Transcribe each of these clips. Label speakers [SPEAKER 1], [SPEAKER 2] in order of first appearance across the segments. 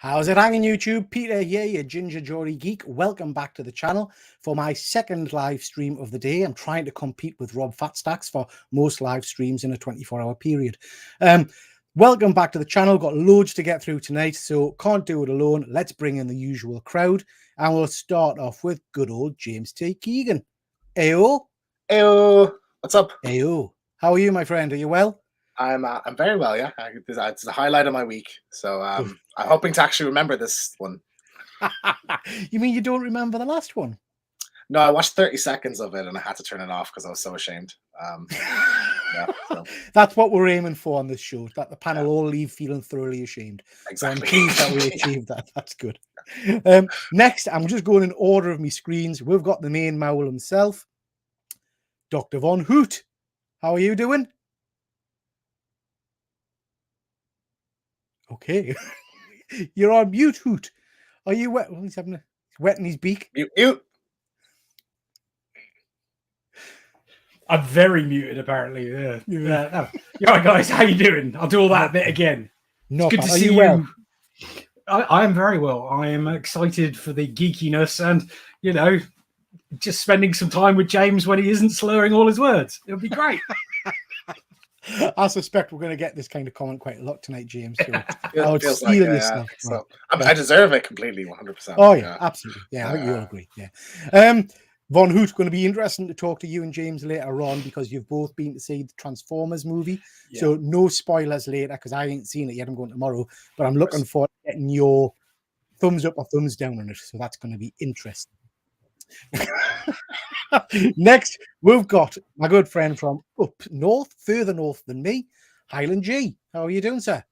[SPEAKER 1] How's it hanging, YouTube? Peter here, your Ginger Jory geek. Welcome back to the channel for my second live stream of the day. I'm trying to compete with Rob Fatstacks for most live streams in a 24-hour period. Welcome back to the channel. Got loads to get through tonight, so can't do it alone. Let's bring in the usual crowd, and we'll start off with good old James T. Keegan. Ayo.
[SPEAKER 2] Ayo. What's up?
[SPEAKER 1] Ayo. How are you, my friend? Are you well?
[SPEAKER 2] I'm very well, yeah. It's the highlight of my week, so I'm hoping to actually remember this one.
[SPEAKER 1] You mean you don't remember the last one?
[SPEAKER 2] No, I watched 30 seconds of it and I had to turn it off because I was so ashamed. Yeah, so.
[SPEAKER 1] That's what we're aiming for on this show, that the panel all leave feeling thoroughly ashamed.
[SPEAKER 2] Exactly.
[SPEAKER 1] So I'm pleased that we achieved that. That's good. Next, I'm just going in order of my screens. We've got the main Mowl himself, Dr. Von Hoot. How are you doing? Okay. You're on mute, Hoot. Are you wet? Well, he's wetting his beak.
[SPEAKER 2] Mute.
[SPEAKER 3] I'm very muted, apparently. Yeah. Yeah, right, guys, how you doing? I'll do all that bit again.
[SPEAKER 1] No,
[SPEAKER 3] it's good to see you. Well? I am very well. I am excited for the geekiness and, you know, just spending some time with James when he isn't slurring all his words. It'll be great.
[SPEAKER 1] I suspect we're going to get this kind of comment quite a lot tonight, James. So
[SPEAKER 2] I deserve it completely, 100%.
[SPEAKER 1] Oh, yeah, absolutely. Yeah, I think we all agree. Yeah. Von Hoot, going to be interesting to talk to you and James later on because you've both been to see the Transformers movie. Yeah. So no spoilers later because I ain't seen it yet. I'm going tomorrow, but I'm looking forward to getting your thumbs up or thumbs down on it. So that's going to be interesting. Next, we've got my good friend from up north, further north than me, Highland G. How are you doing, sir?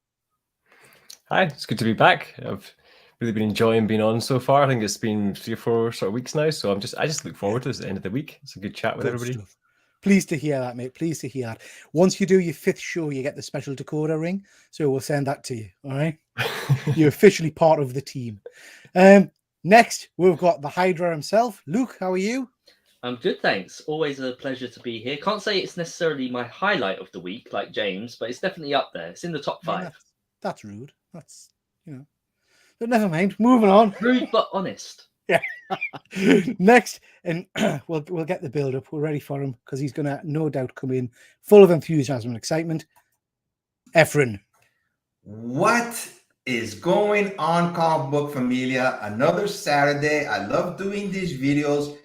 [SPEAKER 4] Hi, it's good to be back. I've really been enjoying being on so far. I think it's been 3 or 4 sort of weeks now, so I just look forward to this at the end of the week. It's a good chat with everybody.
[SPEAKER 1] Stuff. Pleased to hear that, mate. Pleased to hear that. Once you do your 5th show, you get the special decoder ring, so we'll send that to you. All right, you're officially part of the team. Next, we've got the Hydra himself. Luke, how are you?
[SPEAKER 5] I'm good, thanks. Always a pleasure to be here. Can't say it's necessarily my highlight of the week, like James, but it's definitely up there. It's in the top 5.
[SPEAKER 1] Yeah, that's rude. That's, you know. But never mind. Moving on.
[SPEAKER 5] Rude but honest.
[SPEAKER 1] Yeah. Next, and we'll get the build up. We're ready for him because he's going to no doubt come in full of enthusiasm and excitement. Efren.
[SPEAKER 6] What is going on, comic book familia? Another Saturday. I love doing these videos.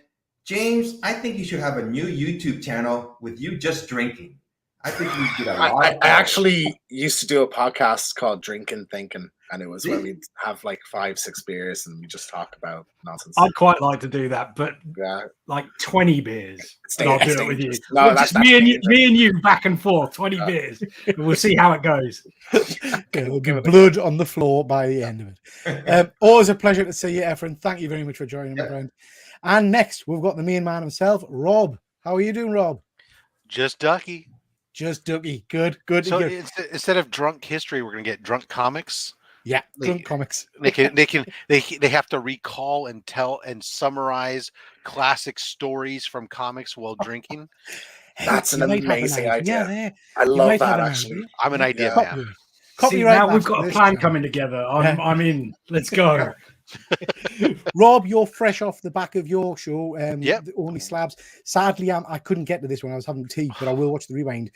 [SPEAKER 6] James, I think you should have a new YouTube channel with you just drinking. I think we did a lot.
[SPEAKER 2] I actually used to do a podcast called Drinking Thinking, and it was where we'd have like 5-6 beers and we just talk about nonsense.
[SPEAKER 3] I'd quite like to do that, but like 20 beers. I'll do it with you.
[SPEAKER 2] No,
[SPEAKER 3] just me and you back and forth, 20 beers. We'll see how it goes.
[SPEAKER 1] It'll be blood on the floor by the end of it. Always a pleasure to see you, Efren. Thank you very much for joining, my friend. And next, we've got the main man himself, Rob. How are you doing, Rob?
[SPEAKER 7] Just ducky.
[SPEAKER 1] Just ducky. Good.
[SPEAKER 7] So instead of drunk history, we're going to get drunk comics.
[SPEAKER 1] Yeah, drunk comics.
[SPEAKER 7] They have to recall and tell and summarize classic stories from comics while drinking.
[SPEAKER 2] That's an amazing idea. I love that, actually.
[SPEAKER 7] I'm an idea man.
[SPEAKER 3] See, now we've got a plan coming together. I'm in. Let's go.
[SPEAKER 1] Rob, you're fresh off the back of your show.
[SPEAKER 7] Yep.
[SPEAKER 1] Only Slabs. Sadly, I couldn't get to this when I was having tea, but I will watch the rewind.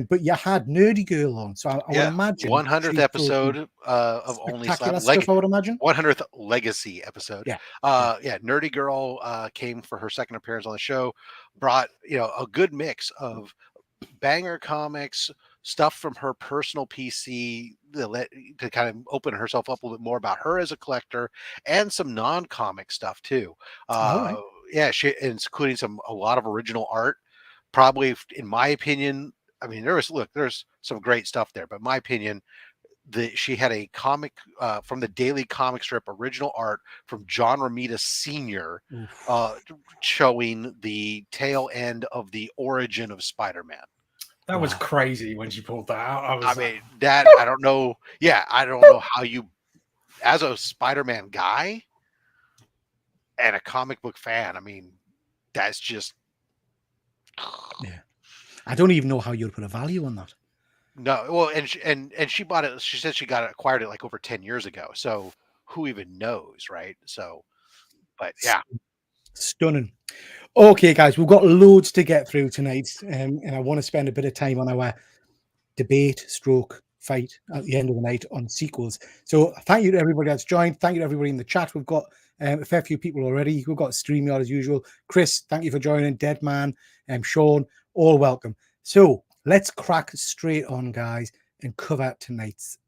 [SPEAKER 1] But you had Nerdy Girl on, so I would imagine
[SPEAKER 7] 100th episode of Only Slabs.
[SPEAKER 1] I would imagine
[SPEAKER 7] 100th legacy episode.
[SPEAKER 1] Yeah.
[SPEAKER 7] Nerdy Girl came for her second appearance on the show. Brought a good mix of banger comics, stuff from her personal PC to kind of open herself up a little bit more about her as a collector, and some non-comic stuff too. Yeah, including a lot of original art. Probably, in my opinion, I mean, there's some great stuff there, but in my opinion, she had a comic from the Daily Comic Strip original art from John Romita Sr. Showing the tail end of the origin of Spider-Man.
[SPEAKER 3] That was crazy when she pulled that out.
[SPEAKER 7] I don't know. Yeah, I don't know how you, as a Spider-Man guy and a comic book fan, I mean, that's just.
[SPEAKER 1] Yeah, I don't even know how you'd put a value on that.
[SPEAKER 7] No, well, and she bought it. She said she acquired it like over 10 years ago. So who even knows, right? So, but yeah,
[SPEAKER 1] Stunning. Okay, guys, we've got loads to get through tonight, and I want to spend a bit of time on our debate stroke fight at the end of the night on sequels. So thank you to everybody that's joined. Thank you to everybody in the chat. We've got a fair few people already. We've got StreamYard as usual. Chris, thank you for joining. Deadman, Sean, all welcome. So let's crack straight on, guys, and cover tonight's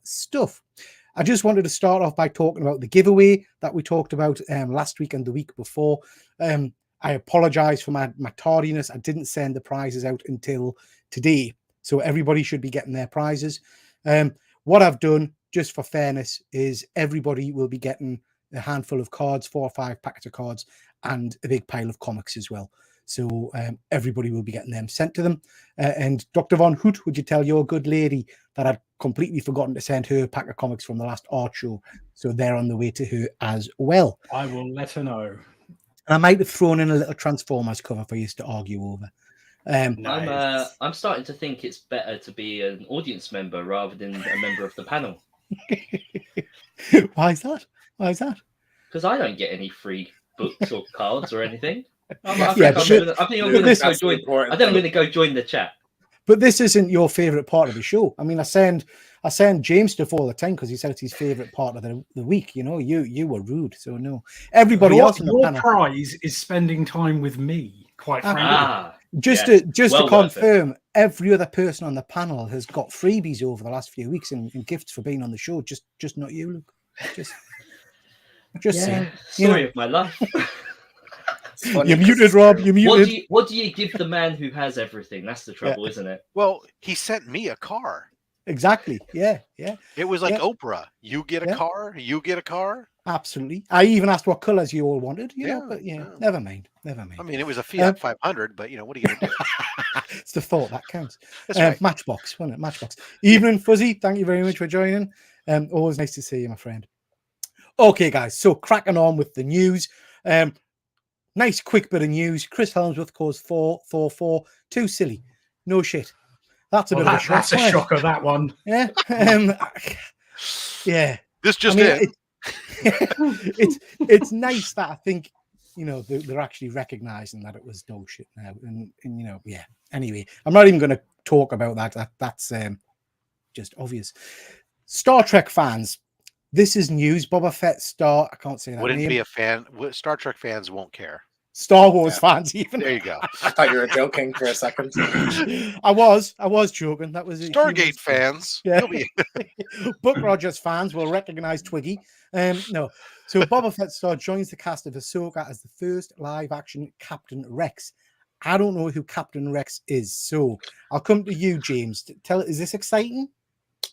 [SPEAKER 1] stuff. I just wanted to start off by talking about the giveaway that we talked about last week and the week before. I apologize for my tardiness. I didn't send the prizes out until today. So everybody should be getting their prizes. What I've done, just for fairness, is everybody will be getting a handful of cards, 4 or 5 packets of cards, and a big pile of comics as well. So everybody will be getting them sent to them. And Dr. Von Hoot, would you tell your good lady that I'd completely forgotten to send her a pack of comics from the last art show? So they're on the way to her as well.
[SPEAKER 3] I will let her know.
[SPEAKER 1] And I might have thrown in a little Transformers cover for you to argue over.
[SPEAKER 3] Nice.
[SPEAKER 5] I'm starting to think it's better to be an audience member rather than a member of the panel.
[SPEAKER 1] Why is that? Why is that?
[SPEAKER 5] Because I don't get any free books or cards or anything.
[SPEAKER 1] Yeah,
[SPEAKER 5] I think
[SPEAKER 1] but
[SPEAKER 5] I'm going
[SPEAKER 1] this-
[SPEAKER 5] to go join the chat.
[SPEAKER 1] But this isn't your favorite part of the show. I mean, I send James stuff all the time because he said it's his favorite part of the week. You know, you were rude, so no. Everybody else in the
[SPEAKER 3] Your
[SPEAKER 1] panel.
[SPEAKER 3] prize is spending time with me, quite frankly.
[SPEAKER 1] Just
[SPEAKER 5] yes.
[SPEAKER 1] to
[SPEAKER 5] Well worth it.
[SPEAKER 1] confirm, every other person on the panel has got freebies over the last few weeks and gifts for being on the show. Just not you, Luke. Just saying.
[SPEAKER 5] Story of my life.
[SPEAKER 2] It's funny
[SPEAKER 1] You're
[SPEAKER 2] 'cause
[SPEAKER 1] muted,
[SPEAKER 2] it's
[SPEAKER 1] Rob.
[SPEAKER 2] true.
[SPEAKER 1] You're muted.
[SPEAKER 5] What do you give the man who has everything? That's the trouble, isn't it?
[SPEAKER 7] well, he sent me a car.
[SPEAKER 1] Exactly. Yeah.
[SPEAKER 7] It was like
[SPEAKER 1] Yeah.
[SPEAKER 7] Oprah. You get a
[SPEAKER 1] Yeah.
[SPEAKER 7] car. You get a car.
[SPEAKER 1] Absolutely. I even asked what colours you all wanted. You know,
[SPEAKER 7] Yeah,
[SPEAKER 1] but
[SPEAKER 7] yeah.
[SPEAKER 1] never mind.
[SPEAKER 7] I mean, it was a Fiat 500, but what are you gonna do?
[SPEAKER 1] It's the thought that counts.
[SPEAKER 7] That's right.
[SPEAKER 1] Matchbox, wasn't it? Matchbox. Evening, Fuzzy. Thank you very much for joining. Always nice to see you, my friend. Okay, guys. So cracking on with the news. Nice quick bit of news. Chris Helmsworth calls 444 too silly. No shit. That's a bit of a shock.
[SPEAKER 3] That's a
[SPEAKER 1] wasn't it?
[SPEAKER 3] shocker, that one.
[SPEAKER 1] Yeah. Yeah.
[SPEAKER 7] This just
[SPEAKER 1] I mean,
[SPEAKER 7] in.
[SPEAKER 1] it's nice that I think they're actually recognizing that it was dog shit now, and yeah. Anyway, I'm not even going to talk about that. That's just obvious. Star Trek fans, this is news. Boba Fett star. I can't say that
[SPEAKER 7] Wouldn't
[SPEAKER 1] name.
[SPEAKER 7] be a fan. Star Trek fans won't care.
[SPEAKER 1] Star Wars fans, even.
[SPEAKER 7] There you go.
[SPEAKER 2] I thought you were joking for a second.
[SPEAKER 1] I was joking. That was
[SPEAKER 7] Stargate fans.
[SPEAKER 1] Yeah.
[SPEAKER 7] You'll be-
[SPEAKER 1] Buck Rogers fans will recognize Twiggy. No. So Boba Fett star joins the cast of Ahsoka as the first live-action Captain Rex. I don't know who Captain Rex is, so I'll come to you, James. Is this exciting?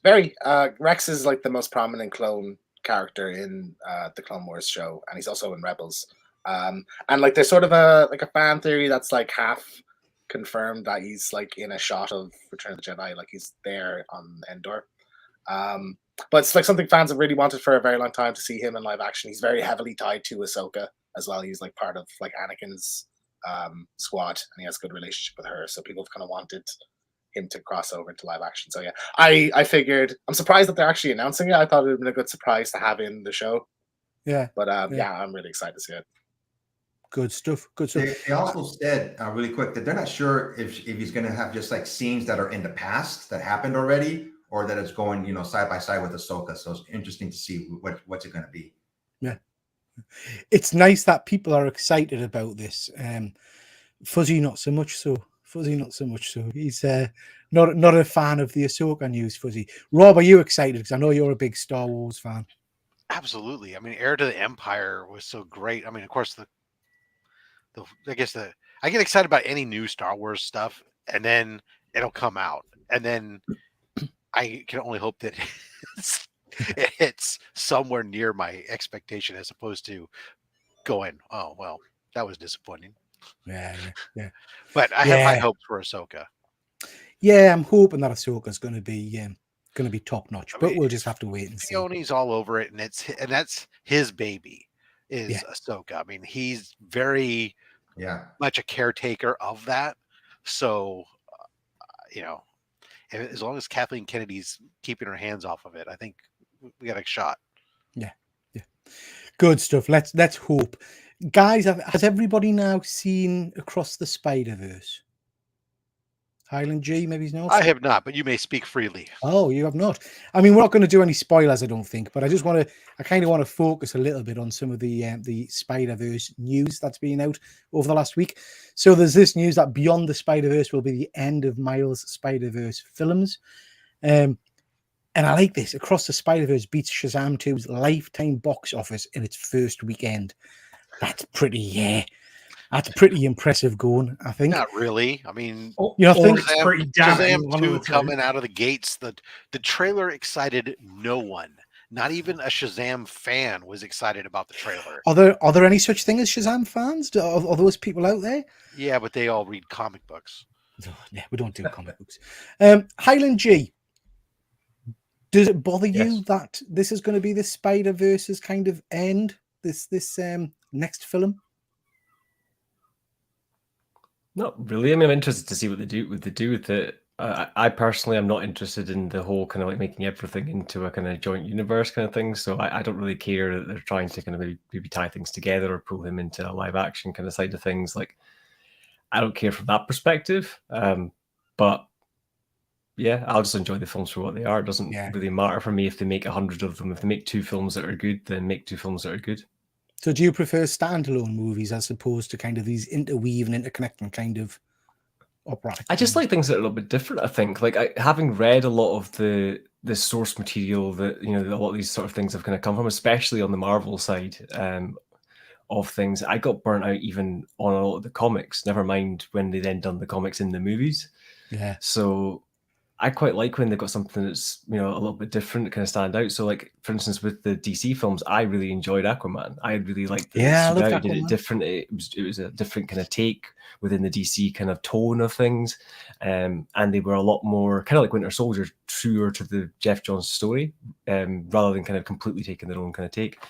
[SPEAKER 2] Very. Rex is like the most prominent clone character in the Clone Wars show, and he's also in Rebels. And like there's sort of a fan theory that's like half confirmed that he's like in a shot of Return of the Jedi, like he's there on Endor. But it's like something fans have really wanted for a very long time to see him in live action. He's very heavily tied to Ahsoka as well. He's like part of like Anakin's squad, and he has a good relationship with her. So people have kind of wanted him to cross over into live action. So yeah, I figured, I'm surprised that they're actually announcing it. I thought it would have been a good surprise to have in the show.
[SPEAKER 1] Yeah.
[SPEAKER 2] But yeah, I'm really excited to see it.
[SPEAKER 1] Good stuff. Good stuff.
[SPEAKER 6] They also said really quick that they're not sure if he's going to have just like scenes that are in the past that happened already, or that it's going side by side with Ahsoka. So it's interesting to see what's it going to be.
[SPEAKER 1] Yeah, it's nice that people are excited about this. Fuzzy not so much so. He's not a fan of the Ahsoka news. Fuzzy. Rob, are you excited? Because I know you're a big Star Wars fan.
[SPEAKER 7] Absolutely. I mean, Heir to the Empire was so great. I mean, of course, I get excited about any new Star Wars stuff, and then it'll come out, and then I can only hope that it's somewhere near my expectation, as opposed to going, oh well, that was disappointing.
[SPEAKER 1] Yeah.
[SPEAKER 7] But I have high hopes for Ahsoka.
[SPEAKER 1] Yeah, I'm hoping that Ahsoka's going to be top notch, but we'll just have to wait and see.
[SPEAKER 7] Filoni's all over it, and that's his baby is Ahsoka. I mean, he's very much a caretaker of that. So, as long as Kathleen Kennedy's keeping her hands off of it, I think we got a shot.
[SPEAKER 1] Yeah. Good stuff. Let's hope. Guys, has everybody now seen Across the Spider-Verse? Highland G, maybe he's not.
[SPEAKER 7] I have not, but you may speak freely.
[SPEAKER 1] Oh, you have not. I mean, we're not going to do any spoilers, I don't think, but I kind of want to focus a little bit on some of the Spider-Verse news that's been out over the last week. So there's this news that Beyond the Spider-Verse will be the end of Miles Spider-Verse films. And I like this. Across the Spider-Verse beats Shazam 2's lifetime box office in its first weekend. That's pretty impressive going, I think.
[SPEAKER 7] Not really. I mean,
[SPEAKER 1] You know, I think
[SPEAKER 3] it's pretty damning.
[SPEAKER 7] Shazam
[SPEAKER 3] one of
[SPEAKER 7] 2
[SPEAKER 3] the two.
[SPEAKER 7] coming out of the gates. The trailer excited no one. Not even a Shazam fan was excited about the trailer.
[SPEAKER 1] Are there any such thing as Shazam fans? Are those people out there?
[SPEAKER 7] Yeah, but they all read comic books.
[SPEAKER 1] Oh, yeah, we don't do comic books. Highland G, does it bother you
[SPEAKER 4] Yes.
[SPEAKER 1] that this is going to be the Spider-Verse's kind of end? This next film?
[SPEAKER 4] Not really. I mean, I'm interested to see what they do with it. I personally am not interested in the whole kind of like making everything into a kind of joint universe kind of thing. So I don't really care that they're trying to kind of maybe tie things together or pull him into a live action kind of side of things. Like, I don't care from that perspective. But yeah, I'll just enjoy the films for what they are. It doesn't really matter for me if they make 100 of them. If they make 2 films that are good, then make 2 films that are good.
[SPEAKER 1] So do you prefer standalone movies as opposed to kind of these interweaving, interconnecting kind of operatic?
[SPEAKER 4] I just like things that are a little bit different. I think, like, having read a lot of the source material that a lot of these sort of things have kind of come from, especially on the Marvel side of things. I got burnt out even on a lot of the comics. Never mind when they then done the comics in the movies.
[SPEAKER 1] Yeah.
[SPEAKER 4] So I quite like when they've got something that's a little bit different to kind of stand out. So, like, for instance, with the DC films, I really enjoyed Aquaman. I really liked that.
[SPEAKER 1] Yeah, I
[SPEAKER 4] it stood
[SPEAKER 1] loved
[SPEAKER 4] out, did
[SPEAKER 1] Aquaman.
[SPEAKER 4] it different. It was a different kind of take within the DC kind of tone of things, and they were a lot more kind of like Winter Soldier, truer to the Jeff Johns story, rather than kind of completely taking their own kind of take.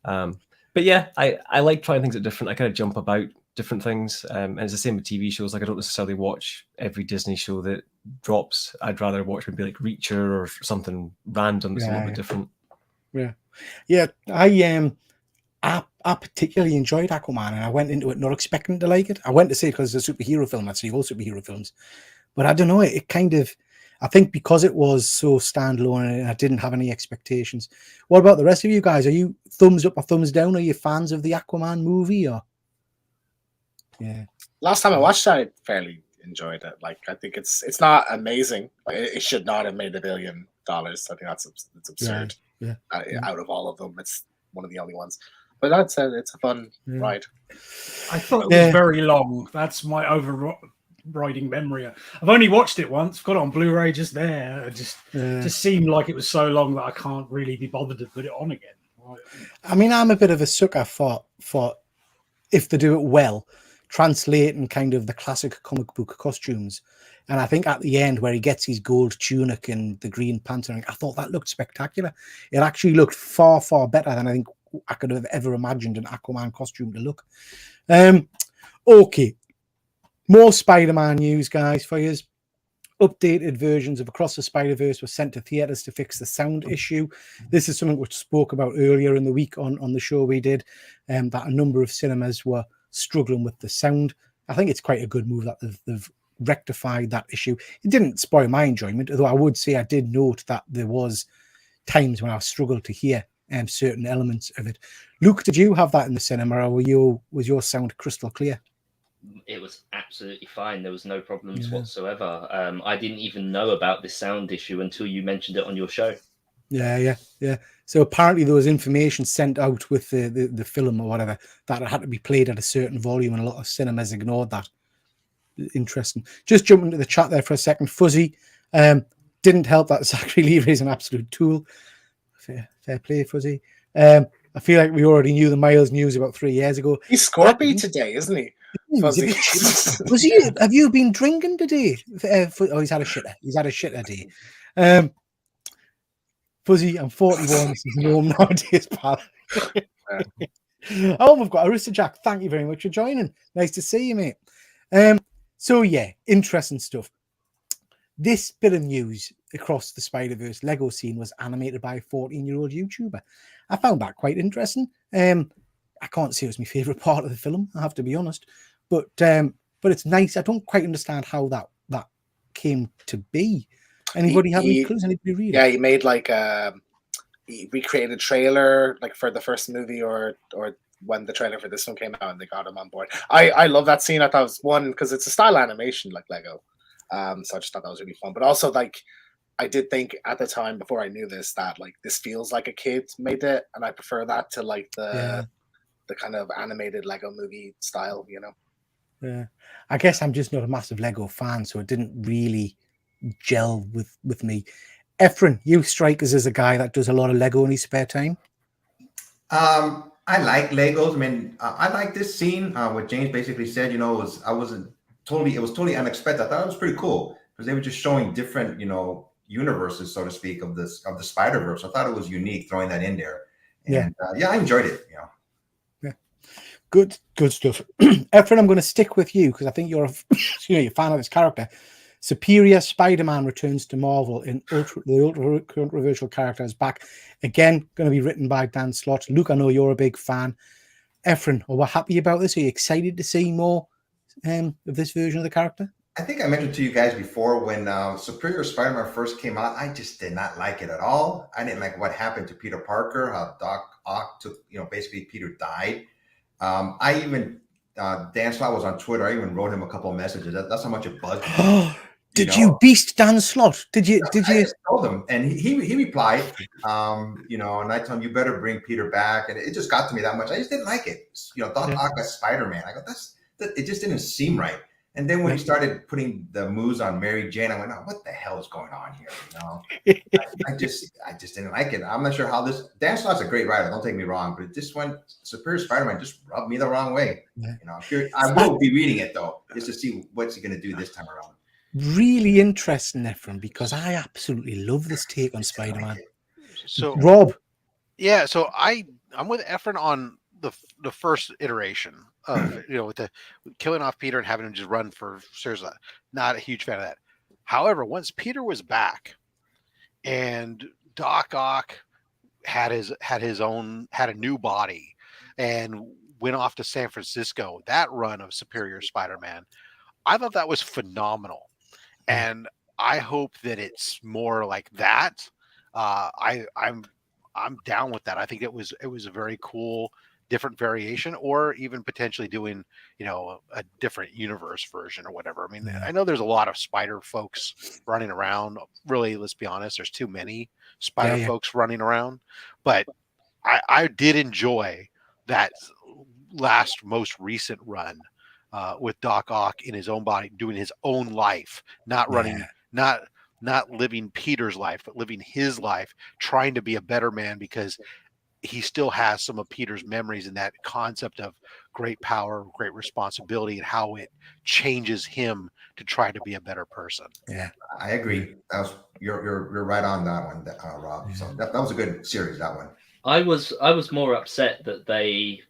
[SPEAKER 4] But yeah, I like trying things that different. I kind of jump about different things, and it's the same with TV shows. Like, I don't necessarily watch every Disney show that drops. I'd rather watch maybe like Reacher or something random that's a little bit different.
[SPEAKER 1] Yeah. I particularly enjoyed Aquaman, and I went into it not expecting to like it. I went to see it because it's a superhero film. I'd see all superhero films, but I don't know. It kind of, I think because it was so standalone and I didn't have any expectations. What about the rest of you guys? Are you thumbs up or thumbs down? Are you fans of the Aquaman movie? Or yeah,
[SPEAKER 2] Last time I watched it, I fairly enjoyed it. Like, I think it's not amazing. It should not have made $1 billion. I think it's absurd.
[SPEAKER 1] Yeah.
[SPEAKER 2] Out of all of them, it's one of the only ones. But that's it's a fun ride.
[SPEAKER 3] I thought it was very long. That's my overriding memory. I've only watched it once. Got it on Blu-ray just there. It just seemed like it was so long that I can't really be bothered to put it on again.
[SPEAKER 1] I mean, I'm a bit of a sucker for if they do it well, translating kind of the classic comic book costumes. And I think at the end where he gets his gold tunic and the green pants, I thought that looked spectacular. It actually looked far, far better than I think I could have ever imagined an Aquaman costume to look. Okay. More Spider-Man news, guys, for you. Updated versions of Across the Spider-Verse were sent to theaters to fix the sound issue. This is something which spoke about earlier in the week on the show we did, that a number of cinemas were struggling with the sound. I think it's quite a good move that they've rectified that issue. It didn't spoil my enjoyment, although I would say I did note that there was times when I struggled to hear certain elements of it. Luke, did you have that in the cinema, or was your sound crystal clear?
[SPEAKER 5] It was absolutely fine. There was no problems whatsoever. I didn't even know about this sound issue until you mentioned it on your show.
[SPEAKER 1] Yeah. So apparently there was information sent out with the film or whatever that it had to be played at a certain volume, and a lot of cinemas ignored that. Interesting. Just jumping into the chat there for a second. Fuzzy, didn't help that Zachary Levi is an absolute tool. Fair play, Fuzzy. I feel like we already knew the Miles news about 3 years ago.
[SPEAKER 2] He's Scorpy today, isn't he? Fuzzy.
[SPEAKER 1] Have you been drinking today? He's had a shitter. He's had a shitter day. Fuzzy, I'm 41. This is norm nowadays, pal. Oh, we've got Arista Jack. Thank you very much for joining. Nice to see you, mate. So yeah, interesting stuff. this bit of news across the Spider-Verse Lego scene was animated by a 14-year-old YouTuber. I found that quite interesting. I can't say it was my favorite part of the film, I have to be honest, but it's nice. I don't quite understand how that came to be. Anybody have any clues? Anybody read it?
[SPEAKER 2] Yeah, he made like he recreated a trailer like for the first movie or when the trailer for this one came out, and they got him on board. I love that scene. I thought it was one because it's a style animation like Lego. So I just thought that was really fun. But also, like, I did think at the time before I knew this that like this feels like a kid made it, and I prefer that to like the kind of animated Lego movie style, you know.
[SPEAKER 1] Yeah, I guess I'm just not a massive Lego fan, so it didn't really gel with me. Efren, you strike us as a guy that does a lot of Lego in his spare time.
[SPEAKER 6] I like Legos. I mean, I like this scene. What James basically said, you know, it was totally unexpected. I thought it was pretty cool because they were just showing different, you know, universes, so to speak, of the Spider-Verse. I thought it was unique throwing that in there. And I enjoyed it, you know.
[SPEAKER 1] Good stuff. Efren, I'm going to stick with you because I think you're you're a fan of this character. Superior Spider-Man returns to Marvel in the ultra controversial character is back again. Going to be written by Dan Slott. Luke, I know you're a big fan. Efren, are we happy about this? Are you excited to see more of this version of the character?
[SPEAKER 6] I think I mentioned to you guys before when Superior Spider-Man first came out, I just did not like it at all. I didn't like what happened to Peter Parker, how Doc Ock took, you know, basically Peter died. I even, Dan Slott was on Twitter. I even wrote him a couple of messages. That's how much it bugged me.
[SPEAKER 1] Did you beast Dan Slott? Did you?
[SPEAKER 6] I told him, and he replied, you know, and I told him, you better bring Peter back. And it just got to me that much. I just didn't like it. You know, Doc Ock as Spider-Man. I go, it just didn't seem right. And then when he started putting the moves on Mary Jane, I went, oh, what the hell is going on here? You know, I just didn't like it. I'm not sure how this. Dan Slott's a great writer. Don't take me wrong, but this one, Superior Spider-Man, just rubbed me the wrong way. You know, I will be reading it though, just to see what's he going to do this time around.
[SPEAKER 1] Really interesting, Efren, because I absolutely love this take on Spider-Man.
[SPEAKER 7] So
[SPEAKER 1] Rob,
[SPEAKER 7] yeah, so I'm with Efren on the first iteration of, you know, with the killing off Peter and having him just run for seriously, not a huge fan of that. However, once Peter was back and Doc Ock had a new body and went off to San Francisco, that run of Superior Spider-Man, I thought that was phenomenal. And I hope that it's more like that. I'm down with that. I think it was a very cool different variation, or even potentially doing, you know, a different universe version or whatever. I mean, I know there's a lot of spider folks running around. Really, let's be honest, there's too many spider folks running around. But I did enjoy that most recent run with Doc Ock in his own body, doing his own life, not running, not living Peter's life, but living his life, trying to be a better man because he still has some of Peter's memories and that concept of great power, great responsibility, and how it changes him to try to be a better person.
[SPEAKER 6] Yeah, I agree. You're right on that one, Rob. So that was a good series, that one.
[SPEAKER 5] I was more upset that they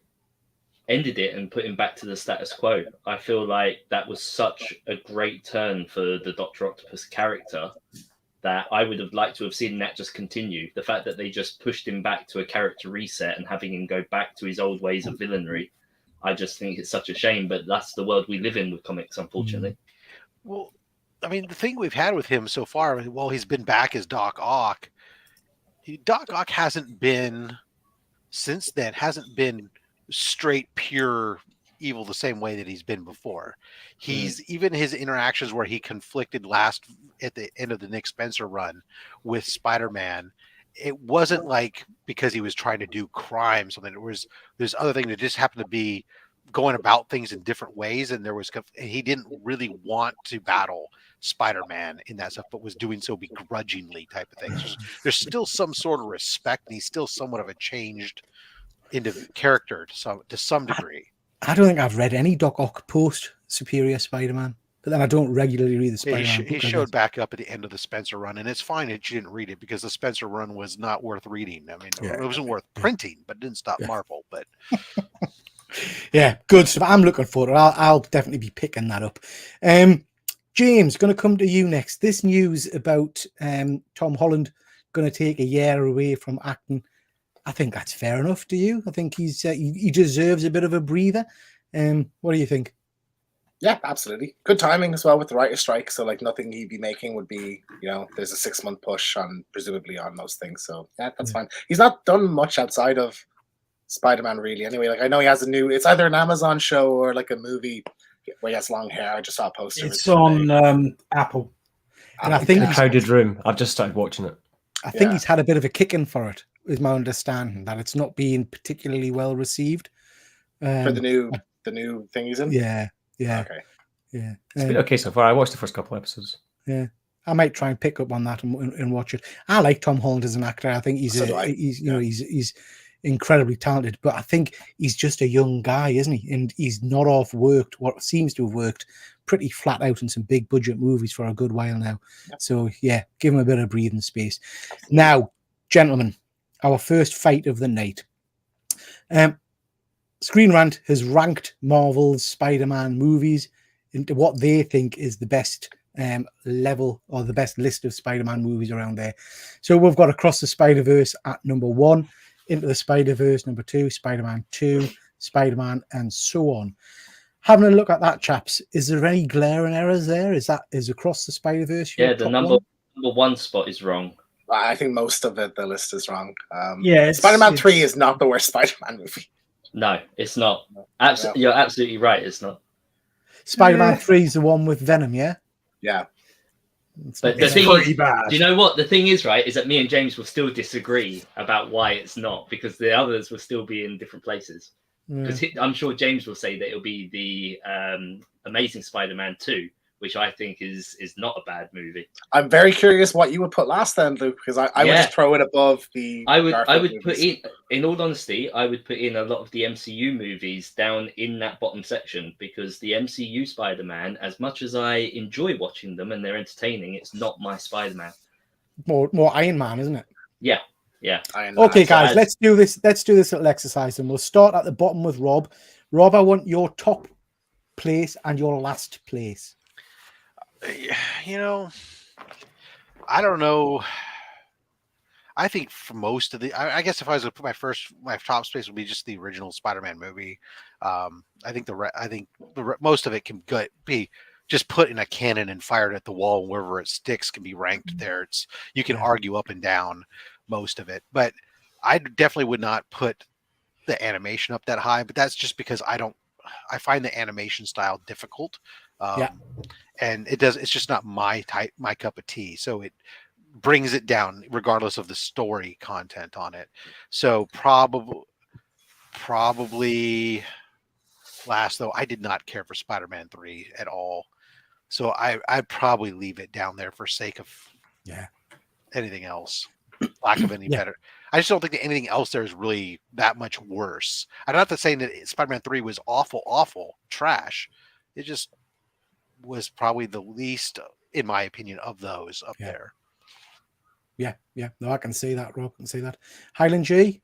[SPEAKER 5] ended it and put him back to the status quo. I feel like that was such a great turn for the Dr. Octopus character that I would have liked to have seen that just continue. The fact that they just pushed him back to a character reset and having him go back to his old ways of villainry, I just think it's such a shame, but that's the world we live in with comics, unfortunately.
[SPEAKER 7] Well, I mean, the thing we've had with him so far, while he's been back as Doc Ock, hasn't been straight, pure evil the same way that he's been before. He's even his interactions where he conflicted last at the end of the Nick Spencer run with Spider-Man, it wasn't like because he was trying to do crime, something. There's other things that just happened to be going about things in different ways, and he didn't really want to battle Spider-Man in that stuff, but was doing so begrudgingly type of things. There's still some sort of respect, and he's still somewhat of a changed into character to some degree.
[SPEAKER 1] I don't think I've read any Doc Ock post Superior Spider-Man, but then I don't regularly read the Spider-Man.
[SPEAKER 7] He showed back up at the end of the Spencer run, and it's fine that you didn't read it because the Spencer run was not worth reading. I mean, it wasn't worth printing, but it didn't stop Marvel. But
[SPEAKER 1] yeah, good stuff. I'm looking forward to it. I'll definitely be picking that up. James, going to come to you next. This news about Tom Holland going to take a year away from acting, I think that's fair enough. Do you? I think he deserves a bit of a breather. What do you think?
[SPEAKER 2] Yeah, absolutely. Good timing as well with the writer's strike. So like nothing he'd be making would be, there's a 6-month push on presumably on most things. So yeah, that's fine. He's not done much outside of Spider-Man really. Anyway, like I know he has it's either an Amazon show or like a movie where he has long hair. I just saw a poster.
[SPEAKER 3] It's on Apple.
[SPEAKER 1] And I think
[SPEAKER 4] The Crowded Room. I've just started watching it.
[SPEAKER 1] I think he's had a bit of a kick-in for it, is my understanding, that it's not being particularly well received.
[SPEAKER 2] For the new thing he's in?
[SPEAKER 1] Yeah.
[SPEAKER 2] Okay.
[SPEAKER 1] Yeah.
[SPEAKER 4] It's been okay so far. I watched the first couple episodes.
[SPEAKER 1] Yeah. I might try and pick up on that and watch it. I like Tom Holland as an actor. I think he's he's incredibly talented, but I think he's just a young guy, isn't he? And he's not off worked what seems to have worked pretty flat out in some big budget movies for a good while now. So yeah, give him a bit of breathing space. Now, gentlemen, our first fight of the night. Screen Rant has ranked Marvel's Spider-Man movies into what they think is the best level or the best list of Spider-Man movies around there. So we've got Across the Spider-Verse at number 1, Into the Spider-Verse number 2, Spider-Man 2, Spider-Man, and so on. Having a look at that, chaps, is there any glaring errors there? Is Across the Spider-Verse?
[SPEAKER 5] Yeah, the number 1 spot is wrong.
[SPEAKER 2] I think most of the list is wrong.
[SPEAKER 3] Spider-Man
[SPEAKER 2] 3 is not the worst Spider-Man movie.
[SPEAKER 5] No, it's not. You're absolutely right. It's not.
[SPEAKER 1] Spider-Man 3 is the one with Venom, yeah?
[SPEAKER 2] Yeah.
[SPEAKER 5] But the thing is, bad. Do you know what the thing is? Right, is that me and James will still disagree about why it's not, because the others will still be in different places. Because I'm sure James will say that it'll be the Amazing Spider-Man 2, which I think is not a bad movie.
[SPEAKER 2] I'm very curious what you would put last then, Luke, because I would just throw it above the.
[SPEAKER 5] I would put in all honesty, I would put in a lot of the MCU movies down in that bottom section, because the MCU Spider-Man, as much as I enjoy watching them and they're entertaining, it's not my Spider-Man.
[SPEAKER 1] More Iron Man, isn't it?
[SPEAKER 5] Yeah.
[SPEAKER 1] Okay, guys, let's do this. Let's do this little exercise, and we'll start at the bottom with Rob. Rob, I want your top place and your last place.
[SPEAKER 7] I don't know. I think for most of I guess if I was to put my top space would be just the original Spider-Man movie. I think most of it can be just put in a cannon and fired at the wall. Wherever it sticks can be ranked there. You can argue up and down most of it, but I definitely would not put the animation up that high. But that's just because I find the animation style difficult. And it's just not my cup of tea. So it brings it down regardless of the story content on it. So probably last, though, I did not care for Spider-Man 3 at all. So I'd probably leave it down there for sake of anything else. Lack of any better. I just don't think that anything else there is really that much worse. I'm not saying that Spider-Man 3 was awful trash. It just was probably the least, in my opinion, of those up there.
[SPEAKER 1] Yeah. No, I can see that, Rob. I can see that. Highland G?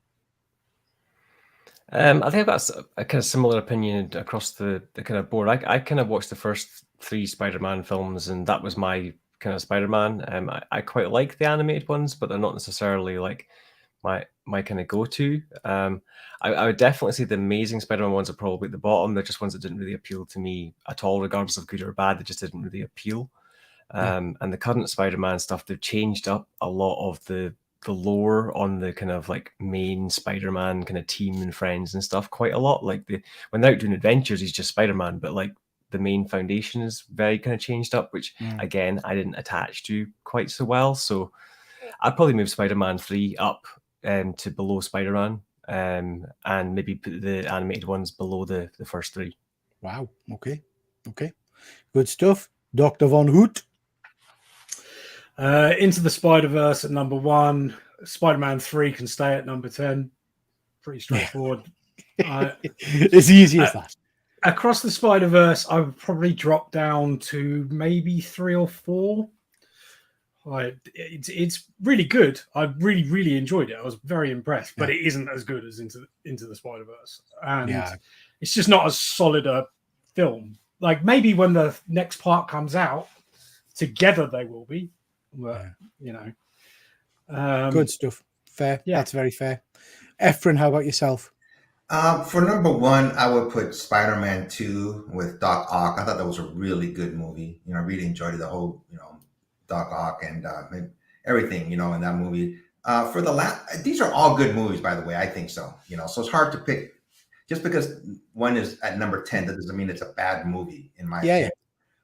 [SPEAKER 4] I think I've got a kind of similar opinion across the kind of board. I kind of watched the first 3 Spider-Man films, and that was my kind of Spider-Man. I quite like the animated ones, but they're not necessarily like my kind of go-to. I would definitely say the Amazing Spider-Man ones are probably at the bottom. They're just ones that didn't really appeal to me at all, regardless of good or bad. They just didn't really appeal. And the current Spider-Man stuff, they've changed up a lot of the lore on the kind of like main Spider-Man kind of team and friends and stuff quite a lot. Like when they're out doing adventures, he's just Spider-Man, but like the main foundation is very kind of changed up, which again, I didn't attach to quite so well. So I'd probably move Spider-Man 3 up to below Spider-Man, and maybe put the animated ones below the first 3.
[SPEAKER 1] Wow. Okay. Good stuff. Dr. Von Hoot?
[SPEAKER 3] Into the Spider-Verse at number 1. Spider-Man 3 can stay at number 10. Pretty straightforward.
[SPEAKER 1] It's easy as that.
[SPEAKER 3] Across the Spider-Verse, I would probably drop down to maybe 3 or 4. It's really good. I really enjoyed it. I was very impressed, but it isn't as good as Into the Spider-Verse, and it's just not as solid a film. Like maybe when the next part comes out, together they will be. But, you know,
[SPEAKER 1] good stuff. Fair.
[SPEAKER 3] Yeah.
[SPEAKER 1] That's very fair. Efren, how about yourself?
[SPEAKER 6] For number one, I would put Spider-Man 2 with Doc Ock. I thought that was a really good movie. You know, I really enjoyed the whole, Doc Ock and everything, in that movie. For the last, these are all good movies, by the way. I think so. So it's hard to pick. Just because one is at number 10, that doesn't mean it's a bad movie, in my opinion.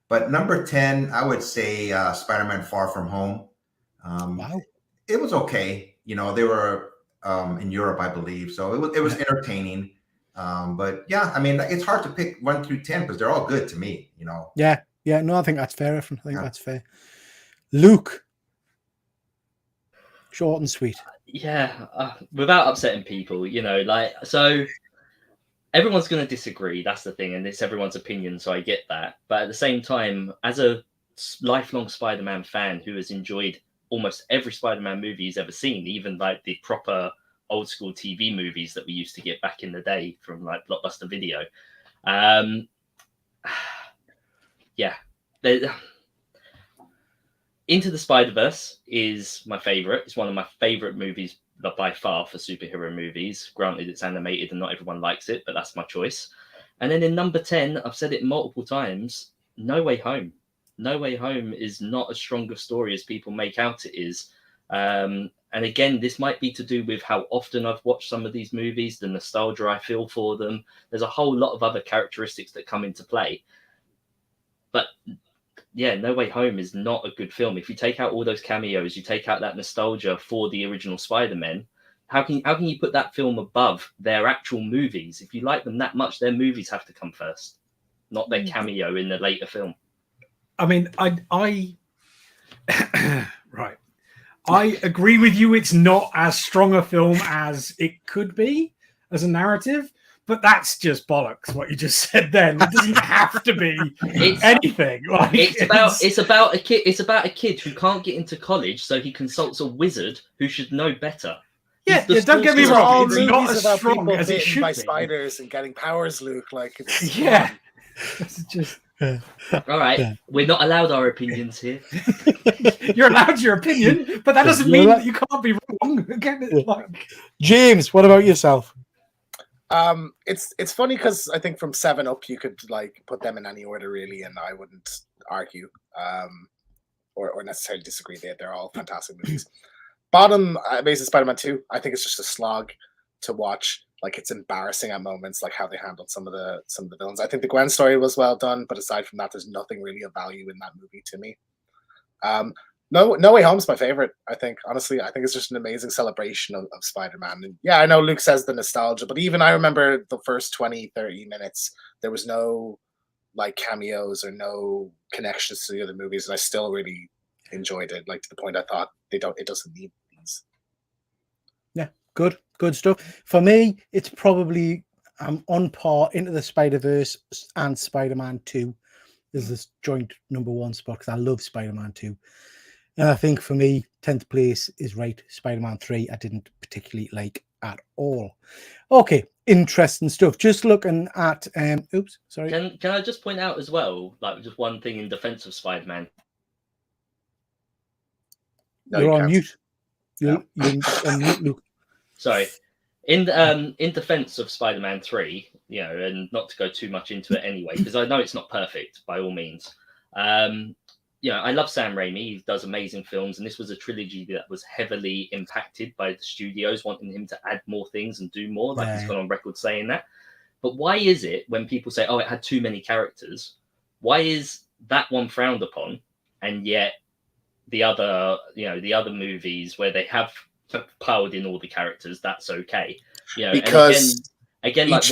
[SPEAKER 6] But number 10, I would say Spider-Man Far From Home.
[SPEAKER 1] Wow.
[SPEAKER 6] It was okay. They were in Europe, I believe. So it was entertaining. But yeah, I mean, it's hard to pick 1 through 10 because they're all good to me,
[SPEAKER 1] Yeah. Yeah. No, I think that's fair, Efren. I think that's fair. Luke. Short and sweet.
[SPEAKER 5] Yeah. Without upsetting people, so everyone's going to disagree. That's the thing. And it's everyone's opinion. So I get that. But at the same time, as a lifelong Spider-Man fan who has enjoyed almost every Spider-Man movie he's ever seen, even like the proper old school TV movies that we used to get back in the day from like Blockbuster Video. Into the Spider-Verse is my favorite. It's one of my favorite movies by far for superhero movies. Granted, it's animated and not everyone likes it, but that's my choice. And then in number 10, I've said it multiple times, No Way Home. No Way Home is not as strong a story as people make out it is. And again, this might be to do with how often I've watched some of these movies, the nostalgia I feel for them. There's a whole lot of other characteristics that come into play. But yeah, No Way Home is not a good film. If you take out all those cameos, you take out that nostalgia for the original Spider-Man, how can you put that film above their actual movies? If you like them that much, their movies have to come first, not their cameo in the later film.
[SPEAKER 3] I mean, I right. I agree with you. It's not as strong a film as it could be as a narrative, but that's just bollocks. What you just said then. It doesn't have to be anything. Like,
[SPEAKER 5] it's about a kid. It's about a kid who can't get into college, so he consults a wizard who should know better.
[SPEAKER 3] Yeah, don't get me wrong. It's not as
[SPEAKER 2] about
[SPEAKER 3] strong
[SPEAKER 2] people
[SPEAKER 3] as it
[SPEAKER 2] bitten
[SPEAKER 3] should
[SPEAKER 2] by
[SPEAKER 3] be.
[SPEAKER 2] spiders and getting powers, Luke. Like, it's
[SPEAKER 3] Yeah. It's just.
[SPEAKER 5] All right, we're not allowed our opinions here.
[SPEAKER 3] You're allowed your opinion, but that doesn't mean that you can't be wrong. Again, like...
[SPEAKER 1] James, what about yourself?
[SPEAKER 2] It's funny because I think from 7 up you could like put them in any order really, and I wouldn't argue or necessarily disagree. They're all fantastic movies. Bottom, Amazing Spider-Man 2. I think it's just a slog to watch. Like, it's embarrassing at moments, like how they handled some of the villains. I think the Gwen story was well done, but aside from that, there's nothing really of value in that movie to me. No Way Home's my favorite. I think, honestly, I think it's just an amazing celebration of Spider-Man. And yeah, I know Luke says the nostalgia, but even I remember the first 20, 30 minutes, there was no like cameos or no connections to the other movies, and I still really enjoyed it. Like, to the point I thought it doesn't need these.
[SPEAKER 1] Yeah, good stuff. For me, it's probably on par Into the Spider-Verse and Spider-Man 2 is this joint number 1 spot because I love Spider-Man 2. And I think for me, 10th place is right. Spider-Man 3, I didn't particularly like at all. Okay, interesting stuff. Just looking at oops, sorry.
[SPEAKER 5] Can I just point out as well, like just one thing in defense of Spider-Man?
[SPEAKER 2] No,
[SPEAKER 1] You're
[SPEAKER 2] you
[SPEAKER 1] on
[SPEAKER 2] can't.
[SPEAKER 1] mute. You're on mute, Luke.
[SPEAKER 5] Sorry. In defense of Spider-Man 3, and not to go too much into it anyway, because I know it's not perfect by all means. I love Sam Raimi. He does amazing films, and this was a trilogy that was heavily impacted by the studios wanting him to add more things and do more. Like, he's gone on record saying that. But why is it when people say, "Oh, it had too many characters"? Why is that one frowned upon, and yet the other movies where they have piled in all the characters, that's okay?
[SPEAKER 2] Because
[SPEAKER 5] and again, like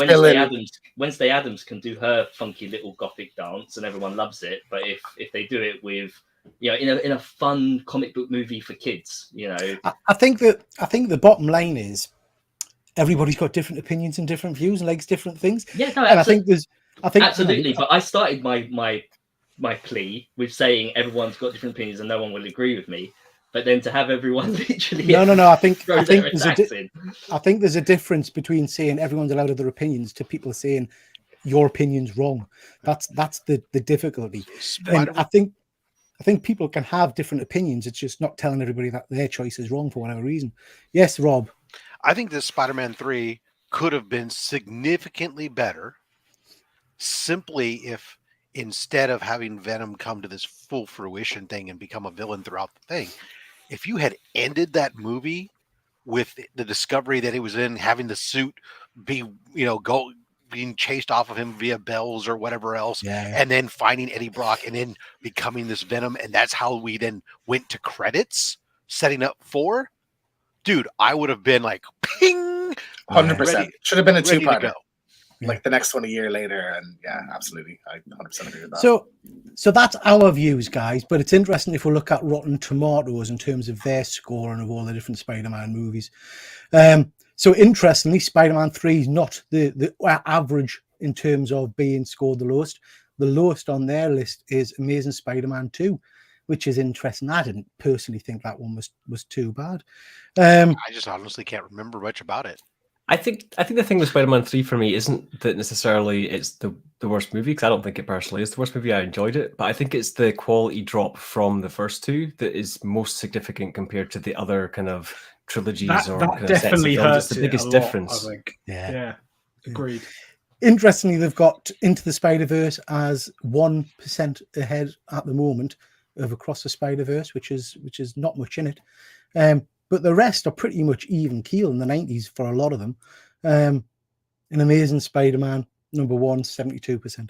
[SPEAKER 5] Wednesday Addams can do her funky little gothic dance, and everyone loves it. But if they do it with, in a fun comic book movie for kids,
[SPEAKER 1] I think the bottom line is everybody's got different opinions and different views and likes different things.
[SPEAKER 5] Yeah, no,
[SPEAKER 1] and I think
[SPEAKER 5] absolutely. But I started my plea with saying everyone's got different opinions and no one will agree with me. But then to have everyone literally
[SPEAKER 1] no, I think there's a difference between saying everyone's allowed other opinions to people saying your opinion's wrong. That's the difficulty. And I think I think people can have different opinions. It's just not telling everybody that their choice is wrong for whatever reason. Yes, Rob.
[SPEAKER 7] I think this Spider-Man 3 could have been significantly better simply if instead of having Venom come to this full fruition thing and become a villain throughout the thing, if you had ended that movie with the discovery that he was in, having the suit be, being chased off of him via bells or whatever else, and then finding Eddie Brock and then becoming this Venom, and that's how we then went to credits, setting up for, dude, I would have been like, ping,
[SPEAKER 2] 100%. Should have been a two-parter.
[SPEAKER 1] Yeah.
[SPEAKER 2] Like the next one a year later, and yeah, absolutely, I 100% agree with that.
[SPEAKER 1] So that's our views, guys. But it's interesting if we look at Rotten Tomatoes in terms of their scoring of all the different Spider-Man movies. So interestingly, Spider-Man 3 is not the average in terms of being scored the lowest. The lowest on their list is Amazing Spider-Man 2, which is interesting. I didn't personally think that one was too bad.
[SPEAKER 7] I just honestly can't remember much about it.
[SPEAKER 4] I think the thing with Spider-Man 3 for me isn't that necessarily it's the worst movie, because I don't think it personally is the worst movie. I enjoyed it, but I think it's the quality drop from the first two that is most significant compared to the other kind of trilogies
[SPEAKER 3] that
[SPEAKER 4] kind
[SPEAKER 3] definitely
[SPEAKER 4] of sets of films.
[SPEAKER 3] hurts
[SPEAKER 4] It's the biggest difference.
[SPEAKER 3] I think. Yeah, agreed.
[SPEAKER 1] Interestingly, they've got Into the Spider-Verse as 1% ahead at the moment of Across the Spider-Verse, which is not much in it. But the rest are pretty much even keel in the 90s for a lot of them. An Amazing Spider-Man, number 1, 72%.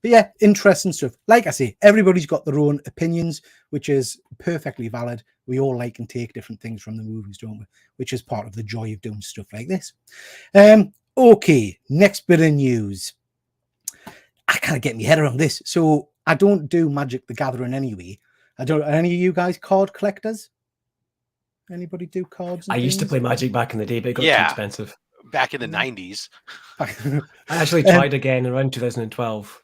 [SPEAKER 1] But yeah, interesting stuff. Like I say, everybody's got their own opinions, which is perfectly valid. We all like and take different things from the movies, don't we? Which is part of the joy of doing stuff like this. Okay, next bit of news. I can't get my head around this. So I don't do Magic the Gathering anyway. Are any of you guys card collectors? Anybody do cards?
[SPEAKER 4] I used to play Magic back in the day, but it got too expensive.
[SPEAKER 7] Back in the 90s.
[SPEAKER 4] I actually tried again around 2012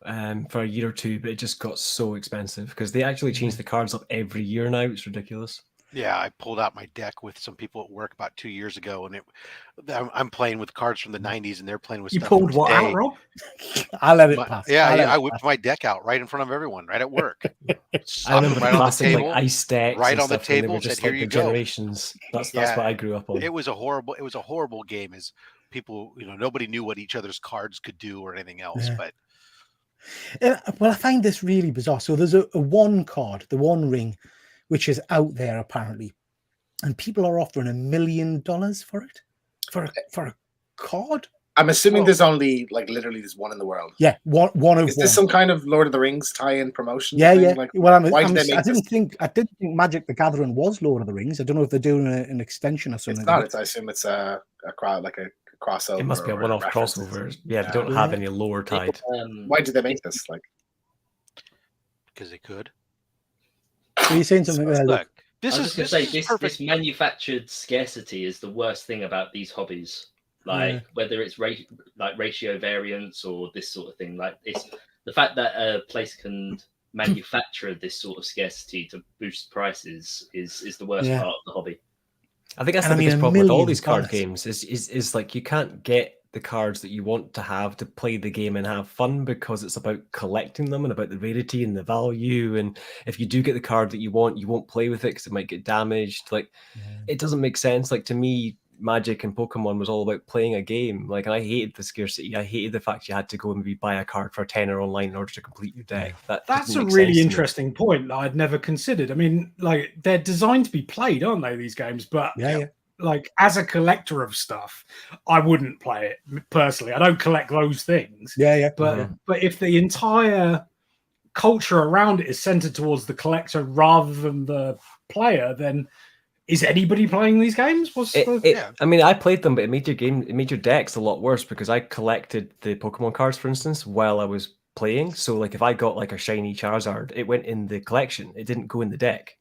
[SPEAKER 4] for a year or two, but it just got so expensive because they actually change the cards up every year now. It's ridiculous.
[SPEAKER 7] Yeah, I pulled out my deck with some people at work about 2 years ago, and I'm playing with cards from the 90s, and they're playing with
[SPEAKER 3] you
[SPEAKER 7] stuff
[SPEAKER 3] pulled
[SPEAKER 7] from
[SPEAKER 3] what
[SPEAKER 7] today.
[SPEAKER 3] out, Rob?
[SPEAKER 1] I let it pass.
[SPEAKER 7] I whipped my deck out right in front of everyone, right at work.
[SPEAKER 4] I remember
[SPEAKER 7] right
[SPEAKER 4] the
[SPEAKER 7] on the
[SPEAKER 4] classic
[SPEAKER 7] table,
[SPEAKER 4] like ice decks,
[SPEAKER 7] right
[SPEAKER 4] and
[SPEAKER 7] on the
[SPEAKER 4] stuff, and they
[SPEAKER 7] table.
[SPEAKER 4] were just
[SPEAKER 7] Said, "Here
[SPEAKER 4] like
[SPEAKER 7] you
[SPEAKER 4] the
[SPEAKER 7] go."
[SPEAKER 4] generations. That's what I grew up on.
[SPEAKER 7] It was a horrible game. As people, nobody knew what each other's cards could do or anything else. But
[SPEAKER 1] well, I find this really bizarre. So there's a one card, the One Ring, which is out there apparently, and people are offering $1 million for it, for a card.
[SPEAKER 2] I'm assuming there's only literally there's one in the world.
[SPEAKER 1] Yeah, one of.
[SPEAKER 2] Is this some kind of Lord of the Rings tie-in promotion?
[SPEAKER 1] Yeah,
[SPEAKER 2] thing?
[SPEAKER 1] yeah. Well,
[SPEAKER 2] why did they make
[SPEAKER 1] I didn't think Magic the Gathering was Lord of the Rings. I don't know if they're doing an extension or something.
[SPEAKER 2] It's not. I assume it's a crossover.
[SPEAKER 4] It must be a one-off crossover. Yeah, they don't have any lore tied.
[SPEAKER 2] Why did they make this?
[SPEAKER 7] Because they could.
[SPEAKER 1] Are you saying something there?
[SPEAKER 5] Look, this manufactured scarcity is the worst thing about these hobbies. Whether it's ratio variance or this sort of thing, it's the fact that a place can manufacture this sort of scarcity to boost prices is the worst part of the hobby.
[SPEAKER 4] I think that's the biggest problem with all these card games is like you can't get the cards that you want to have to play the game and have fun because it's about collecting them and about the rarity and the value. And if you do get the card that you won't play with it because it might get damaged. It doesn't make sense. To me, Magic and Pokemon was all about playing a game. And I hated the scarcity. I hated the fact you had to go and maybe buy a card for $10 online in order to complete your deck.
[SPEAKER 3] That's a really interesting point that I'd never considered. I mean, they're designed to be played, aren't they, these games? But as a collector of stuff, I wouldn't play it personally. I don't collect those things. But if the entire culture around it is centered towards the collector rather than the player, then is anybody playing these games?
[SPEAKER 4] I mean, I played them, but it made your decks a lot worse because I collected the Pokemon cards, for instance, while I was playing. So, if I got a shiny Charizard, it went in the collection. It didn't go in the deck,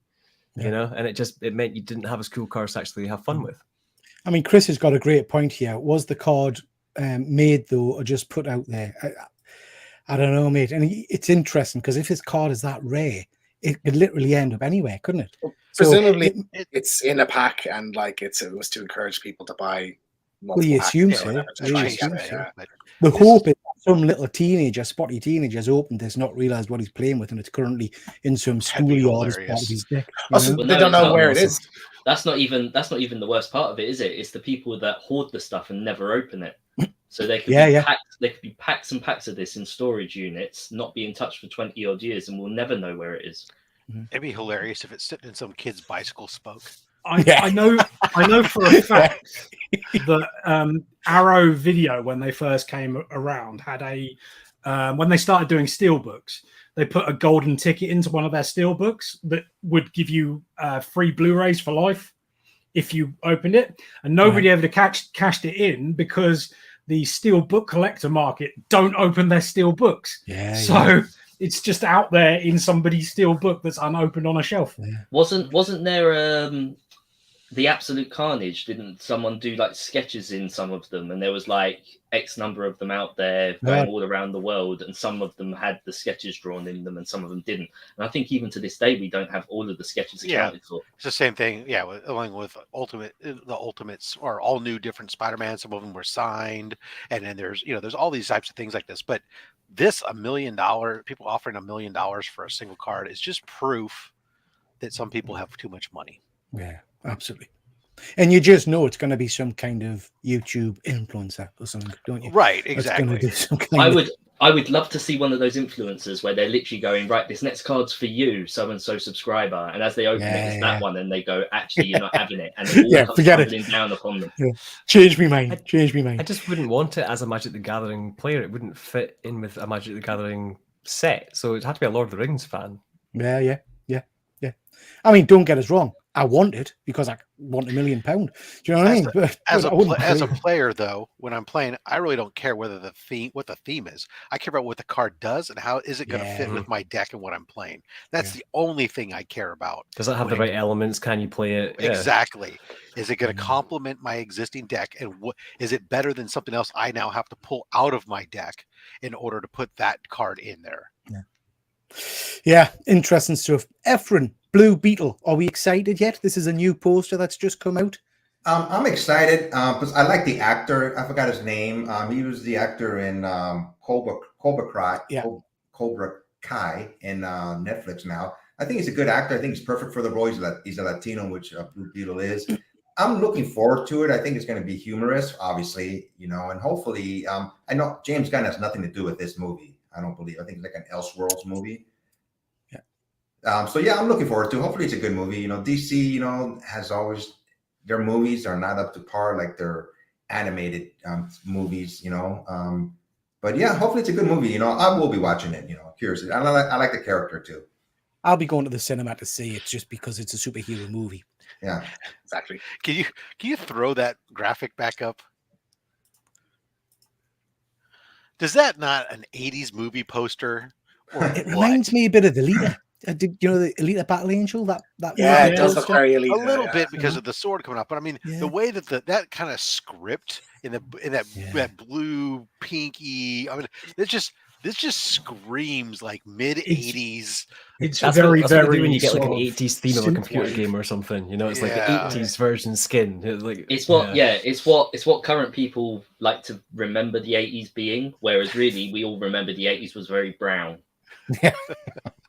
[SPEAKER 4] and it meant you didn't have as cool cards to actually have fun with.
[SPEAKER 1] I mean, Chris has got a great point here. Was the card made though, or just put out there? I don't know, mate. And it's interesting because if his card is that rare, it could literally end up anywhere, couldn't it?
[SPEAKER 2] Well, presumably, it's in a pack, and it was to encourage people to buy.
[SPEAKER 1] Well, you assume so.
[SPEAKER 2] The
[SPEAKER 1] The hope is some little teenager, spotty teenager, has opened this, not realised what he's playing with, and it's currently in some
[SPEAKER 7] That'd be
[SPEAKER 1] schoolyard as part
[SPEAKER 7] hilarious.
[SPEAKER 1] of his deck.
[SPEAKER 2] Also,
[SPEAKER 5] Well,
[SPEAKER 2] they
[SPEAKER 5] no,
[SPEAKER 2] don't
[SPEAKER 5] it's
[SPEAKER 2] know
[SPEAKER 5] not.
[SPEAKER 2] where it is.
[SPEAKER 5] That's not even the worst part of it, is it? It's the people that hoard the stuff and never open it. So they could be packed. There could be packs and packs of this in storage units, not be in touch for 20 odd years, and we'll never know where it is.
[SPEAKER 7] It'd be hilarious if it's sitting in some kid's bicycle spoke.
[SPEAKER 3] I know for a fact that Arrow Video, when they first came around, had a when they started doing steelbooks, they put a golden ticket into one of their steelbooks that would give you free Blu-rays for life if you opened it, and nobody ever cashed it in because the steel book collector market don't open their steel books. So it's just out there in somebody's steel book that's unopened on a shelf.
[SPEAKER 5] Wasn't there the Absolute Carnage? Didn't someone do like sketches in some of them, and there was like X number of them out there going all around the world, and some of them had the sketches drawn in them and some of them didn't, and I think even to this day we don't have all of the sketches accounted for.
[SPEAKER 7] It's the same thing, along with the Ultimates or all new different Spider-Man. Some of them were signed, and then there's all these types of things like this, but this $1 million, people offering $1 million for a single card is just proof that some people have too much money.
[SPEAKER 1] Yeah, absolutely. And you just know it's going to be some kind of YouTube influencer or something, don't you?
[SPEAKER 7] Right, exactly.
[SPEAKER 5] I would love to see one of those influencers where they're literally going, right, this next card's for you, so-and-so subscriber. And as they open it, it's that one, and they go, actually, you're not having it. And it all comes tumbling down upon them.
[SPEAKER 1] Change me mind.
[SPEAKER 4] I just wouldn't want it as a Magic the Gathering player. It wouldn't fit in with a Magic the Gathering set. So it'd have to be a Lord of the Rings fan.
[SPEAKER 1] Yeah. I mean, don't get us wrong. I want it because I want £1 million. Do you know what I mean?
[SPEAKER 7] As a player, though, when I'm playing, I really don't care what the theme is. I care about what the card does and how is it going to fit with my deck and what I'm playing. That's the only thing I care about.
[SPEAKER 4] Does it have the right elements? Can you play it?
[SPEAKER 7] Exactly. Is it going to complement my existing deck, and is it better than something else I now have to pull out of my deck in order to put that card in there?
[SPEAKER 1] Yeah, interesting stuff. Efren, Blue Beetle, are we excited yet? This is a new poster that's just come out.
[SPEAKER 6] I'm excited because I like the actor. I forgot his name. He was the actor in Cobra Kai in Netflix now. I think he's a good actor. I think he's perfect for the role. He's a Latino, which Blue Beetle is. I'm looking forward to it. I think it's going to be humorous, obviously, and hopefully, I know James Gunn has nothing to do with this movie. I don't believe. I think it's like an Elseworlds movie. So I'm looking forward to. Hopefully, it's a good movie. DC, has always their movies are not up to par like their animated movies. But yeah, hopefully it's a good movie. I will be watching it. Curiously, I like the character too.
[SPEAKER 1] I'll be going to the cinema to see it just because it's a superhero movie.
[SPEAKER 6] Yeah,
[SPEAKER 7] exactly. Can you throw that graphic back up? Does that not an 80s movie poster?
[SPEAKER 1] It reminds me a bit of the Leader. Did the Elite Battle Angel? That
[SPEAKER 2] it does look very Elite.
[SPEAKER 7] A little bit because of the sword coming up, but I mean the way that that kind of script in that blue pinky. I mean, this just screams like mid 80s.
[SPEAKER 3] It's
[SPEAKER 4] that's
[SPEAKER 3] very
[SPEAKER 4] what
[SPEAKER 3] very
[SPEAKER 4] when you get like an 80s theme of a computer game or something. It's like the 80s version skin.
[SPEAKER 5] It's what current people like to remember the 80s being, whereas really we all remember the 80s was very brown.
[SPEAKER 1] Yeah.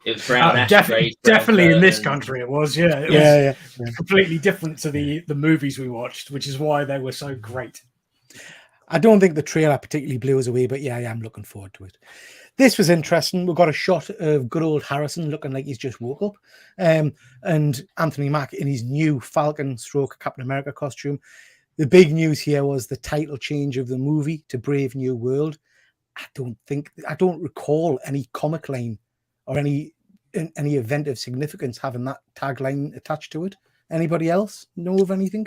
[SPEAKER 5] It was brown.
[SPEAKER 3] Definitely in this country, it was. Yeah, completely different to the movies we watched, which is why they were so great.
[SPEAKER 1] I don't think the trailer particularly blew us away, but yeah, I am looking forward to it. This was interesting. We've got a shot of good old Harrison looking like he's just woke up, and Anthony Mack in his new Falcon / Captain America costume. The big news here was the title change of the movie to Brave New World. I don't recall any comic line or any event of significance having that tagline attached to it. Anybody else know of anything?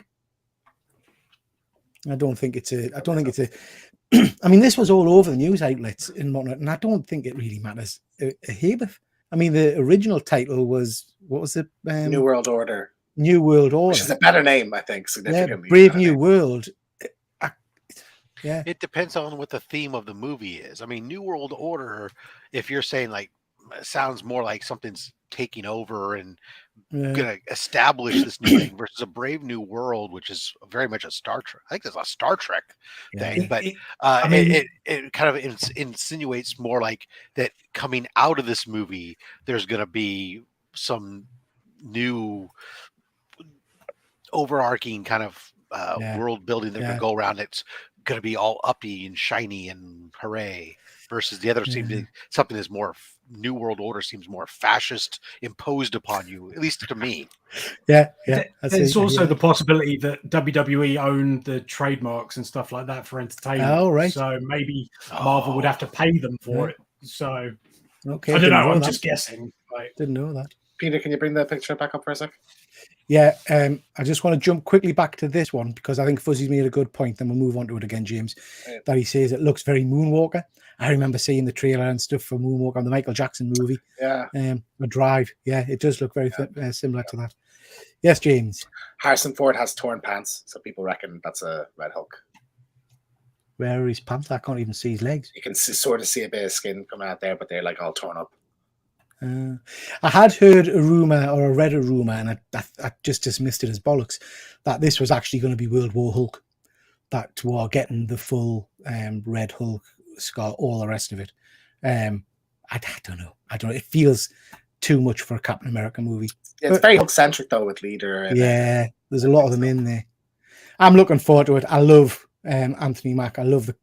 [SPEAKER 1] I don't think it's a. I mean, this was all over the news outlets and whatnot, and I don't think it really matters a Habeth. I mean, the original title was, what was it?
[SPEAKER 2] New World Order.
[SPEAKER 1] New World Order,
[SPEAKER 2] which is a better name, I think, significantly.
[SPEAKER 1] Brave New World.
[SPEAKER 7] It depends on what the theme of the movie is. I mean, New World Order, if you're saying like, sounds more like something's taking over and going to establish this new thing versus a Brave New World, which is very much a Star Trek. I think it's a Star Trek thing, but
[SPEAKER 3] I mean,
[SPEAKER 7] it kind of insinuates more like that coming out of this movie, there's going to be some new overarching kind of world building that could go around. It's going to be all uppy and shiny and hooray. Versus the other seems to something that's more New World Order seems more fascist, imposed upon you, at least to me.
[SPEAKER 3] There's also the possibility that WWE owned the trademarks and stuff like that for entertainment.
[SPEAKER 1] Oh, right.
[SPEAKER 3] So maybe Marvel would have to pay them for it. So
[SPEAKER 1] okay,
[SPEAKER 3] I don't know. I'm just guessing.
[SPEAKER 1] Didn't know that.
[SPEAKER 2] Peter, can you bring the picture back up for a sec?
[SPEAKER 1] Yeah, I just want to jump quickly back to this one because I think Fuzzy's made a good point. Then we'll move on to it again, James. That he says it looks very Moonwalker. I remember seeing the trailer and stuff for Moonwalker on the Michael Jackson movie.
[SPEAKER 2] Yeah.
[SPEAKER 1] A Drive. Yeah, it does look very similar to that. Yes, James.
[SPEAKER 2] Harrison Ford has torn pants, so people reckon that's a Red Hulk.
[SPEAKER 1] Where are his pants? I can't even see his legs.
[SPEAKER 2] You can sort of see a bit of skin coming out there, but they're like all torn up.
[SPEAKER 1] I had heard a rumor, or I read a rumor, and I just dismissed it as bollocks, that this was actually going to be World War Hulk, that we're getting the full Red Hulk scar, all the rest of it. I don't know. It feels too much for a Captain America movie.
[SPEAKER 2] Yeah, it's very Hulk-centric, though, with Leader. And
[SPEAKER 1] there's a lot of them in there. I'm looking forward to it. I love Anthony Mack. I love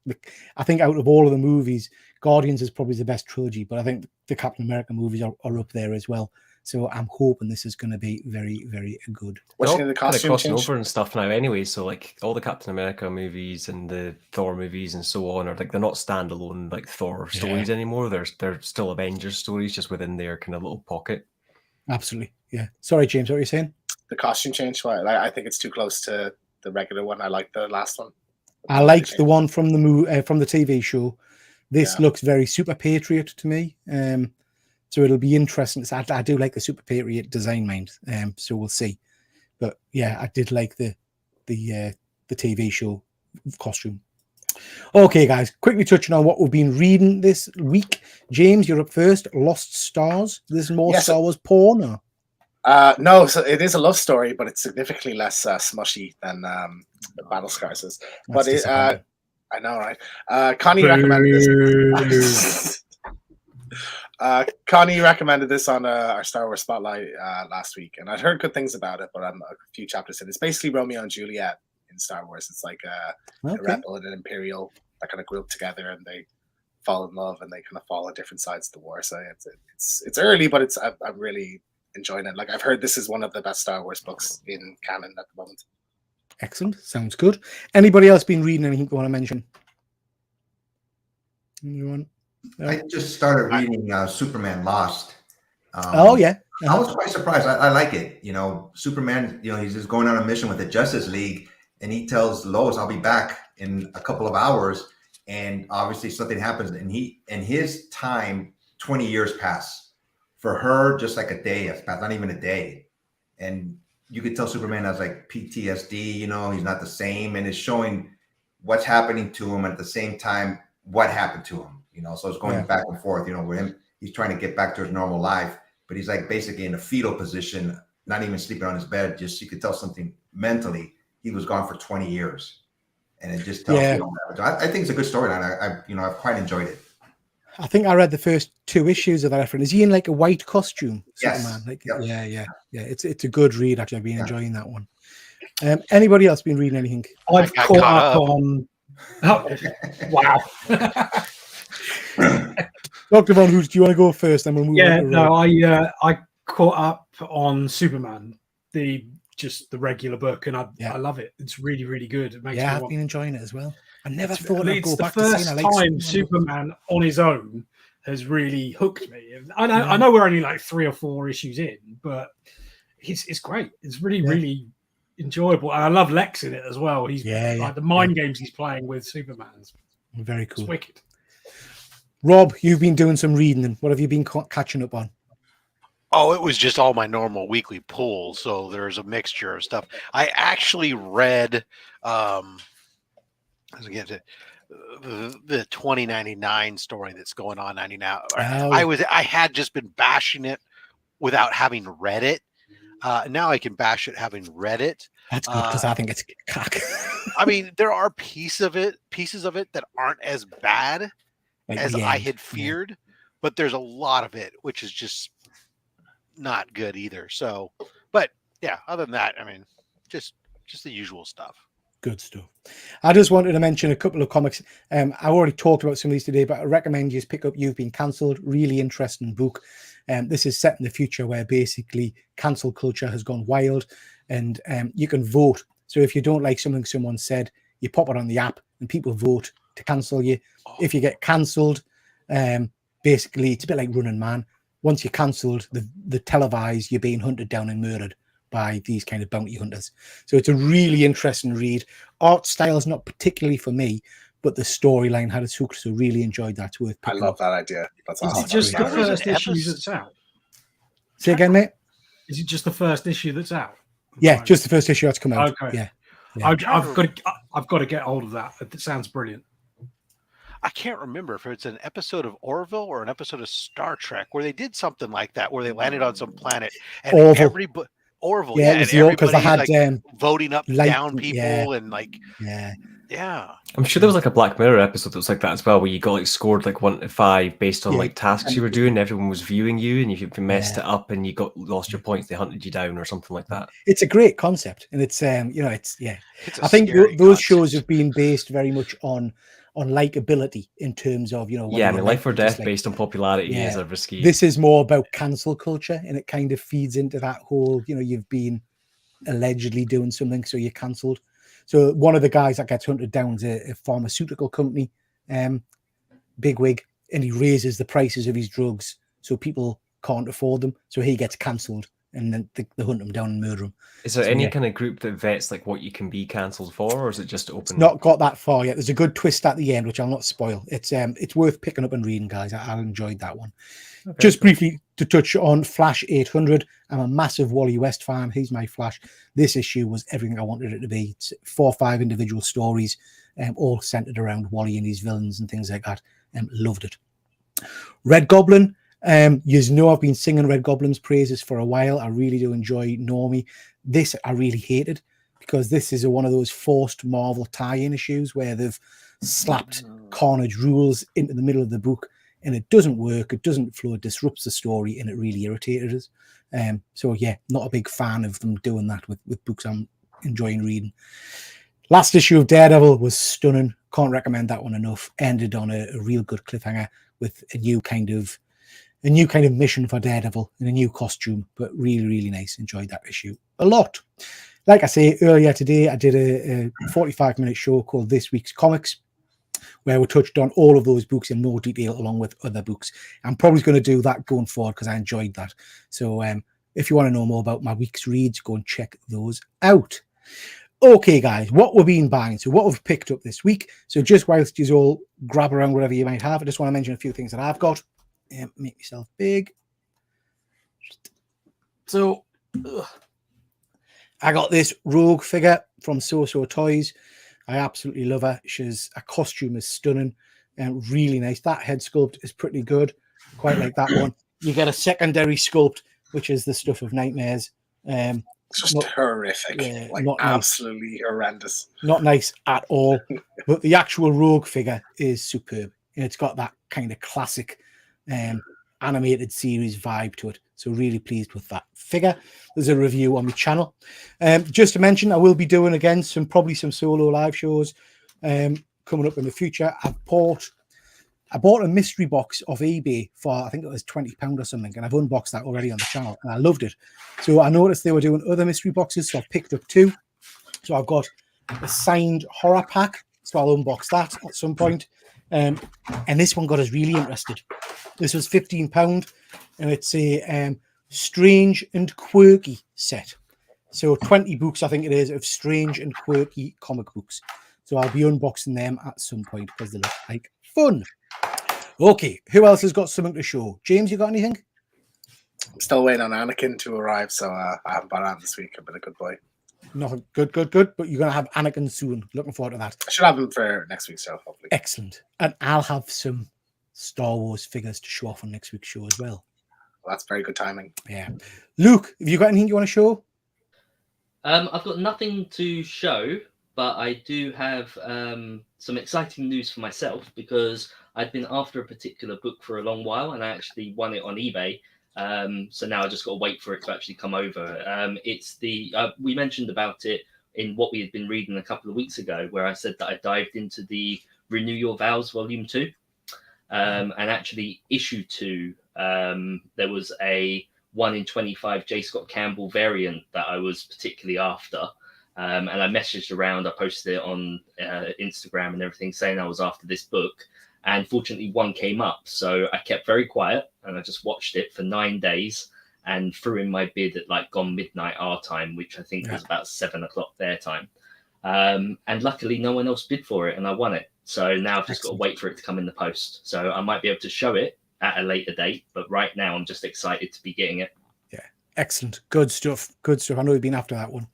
[SPEAKER 1] I think out of all of the movies, Guardians is probably the best trilogy, but I think the Captain America movies are up there as well. So I'm hoping this is going to be very, very good.
[SPEAKER 4] What's the costume crossing over and stuff now anyway, so like all the Captain America movies and the Thor movies and so on are like they're not standalone like Thor stories anymore. They're still Avengers stories just within their kind of little pocket.
[SPEAKER 1] Absolutely. Yeah. Sorry, James, what were you saying?
[SPEAKER 2] The costume change. I think it's too close to the regular one. I like the last one.
[SPEAKER 1] I liked the one from the from the TV show. This looks very Super Patriot to me. So it'll be interesting. I do like the Super Patriot design, mind. So we'll see. But yeah, I did like the TV show costume. Okay, guys, quickly touching on what we've been reading this week. James, you're up first. Lost Stars. This is more Star Wars porn, or?
[SPEAKER 2] No, so it is a love story, but it's significantly less smushy than Battle Scars is. But I know, right? Connie recommended this. Connie recommended this on our Star Wars Spotlight last week, and I'd heard good things about it, but I'm a few chapters in. It's basically Romeo and Juliet in Star Wars. It's like a rebel and an imperial that kind of group together, and they fall in love, and they kind of fall on different sides of the war. So it's early, but I'm really enjoying it. Like I've heard this is one of the best Star Wars books in canon at the moment.
[SPEAKER 1] Excellent. Sounds good. Anybody else been reading anything you want to mention? Anyone?
[SPEAKER 6] I just started reading Superman Lost.
[SPEAKER 1] I
[SPEAKER 6] was quite surprised. I like it. You know, Superman, he's just going on a mission with the Justice League, and he tells Lois, I'll be back in a couple of hours. And obviously something happens, and in his time, 20 years pass. For her, just like a day has passed, not even a day. And you could tell Superman has like PTSD, he's not the same, and it's showing what's happening to him, and at the same time, what happened to him, so it's going back and forth, with him, he's trying to get back to his normal life, but he's like basically in a fetal position, not even sleeping on his bed. Just, you could tell something mentally, he was gone for 20 years, and it just tells you. I think it's a good storyline. I've quite enjoyed it.
[SPEAKER 1] I think I read the first 2 issues of that reference. Is he in like a white costume?
[SPEAKER 6] Yes.
[SPEAKER 1] Superman? Yeah. It's a good read. Actually, I've been enjoying that one. Anybody else been reading anything?
[SPEAKER 3] I've caught up on. Oh, wow.
[SPEAKER 1] Dr. Von Hoos, do you want to go first? Then we'll move on.
[SPEAKER 3] I caught up on Superman, the regular book, and I love it. It's really, really good. It makes
[SPEAKER 1] I've been enjoying it as well. I never thought I'd go back to seeing
[SPEAKER 3] the first time Superman on his own has really hooked me. I know we're only like 3 or 4 issues in, but it's great. It's really, really enjoyable. And I love Lex in it as well. He's like the mind games he's playing with Superman's
[SPEAKER 1] very cool.
[SPEAKER 3] It's wicked.
[SPEAKER 1] Rob, you've been doing some reading, and what have you been catching up on?
[SPEAKER 7] Oh, it was just all my normal weekly pulls. So there's a mixture of stuff. I actually read the 2099 story that's going on now. I had just been bashing it without having read it. Now I can bash it having read it.
[SPEAKER 1] That's good because I think it's cock.
[SPEAKER 7] I mean, there are pieces of it that aren't as bad as I had feared, but there's a lot of it which is just not good either. So, but yeah, other than that, I mean, just the usual stuff.
[SPEAKER 1] Good stuff. I just wanted to mention a couple of comics. I already talked about some of these today, but I recommend you pick up You've Been Cancelled. Really interesting book. This is set in the future where basically cancel culture has gone wild, and you can vote. So if you don't like something someone said, you pop it on the app and people vote to cancel you. If you get cancelled, basically it's a bit like Running Man. Once you're cancelled, the televised you're being hunted down and murdered by these kind of bounty hunters. So it's a really interesting read. Art style is not particularly for me, but the storyline had its hook, so really enjoyed that. It's worth
[SPEAKER 2] I
[SPEAKER 1] picking
[SPEAKER 2] love
[SPEAKER 1] up.
[SPEAKER 2] that idea. That's awesome.
[SPEAKER 3] Is it just the first issue that's out?
[SPEAKER 1] Say again, mate?
[SPEAKER 3] Is it just the first issue that's out?
[SPEAKER 1] Yeah, just the first issue that's come out.
[SPEAKER 3] Okay.
[SPEAKER 1] Yeah.
[SPEAKER 3] I've got to get hold of that. It sounds brilliant.
[SPEAKER 7] I can't remember if it's an episode of Orville or an episode of Star Trek where they did something like that, where they landed on some planet and everybody. Orville,
[SPEAKER 1] yeah, it was because they had
[SPEAKER 7] like voting up down people and like
[SPEAKER 4] I'm sure there was like a Black Mirror episode that was like that as well, where you got like scored like 1 to 5 based on like tasks you were doing. Everyone was viewing you, and if you messed it up and you lost your points, they hunted you down or something like that.
[SPEAKER 1] It's a great concept, and it's it's
[SPEAKER 7] It's
[SPEAKER 1] I think those shows have been based very much on likability in terms of
[SPEAKER 4] I mean, life or death based on popularity is a risky.
[SPEAKER 1] This is more about cancel culture, and it kind of feeds into that whole you've been allegedly doing something, so you're cancelled. So one of the guys that gets hunted down is a pharmaceutical company bigwig, and he raises the prices of his drugs so people can't afford them, so he gets cancelled, and then they hunt him down and murder him.
[SPEAKER 4] Is there any kind of group that vets like what you can be cancelled for, or is it just open?
[SPEAKER 1] It's not got that far yet. There's a good twist at the end, which I'll not spoil. It's worth picking up and reading, guys. I enjoyed that one. Okay, just briefly to touch on Flash 800. I'm a massive Wally West fan. He's my Flash. This issue was everything I wanted it to be. It's 4 or 5 individual stories, all centered around Wally and his villains and things like that. Loved it. Red Goblin. You know I've been singing Red Goblin's praises for a while. I really do enjoy Normie. This I really hated because this is one of those forced Marvel tie-in issues where they've slapped Carnage rules into the middle of the book, and it doesn't work. It doesn't flow. It disrupts the story, and it really irritated us. So yeah, not a big fan of them doing that with books I'm enjoying reading. Last issue of Daredevil was stunning. Can't recommend that one enough. Ended on a real good cliffhanger with a new kind of mission for Daredevil in a new costume, but really, really nice. Enjoyed that issue a lot. Like I say, earlier today, I did a 45-minute show called This Week's Comics, where we touched on all of those books in more detail along with other books. I'm probably going to do that going forward because I enjoyed that. So if you want to know more about my week's reads, go and check those out. Okay, guys, what we've been buying. So what we've picked up this week. So just whilst you all grab around whatever you might have, I just want to mention a few things that I've got. Make myself big. So I got this Rogue figure from So Toys. I absolutely love her. Her costume is stunning and really nice. That head sculpt is pretty good. Quite like that one. You get a secondary sculpt, which is the stuff of nightmares.
[SPEAKER 2] It's just horrific. Not absolutely nice. Horrendous.
[SPEAKER 1] Not nice at all. But the actual Rogue figure is superb. And it's got that kind of classic animated series vibe to it. So really pleased with that figure. There's a review on my channel. Just to mention, I will be doing again probably some solo live shows coming up in the future. I bought a mystery box off eBay for I think it was £20 or something, and I've unboxed that already on the channel, and I loved it. So I noticed they were doing other mystery boxes, so I've picked up 2. So I've got a signed horror pack, so I'll unbox that at some point. And this one got us really interested. This was £15, and it's a strange and quirky set. So 20 books, I think it is, of strange and quirky comic books. So I'll be unboxing them at some point because they look like fun. Okay, who else has got something to show? James, you got anything?
[SPEAKER 2] I'm still waiting on Anakin to arrive, so I haven't bought Anakin this week. I've been a good boy.
[SPEAKER 1] Nothing. Good. But you're going to have Anakin soon. Looking forward to that.
[SPEAKER 2] I should have him for next week's show, hopefully.
[SPEAKER 1] Excellent. And I'll have some Star Wars figures to show off on next week's show as well.
[SPEAKER 2] Well, that's very good timing.
[SPEAKER 1] Yeah. Luke, have you got anything you want to show?
[SPEAKER 5] I've got nothing to show, but I do have some exciting news for myself because I'd been after a particular book for a long while and I actually won it on eBay. So now I just got to wait for it to actually come over. It's the we mentioned about it in what we had been reading a couple of weeks ago, where I said that I dived into the Renew Your Vows Volume 2. And actually issue 2, there was a 1 in 25 J. Scott Campbell variant that I was particularly after. And I messaged around, I posted it on Instagram and everything saying I was after this book. And fortunately, one came up. So I kept very quiet and I just watched it for 9 days and threw in my bid at like gone midnight our time, which I think was about 7 o'clock their time. And luckily, no one else bid for it and I won it. So now I've just got to wait for it to come in the post. So I might be able to show it at a later date. But right now, I'm just excited to be getting it.
[SPEAKER 1] Yeah, excellent. Good stuff. Good stuff. I know you've been after that one.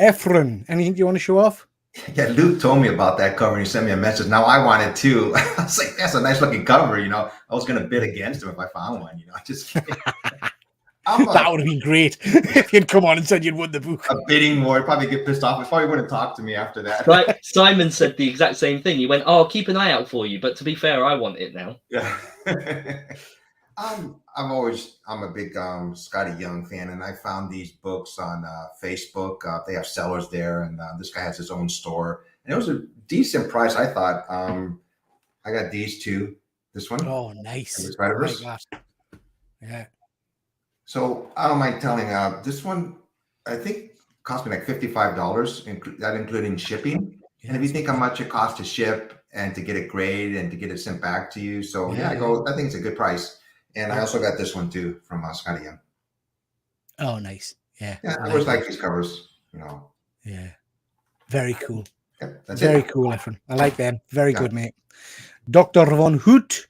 [SPEAKER 1] Ephraim, anything you want to show off?
[SPEAKER 6] Yeah, Luke told me about that cover and he sent me a message. Now I want it too. I was like, that's a nice looking cover, you know. I was going to bid against him if I found one, you know. Just kidding.
[SPEAKER 1] That would have been great if you'd come on and said you'd won the book.
[SPEAKER 6] A bidding war, probably get pissed off. He probably wouldn't talk to me after that.
[SPEAKER 5] Right. Simon said the exact same thing. He went, "Oh, I'll keep an eye out for you." But to be fair, I want it now.
[SPEAKER 6] Yeah. I'm a big Scotty Young fan, and I found these books on Facebook. They have sellers there, and this guy has his own store, and it was a decent price, I thought. I got these two. This one.
[SPEAKER 1] Oh, nice. Yeah.
[SPEAKER 6] So I don't mind telling. This one, I think, cost me like $55, that including shipping. Yeah, and if you think how much it costs to ship and to get it graded and to get it sent back to you, so I think it's a good price. And I also got this one too from Scotty Young.
[SPEAKER 1] Oh, nice. Yeah.
[SPEAKER 6] Yeah, I always like these covers, you know.
[SPEAKER 1] Yeah. Very cool.
[SPEAKER 6] Yep,
[SPEAKER 1] very cool, Ephraim. I like them. Very good, mate. Dr. Von Hoot.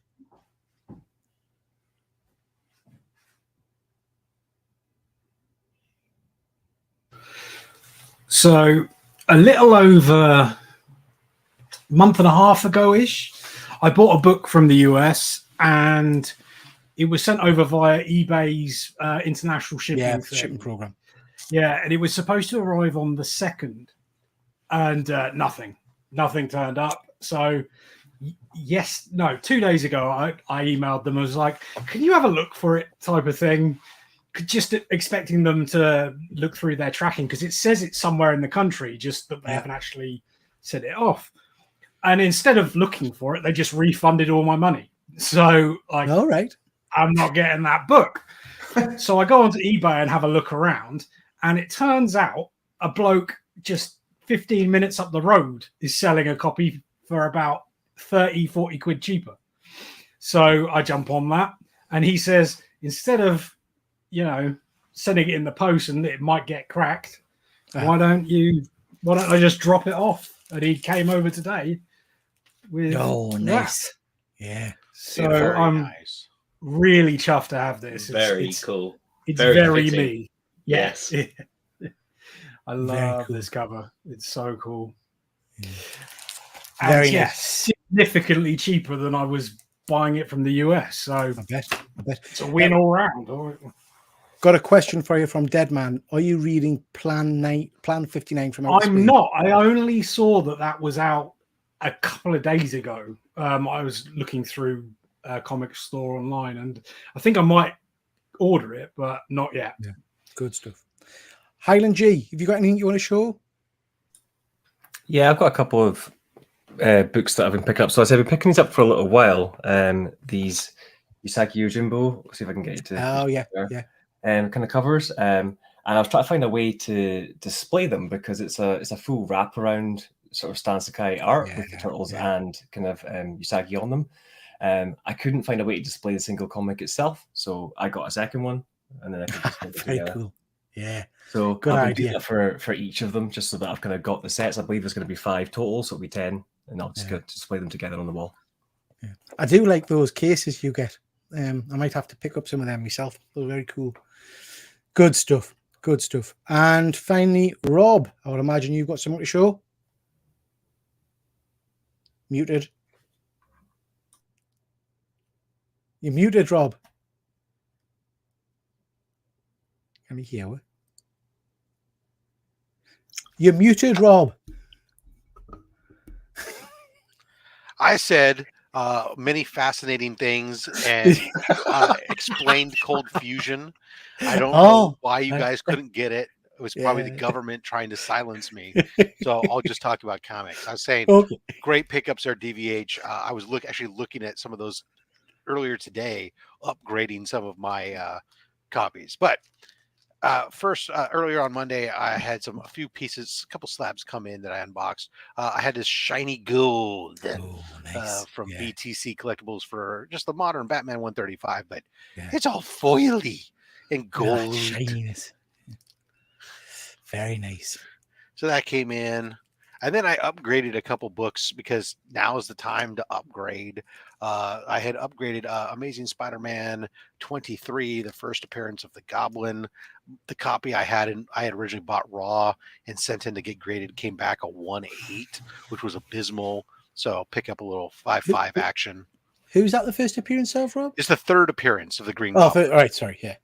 [SPEAKER 3] So a little over a month and a half ago-ish, I bought a book from the US and it was sent over via eBay's international shipping
[SPEAKER 1] shipping program.
[SPEAKER 3] Yeah, and it was supposed to arrive on the 2nd and nothing turned up. So 2 days ago, I emailed them. I was like, can you have a look for it type of thing? Just expecting them to look through their tracking because it says it's somewhere in the country, just that they haven't actually sent it off. And instead of looking for it, they just refunded all my money. So, like,
[SPEAKER 1] all right,
[SPEAKER 3] I'm not getting that book. So I go onto eBay and have a look around, and it turns out a bloke just 15 minutes up the road is selling a copy for about 30-40 quid cheaper. So I jump on that, and he says, instead of sending it in the post and it might get cracked, why don't I just drop it off? And he came over today with
[SPEAKER 1] nice. Yeah.
[SPEAKER 3] So I'm really chuffed to have this.
[SPEAKER 5] It's cool.
[SPEAKER 3] It's very me.
[SPEAKER 5] Yes.
[SPEAKER 3] I love this cover. It's so cool.
[SPEAKER 1] Yeah.
[SPEAKER 3] And
[SPEAKER 1] Very nice.
[SPEAKER 3] Significantly cheaper than I was buying it from the US. So
[SPEAKER 1] I bet.
[SPEAKER 3] It's a win all round.
[SPEAKER 1] Got a question for you from Deadman. Are you reading Plan 59 from Outer Space?
[SPEAKER 3] I'm not. I only saw that was out a couple of days ago. I was looking through a comic store online, and I think I might order it, but not yet.
[SPEAKER 1] Yeah, good stuff. Highland G, have you got anything you want to show?
[SPEAKER 4] Yeah, I've got a couple of books that I've been picking up. So I've been picking these up for a little while. These Usagi Yojimbo. Let's see if I can get you to.
[SPEAKER 1] Oh yeah.
[SPEAKER 4] Kind of covers. And I was trying to find a way to display them because it's a full wraparound sort of Stan Sakai art with the turtles and kind of Usagi on them. I couldn't find a way to display the single comic itself, so I got a second one, and then I could just put it
[SPEAKER 1] very
[SPEAKER 4] together.
[SPEAKER 1] Cool. Yeah.
[SPEAKER 4] So
[SPEAKER 1] good
[SPEAKER 4] I've been
[SPEAKER 1] idea
[SPEAKER 4] doing that for each of them, just so that I've kind of got the sets. I believe there's going to be 5 total, so it'll be 10, and I'll just display them together on the wall.
[SPEAKER 1] Yeah. I do like those cases you get. I might have to pick up some of them myself. They're very cool. Good stuff. Good stuff. And finally, Rob, I would imagine you've got something to show. Muted. You're muted, Rob. Can you hear her? You're muted, Rob.
[SPEAKER 7] I said many fascinating things and explained cold fusion. I don't know why you guys couldn't get it. It was probably the government trying to silence me. So I'll just talk about comics. I was saying great pickups are DVH. I was actually looking at some of those earlier today, upgrading some of my copies. But first, earlier on Monday, I had a few pieces, a couple slabs come in that I unboxed. I had this shiny gold from BTC Collectibles for just the modern Batman 135, but it's all foily and gold.
[SPEAKER 1] Shininess. Very nice.
[SPEAKER 7] So that came in. And then I upgraded a couple books because now is the time to upgrade. I had upgraded Amazing Spider-Man 23, the first appearance of the Goblin. The copy I had originally bought raw and sent in to get graded came back a 1.8, which was abysmal. So I'll pick up a little 5.5 action.
[SPEAKER 1] Who's that the first appearance of, Rob?
[SPEAKER 7] It's the third appearance of the Green Goblin.
[SPEAKER 1] All right, sorry, yeah.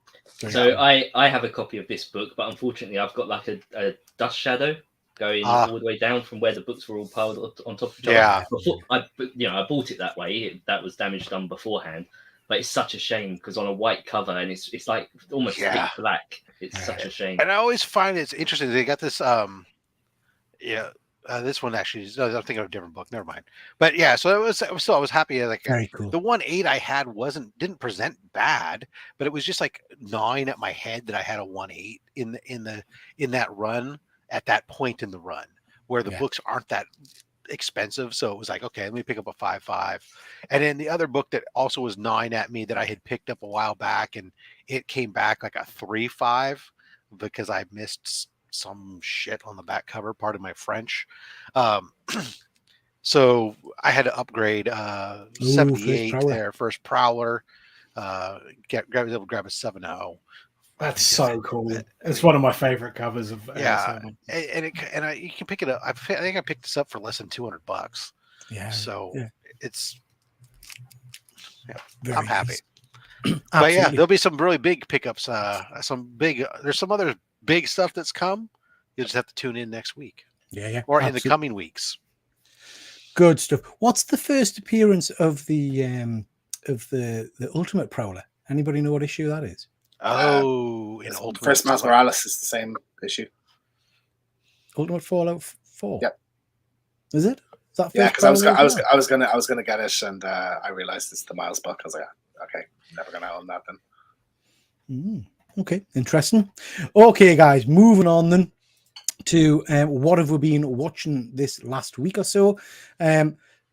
[SPEAKER 5] So I have a copy of this book, but unfortunately I've got like a dust shadow going all the way down from where the books were all piled on top of each other.
[SPEAKER 7] Yeah.
[SPEAKER 5] I bought it that way. That was damage done beforehand. But it's such a shame because on a white cover and it's like almost thick black. It's such a shame.
[SPEAKER 7] And I always find it's interesting. They got this this one actually I'm thinking of a different book. Never mind. But yeah, so I was happy. Like
[SPEAKER 1] very cool.
[SPEAKER 7] The 1.8 I had didn't present bad, but it was just like gnawing at my head that I had a 1.8 in that run at that point in the run where the books aren't that expensive. So it was like, okay, let me pick up a 5.5. And then the other book that also was gnawing at me that I had picked up a while back and it came back like a 3.5 because I missed some shit on the back cover, part of my French. So I had to upgrade 78 there, first Prowler. Grab a 7.0.
[SPEAKER 3] That's so cool. It's one of my favorite covers of
[SPEAKER 7] and you can pick it up. I think I picked this up for less than $200.
[SPEAKER 1] Yeah.
[SPEAKER 7] So it's
[SPEAKER 1] very
[SPEAKER 7] I'm happy.
[SPEAKER 1] Nice.
[SPEAKER 7] But yeah, there'll be some really big pickups. There's some other big stuff that's come. You'll just have to tune in next week.
[SPEAKER 1] Yeah.
[SPEAKER 7] Or in the coming weeks.
[SPEAKER 1] Good stuff. What's the first appearance of the Ultimate Prowler? Anybody know what issue that is?
[SPEAKER 7] In Ultimate
[SPEAKER 2] First Miles Morales is the same issue.
[SPEAKER 1] Ultimate Fallout 4.
[SPEAKER 2] Yep.
[SPEAKER 1] Is it? Is that
[SPEAKER 2] because I was gonna get it, and I realized it's the Miles book. I was like, okay, never gonna own that then.
[SPEAKER 1] Okay, interesting. Okay, guys, moving on then to what have we been watching this last week or so.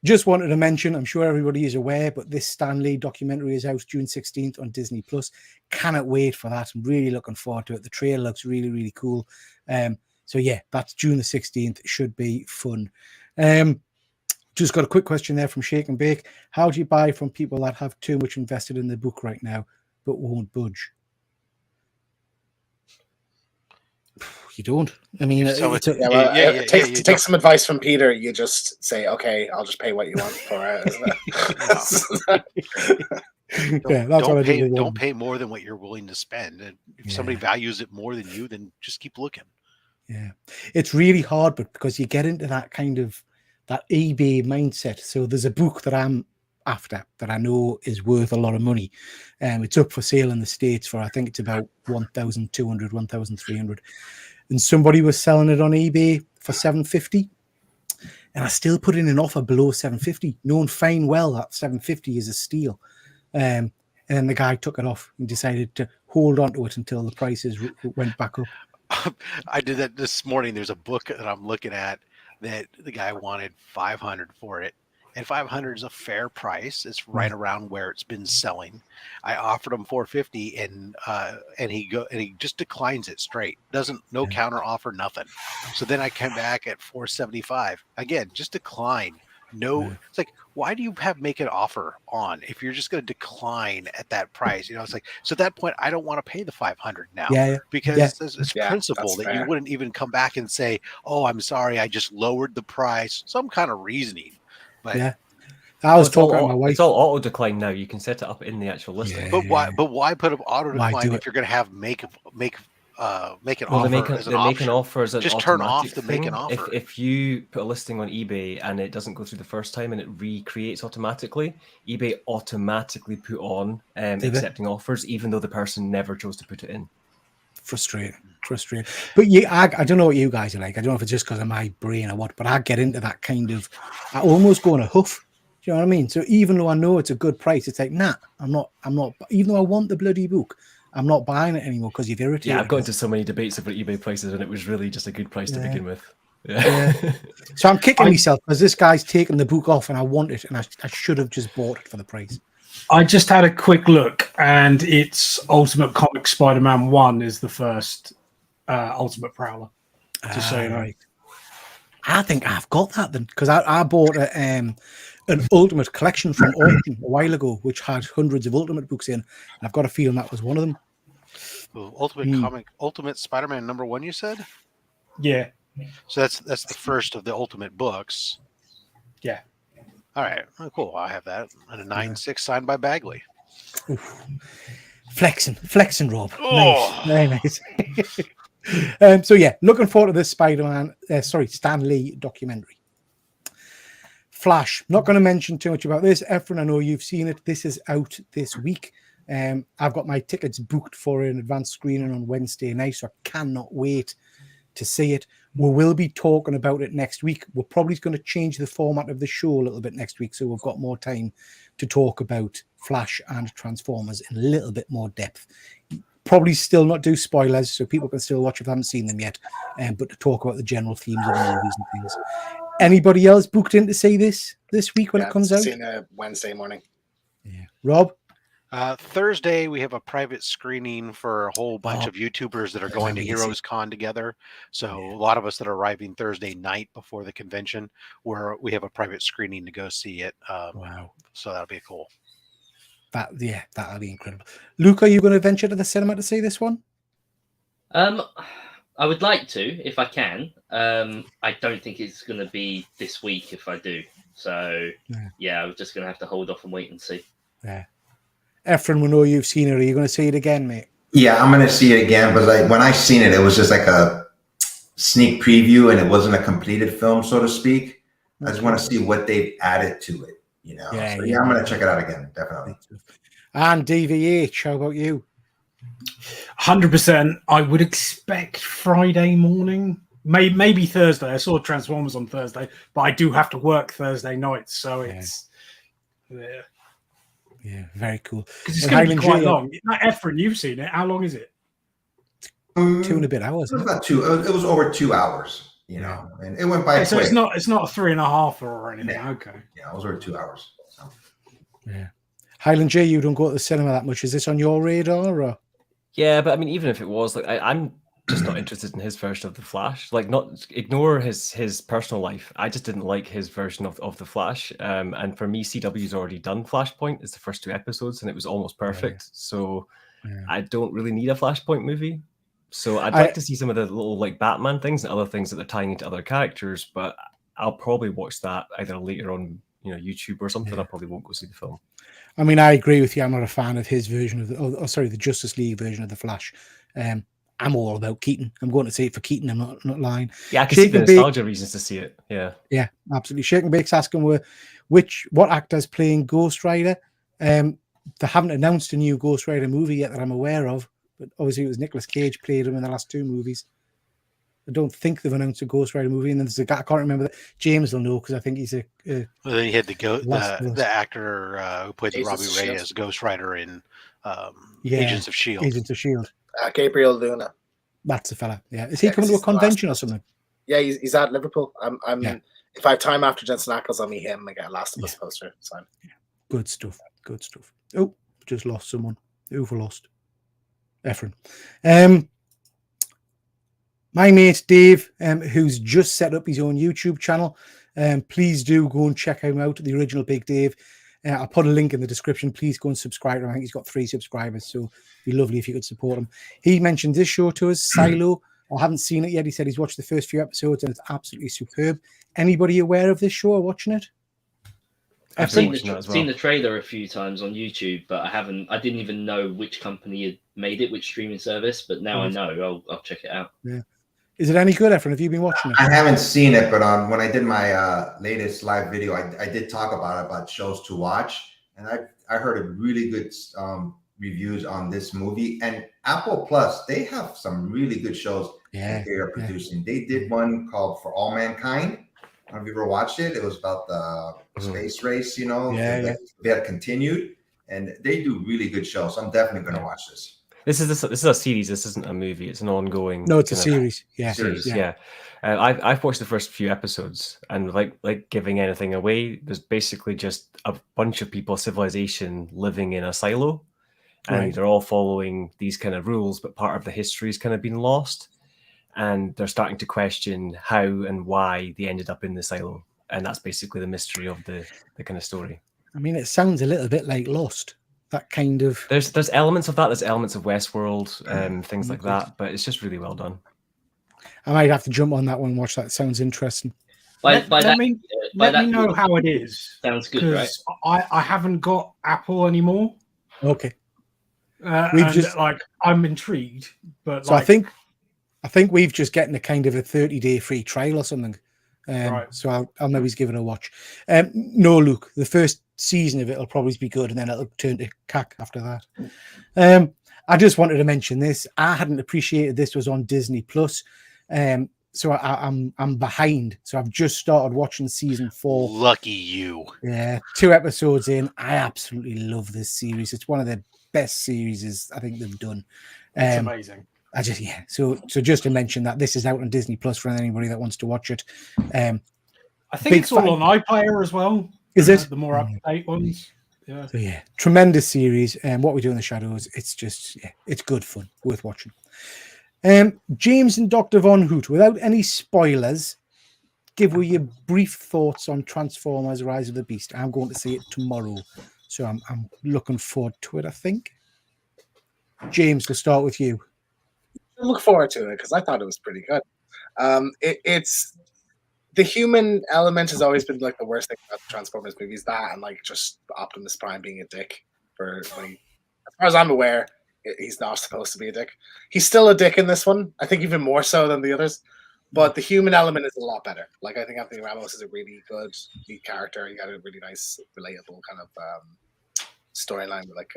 [SPEAKER 1] Just wanted to mention, I'm sure everybody is aware, but this Stan Lee documentary is out June 16th on Disney Plus. Cannot wait for that. I'm really looking forward to it. The trailer looks really, really cool. So yeah, that's June the 16th. Should be fun. Just got a quick question there from Shake and Bake. How do you buy from people that have too much invested in the book right now, but won't budge? You don't. I mean,
[SPEAKER 2] take some advice from Peter. You just say, "Okay, I'll just pay what you want for it."
[SPEAKER 7] Don't pay more than what you're willing to spend. And if somebody values it more than you, then just keep looking.
[SPEAKER 1] Yeah, it's really hard, but because you get into that kind of that eBay mindset. So there's a book that I'm after that I know is worth a lot of money. It's up for sale in the States for I think it's about 1,200, 1,300. And somebody was selling it on eBay for $750, and I still put in an offer below $750, knowing fine well that $750 is a steal. And then the guy took it off and decided to hold on to it until the prices went back up.
[SPEAKER 7] I did that this morning. There's a book that I'm looking at that the guy wanted $500 for it. And $500 is a fair price. It's right around where it's been selling. I offered him $450, and he just declines it straight. No counter offer, nothing. So then I came back at $475. Again, just decline. It's like, why do you make an offer on if you're just going to decline at that price? It's like, so at that point, I don't want to pay the $500 now because it's principle that you wouldn't even come back and say, "Oh, I'm sorry, I just lowered the price." Some kind of reasoning. But
[SPEAKER 1] I was talking to my wife.
[SPEAKER 4] It's all auto decline now. You can set it up in the actual listing.
[SPEAKER 7] But why put up auto decline if you're going to have make make an
[SPEAKER 4] Well,
[SPEAKER 7] offer as an
[SPEAKER 4] they make
[SPEAKER 7] option.
[SPEAKER 4] an offer as an
[SPEAKER 7] Just turn off
[SPEAKER 4] automatic
[SPEAKER 7] the make an
[SPEAKER 4] thing.
[SPEAKER 7] offer.
[SPEAKER 4] If you put a listing on eBay and it doesn't go through the first time and it recreates automatically, eBay automatically put on accepting offers, even though the person never chose to put it in.
[SPEAKER 1] Frustrating. But I don't know what you guys are like. I don't know if it's just because of my brain or what, but I get into that kind of, I almost go on a huff. Do you know what I mean? So even though I know it's a good price, it's like, nah, I'm not, even though I want the bloody book, I'm not buying it anymore because you've irritated.
[SPEAKER 4] Yeah, I've got into so many debates about eBay prices and it was really just a good price to begin with.
[SPEAKER 1] Yeah. So I'm kicking myself because this guy's taken the book off and I want it and I should have just bought it for the price.
[SPEAKER 3] I just had a quick look and it's Ultimate Comics Spider-Man 1 is the first Ultimate Prowler. Just so you know.
[SPEAKER 1] Right. I think I've got that then because I bought an Ultimate collection from auction a while ago, which had hundreds of Ultimate books in. I've got a feeling that was one of them.
[SPEAKER 7] Ultimate Spider-Man #1, you said?
[SPEAKER 3] Yeah.
[SPEAKER 7] So that's the first of the Ultimate books.
[SPEAKER 3] Yeah.
[SPEAKER 7] All right. Oh, cool. I have that. And a 9/6 signed by Bagley.
[SPEAKER 1] Oof. Flexing, Rob.
[SPEAKER 7] Oh.
[SPEAKER 1] Nice. Very nice. So yeah, looking forward to this Stan Lee documentary. Flash. Not going to mention too much about this. Efren, I know you've seen it. This is out this week. I've got my tickets booked for an advanced screening on Wednesday night, so I cannot wait to see it. We will be talking about it next week. We're probably going to change the format of the show a little bit next week, so we've got more time to talk about Flash and Transformers in a little bit more depth. Probably still not do spoilers, so people can still watch if they haven't seen them yet, but to talk about the general themes of the movies and things. Anybody else booked in to see this week when it comes out?
[SPEAKER 2] Seen it Wednesday morning.
[SPEAKER 1] Yeah, Rob.
[SPEAKER 7] Thursday, we have a private screening for a whole bunch of YouTubers that are going to Heroes Con together. So a lot of us that are arriving Thursday night before the convention, where we have a private screening to go see it.
[SPEAKER 1] Wow!
[SPEAKER 7] So that'll be cool.
[SPEAKER 1] That'll be incredible. Luke, are you going to venture to the cinema to see this one?
[SPEAKER 5] I would like to, if I can. I don't think it's going to be this week if I do. So yeah, I'm just going to have to hold off and wait and see.
[SPEAKER 1] Yeah. Efren, we know you've seen it. Are you going to see it again, mate?
[SPEAKER 6] Yeah, I'm going to see it again. But when I seen it, it was just like a sneak preview, and it wasn't a completed film, so to speak. I just want to see what they've added to it. You know, I'm going to check it out again, definitely.
[SPEAKER 1] And DVH, how about you?
[SPEAKER 3] 100%. I would expect Friday morning, maybe Thursday. I saw Transformers on Thursday, but I do have to work Thursday nights, so it's
[SPEAKER 1] yeah, very cool.
[SPEAKER 3] Because it's going to be quite long. Efren, you've seen it. How long is it?
[SPEAKER 1] 2 and a bit hours.
[SPEAKER 6] It was about 2. It was over 2 hours. You know, and it went by.
[SPEAKER 3] So
[SPEAKER 6] quick.
[SPEAKER 3] it's not a 3.5 or anything.
[SPEAKER 6] Yeah.
[SPEAKER 3] Okay.
[SPEAKER 6] Yeah, it was over 2 hours. So.
[SPEAKER 1] Yeah. Highland J, you don't go to the cinema that much. Is this on your radar? Or?
[SPEAKER 4] Yeah, but I mean, even if it was, like, I'm just not interested in his version of the Flash. Like, not ignore his personal life. I just didn't like his version of the Flash. And for me, CW's already done Flashpoint. It's the first 2 episodes, and it was almost perfect. So I don't really need a Flashpoint movie. So I'd like to see some of the little like Batman things and other things that they're tying into other characters. But I'll probably watch that either later on, YouTube or something. I probably won't go see the film.
[SPEAKER 1] I mean, I agree with you. I'm not a fan of his version of the Justice League version of the Flash. I'm all about Keaton. I'm going to see it for Keaton. I'm not lying.
[SPEAKER 4] Yeah, I can see the nostalgia reasons to see it. Yeah,
[SPEAKER 1] absolutely. Shake and Bake's asking what actor's playing Ghost Rider. They haven't announced a new Ghost Rider movie yet that I'm aware of, but obviously it was Nicolas Cage played him in the last 2 movies. I don't think they've announced a Ghost Rider movie, and then there's a guy I can't remember. James will know because I think he's a.
[SPEAKER 7] Well, then you had the actor who played Robbie Ray as Ghost Rider in Agents of Shield.
[SPEAKER 1] Agents of Shield.
[SPEAKER 2] Gabriel Luna.
[SPEAKER 1] That's the fella. Yeah, is he coming to a convention or something?
[SPEAKER 2] Yeah, he's at Liverpool. If I have time after Jensen Ackles, I'll meet him and get a Last of Us poster signed.
[SPEAKER 1] Good stuff. Good stuff. Oh, just lost someone. Who've we lost? Efren. My mate Dave, who's just set up his own YouTube channel. Please do go and check him out, the original Big Dave. I'll put a link in the description. Please go and subscribe to him. I think he's got 3 subscribers, so it'd be lovely if you could support him. He mentioned this show to us, Silo. I haven't seen it yet. He said he's watched the first few episodes and it's absolutely superb. Anybody aware of this show or watching it?
[SPEAKER 5] I've
[SPEAKER 4] been
[SPEAKER 5] seen
[SPEAKER 4] watching that as well.
[SPEAKER 5] seen the trailer a few times on YouTube, but I didn't even know which company had made it, which streaming service. But now I know. I'll check it out.
[SPEAKER 1] Yeah. Is it any good, Efren? Have you been watching it?
[SPEAKER 6] I haven't seen it, but when I did my latest live video, I did talk about shows to watch, and I heard a really good reviews on this movie. And Apple Plus, they have some really good shows that they are producing. They did one called For All Mankind. I don't know if you ever watched it. It was about the space race, you know. They had continued, and they do really good shows. So I'm definitely going to watch this.
[SPEAKER 4] This is a series. This isn't a movie. It's an ongoing.
[SPEAKER 1] No, it's a series.
[SPEAKER 4] Series. I've watched the first few episodes, and like giving anything away, there's basically just a bunch of people, civilization living in a silo, and they're all following these kind of rules, but part of the history is kind of been lost, and they're starting to question how and why they ended up in the silo, and that's basically the mystery of the kind of story.
[SPEAKER 1] I mean, it sounds a little bit like Lost. That kind of
[SPEAKER 4] there's elements of that. There's elements of Westworld, things like that, but it's just really well done.
[SPEAKER 1] I might have to jump on that one and watch that. It sounds interesting.
[SPEAKER 3] Let me know how it is.
[SPEAKER 5] Sounds good, right?
[SPEAKER 3] I haven't got Apple anymore.
[SPEAKER 1] Okay.
[SPEAKER 3] I'm intrigued, but
[SPEAKER 1] so I think we've just getting a kind of a 30-day free trial or something. So I'll maybe give it a watch. No, Luke, the first season of it will probably be good, and then it'll turn to cack after that. I just wanted to mention this. I hadn't appreciated this was on Disney Plus, so I'm behind. So I've just started watching season 4.
[SPEAKER 7] Lucky you.
[SPEAKER 1] Yeah, 2 episodes in. I absolutely love this series. It's one of the best series I think they've done.
[SPEAKER 3] It's amazing.
[SPEAKER 1] So just to mention that this is out on Disney Plus for anybody that wants to watch it.
[SPEAKER 3] I think it's all on iPlayer as well.
[SPEAKER 1] Is it
[SPEAKER 3] the more up-to-date ones? Yeah.
[SPEAKER 1] So tremendous series. And what we do in the shadows, it's just it's good fun, worth watching. James and Dr. Von Hoot, without any spoilers, give me your brief thoughts on Transformers: Rise of the Beast. I'm going to see it tomorrow, so I'm looking forward to it. I think. James, we'll start with you.
[SPEAKER 2] I look forward to it because I thought it was pretty good. It's the human element has always been like the worst thing about the Transformers movies. That and like just Optimus Prime being a dick as far as I'm aware, he's not supposed to be a dick. He's still a dick in this one. I think even more so than the others. But the human element is a lot better. Like I think Anthony Ramos is a really good lead character. He got a really nice, relatable kind of storyline with like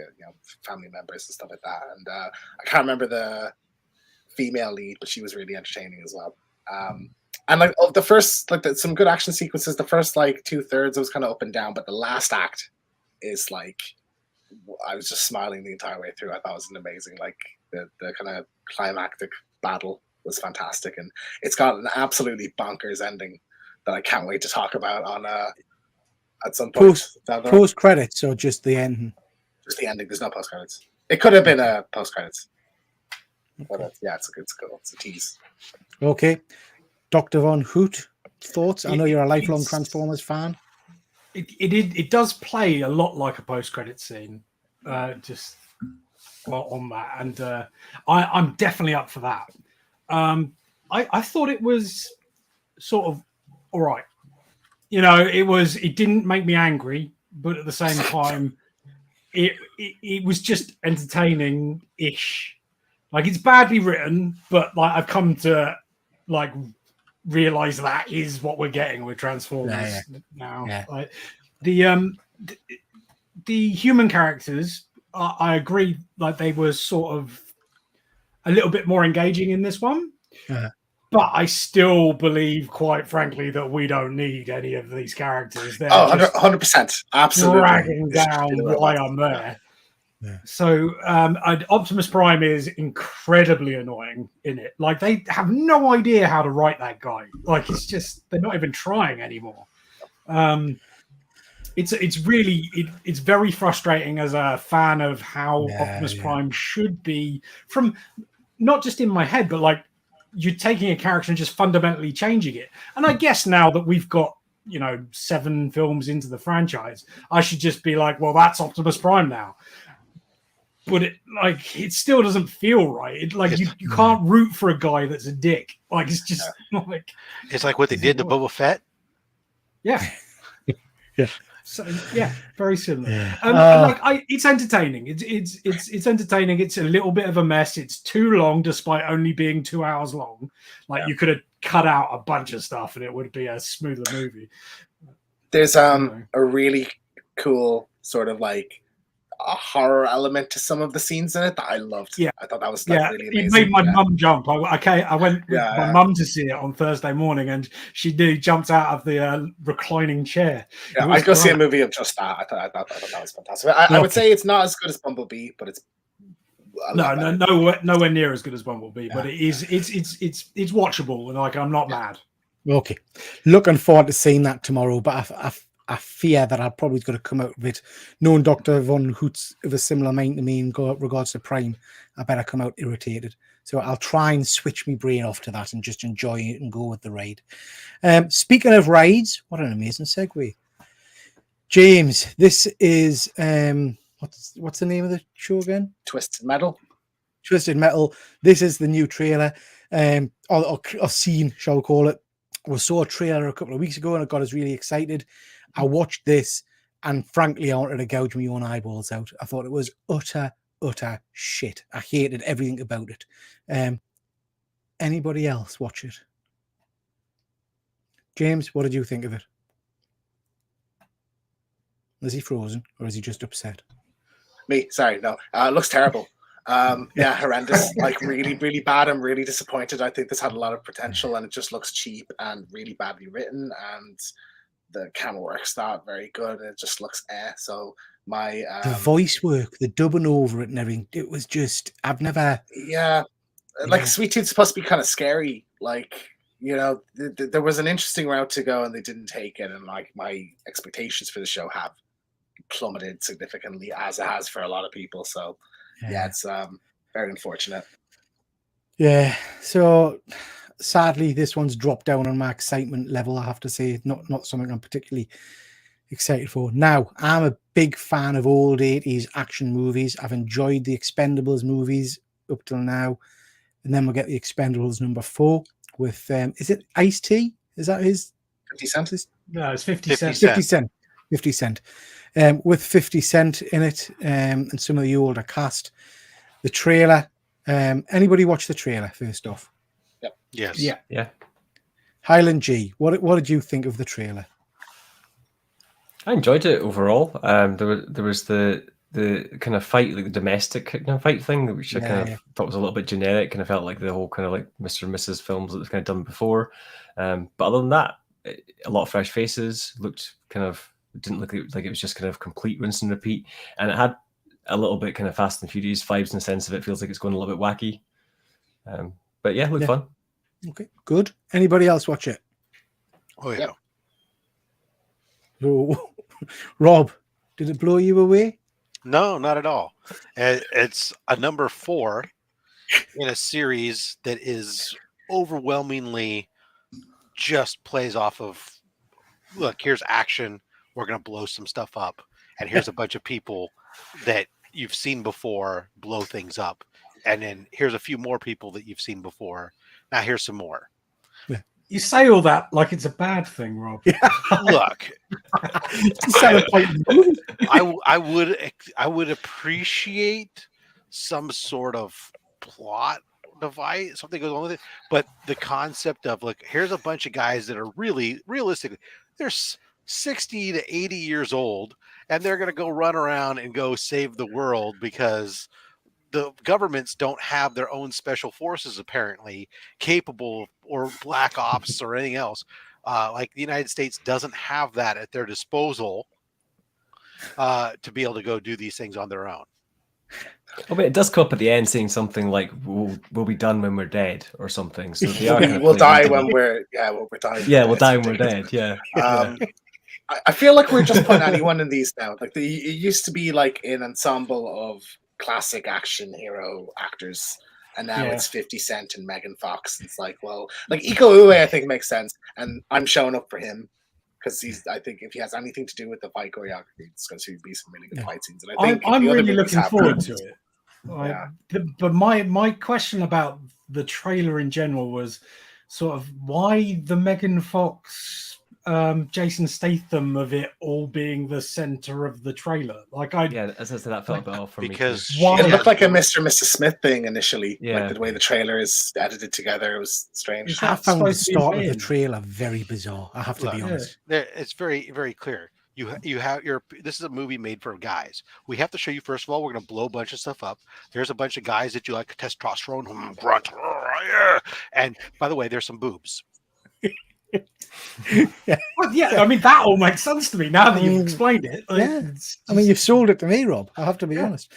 [SPEAKER 2] family members and stuff like that. And I can't remember the female lead, but she was really entertaining as well. And like the first, some good action sequences. The first 2/3 was kind of up and down, but the last act is like I was just smiling the entire way through. I thought it was an amazing, the kind of climactic battle was fantastic, and it's got an absolutely bonkers ending that I can't wait to talk about on at some point.
[SPEAKER 1] Post credits or just the ending?
[SPEAKER 2] Just the ending. There's no post credits. It could have been a post credits. But it's cool. It's a tease.
[SPEAKER 1] Okay. Dr. Von Hoot, thoughts? I know you're a lifelong Transformers fan.
[SPEAKER 3] It does play a lot like a post-credit scene, just on that, and I'm definitely up for that. I thought it was sort of all right. It didn't make me angry, but at the same time, it was just entertaining-ish. Like it's badly written, but I've come to realize that is what we're getting with Transformers now. Yeah. Like the human characters, I agree. Like they were sort of a little bit more engaging in this one, but I still believe, quite frankly, that we don't need any of these characters. They're
[SPEAKER 2] 100%, absolutely
[SPEAKER 3] dragging down why I'm there. Yeah. So Optimus Prime is incredibly annoying in it. Like they have no idea how to write that guy. Like it's just they're not even trying anymore. It's very frustrating as a fan of how Optimus Prime should be, from not just in my head, but you're taking a character and just fundamentally changing it. And I guess now that we've got 7 films into the franchise, I should just be like, well, that's Optimus Prime now. But it still doesn't feel right. You can't root for a guy that's a dick. It's just
[SPEAKER 7] it's like what they did to Boba Fett.
[SPEAKER 3] Yeah.
[SPEAKER 1] Yeah.
[SPEAKER 3] So yeah, very similar.
[SPEAKER 1] Yeah.
[SPEAKER 3] It's entertaining. It's entertaining. It's a little bit of a mess. It's too long, despite only being 2 hours long. Like you could have cut out a bunch of stuff, and it would be a smoother movie.
[SPEAKER 2] There's a really cool sort of like a horror element to some of the scenes in it that I loved.
[SPEAKER 3] Yeah,
[SPEAKER 2] I thought that was like, really amazing.
[SPEAKER 3] It made my mum jump. I went with my mum to see it on Thursday morning, and she nearly jumped out of the reclining chair.
[SPEAKER 2] Yeah, I'd go see a movie of just that. I thought that was fantastic. I would say it's not as good as Bumblebee, but it's
[SPEAKER 3] nowhere near as good as Bumblebee. Yeah. But it is. It's watchable, and like I'm not mad.
[SPEAKER 1] Okay, looking forward to seeing that tomorrow. But I fear that I'll probably going to come out of it, knowing Dr. Von Hoot's of a similar mind to me in regards to Prime. I better come out irritated. So I'll try and switch my brain off to that and just enjoy it and go with the ride. Speaking of rides, what an amazing segue. James, this is what's the name of the show again?
[SPEAKER 2] Twisted Metal.
[SPEAKER 1] Twisted Metal. This is the new trailer, or scene, shall we call it. We saw a trailer a couple of weeks ago and it got us really excited. I watched this and frankly, I wanted to gouge my own eyeballs out. I thought it was utter shit. I hated everything about it. Anybody else watch it? James, what did you think of it? Is he frozen or is he just upset?
[SPEAKER 2] Me, sorry, no. It looks terrible. Yeah, horrendous. Like really, really bad. I'm really disappointed. I think this had a lot of potential and it just looks cheap and really badly written, and the camera work's not very good. It just looks So my
[SPEAKER 1] the voice work, the dubbing over it and everything, it was just
[SPEAKER 2] like Sweet Tooth's supposed to be kind of scary. Like, you know, there was an interesting route to go and they didn't take it, and like my expectations for the show have plummeted significantly, as it has for a lot of people. So yeah, it's very unfortunate.
[SPEAKER 1] Yeah, so sadly this one's dropped down on my excitement level, I have to say. Not something I'm particularly excited for. Now, I'm a big fan of old 80s action movies. I've enjoyed the Expendables movies up till now, and then we'll get the Expendables number 4 with is it Ice-T? Is that his
[SPEAKER 2] 50 Cent?
[SPEAKER 3] No, it's 50 Cent.
[SPEAKER 1] 50 Cent. With 50 Cent in it, and some of the older cast. The trailer. Anybody watch the trailer first off?
[SPEAKER 2] Yep.
[SPEAKER 7] Yes.
[SPEAKER 4] Yeah.
[SPEAKER 1] Highland G, what did you think of the trailer?
[SPEAKER 4] I enjoyed it overall. There was the kind of fight, like the domestic kind of fight thing, which I kind of thought was a little bit generic, and I felt like the whole kind of like Mr. and Mrs. films that was kind of done before. But other than that, a lot of fresh faces, didn't look like it was just kind of complete rinse and repeat, and it had a little bit kind of Fast and Furious vibes in the sense of it feels like it's going a little bit wacky. But yeah, it looked fun.
[SPEAKER 1] Okay, good. Anybody else watch it?
[SPEAKER 7] Oh yeah.
[SPEAKER 1] So, Rob, did it blow you away?
[SPEAKER 7] No, not at all. It's a number 4 in a series that is overwhelmingly just plays off of, look, here's action. We're going to blow some stuff up. And here's a bunch of people that you've seen before blow things up. And then here's a few more people that you've seen before. Now here's some more.
[SPEAKER 3] You say all that like it's a bad thing, Rob.
[SPEAKER 7] Look, I would appreciate some sort of plot device, something goes on with it. But the concept of, like, here's a bunch of guys that are really realistically, they're 60 to 80 years old, and they're going to go run around and go save the world because the governments don't have their own special forces apparently capable, or black ops or anything else. Like the United States doesn't have that at their disposal to be able to go do these things on their own.
[SPEAKER 4] Oh, but it does come up at the end saying something like, we'll be done when we're dead or something. So they are
[SPEAKER 2] we'll die when we're dying.
[SPEAKER 4] Yeah, we'll die when we're dead. Yeah.
[SPEAKER 2] I feel like we're just putting anyone in these now. Like it used to be like an ensemble of classic action hero actors, and now it's 50 Cent and Megan Fox. It's like, well, like Iko Uwe, I think makes sense, and I'm showing up for him because I think if he has anything to do with the fight choreography, it's going to be some really good fight scenes. And I think
[SPEAKER 3] I'm really looking forward to it. But my question about the trailer in general was sort of why the Megan Fox Jason Statham of it all being the center of the trailer. Like
[SPEAKER 4] as I said, that felt a bit off for
[SPEAKER 7] because
[SPEAKER 4] me.
[SPEAKER 3] Why?
[SPEAKER 2] It looked like a Mr. and Mrs. Smith thing initially.
[SPEAKER 4] Yeah.
[SPEAKER 2] Like the way the trailer is edited together was strange.
[SPEAKER 3] Is
[SPEAKER 1] I
[SPEAKER 3] that
[SPEAKER 1] found the
[SPEAKER 3] supposed to be
[SPEAKER 1] start of the
[SPEAKER 3] Finn?
[SPEAKER 1] trailer very bizarre. I have to be
[SPEAKER 7] Look,
[SPEAKER 1] honest.
[SPEAKER 7] it's very, very clear. You have your. This is a movie made for guys. We have to show you first of all. We're going to blow a bunch of stuff up. There's a bunch of guys that you like testosterone, grunt, yeah. And by the way, there's some boobs.
[SPEAKER 3] Well, yeah, I mean that all makes sense to me now that you've explained it. Like,
[SPEAKER 1] Yeah.
[SPEAKER 3] it's
[SPEAKER 1] I mean, you've sold it to me, Rob. I have to be
[SPEAKER 3] Yeah.
[SPEAKER 1] honest.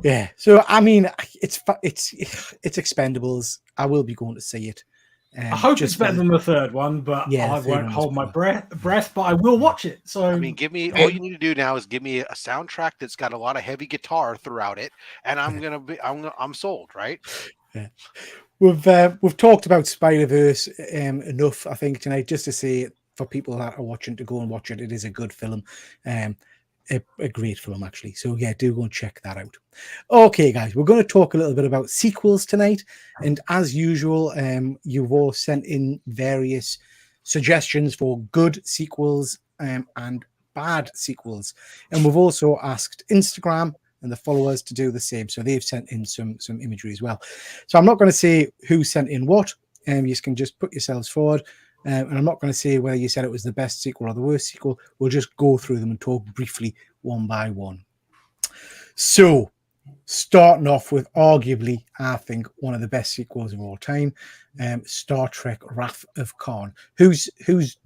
[SPEAKER 1] Yeah. So I mean, it's Expendables. I will be going to see it.
[SPEAKER 3] I hope
[SPEAKER 1] just
[SPEAKER 3] it's better
[SPEAKER 1] for-
[SPEAKER 3] than the third one, but
[SPEAKER 1] Yeah,
[SPEAKER 3] I
[SPEAKER 1] the third
[SPEAKER 3] won't
[SPEAKER 1] one was
[SPEAKER 3] hold my
[SPEAKER 1] better.
[SPEAKER 3] breath. But I will watch it. So
[SPEAKER 7] I mean, give me all you need to do now is give me a soundtrack that's got a lot of heavy guitar throughout it, and I'm sold, right?
[SPEAKER 1] Yeah. We've talked about Spider-Verse enough, I think, tonight, just to say for people that are watching to go and watch it. It is a good film, a great film actually. So yeah, do go and check that out. Okay, guys, we're going to talk a little bit about sequels tonight, and as usual, you've all sent in various suggestions for good sequels and bad sequels, and we've also asked Instagram and the followers to do the same. So they've sent in some imagery as well. So I'm not going to say who sent in what, you can just put yourselves forward. And I'm not going to say whether you said it was the best sequel or the worst sequel. We'll just go through them and talk briefly one by one. So starting off with arguably, I think, one of the best sequels of all time, Star Trek Wrath of Khan. Who's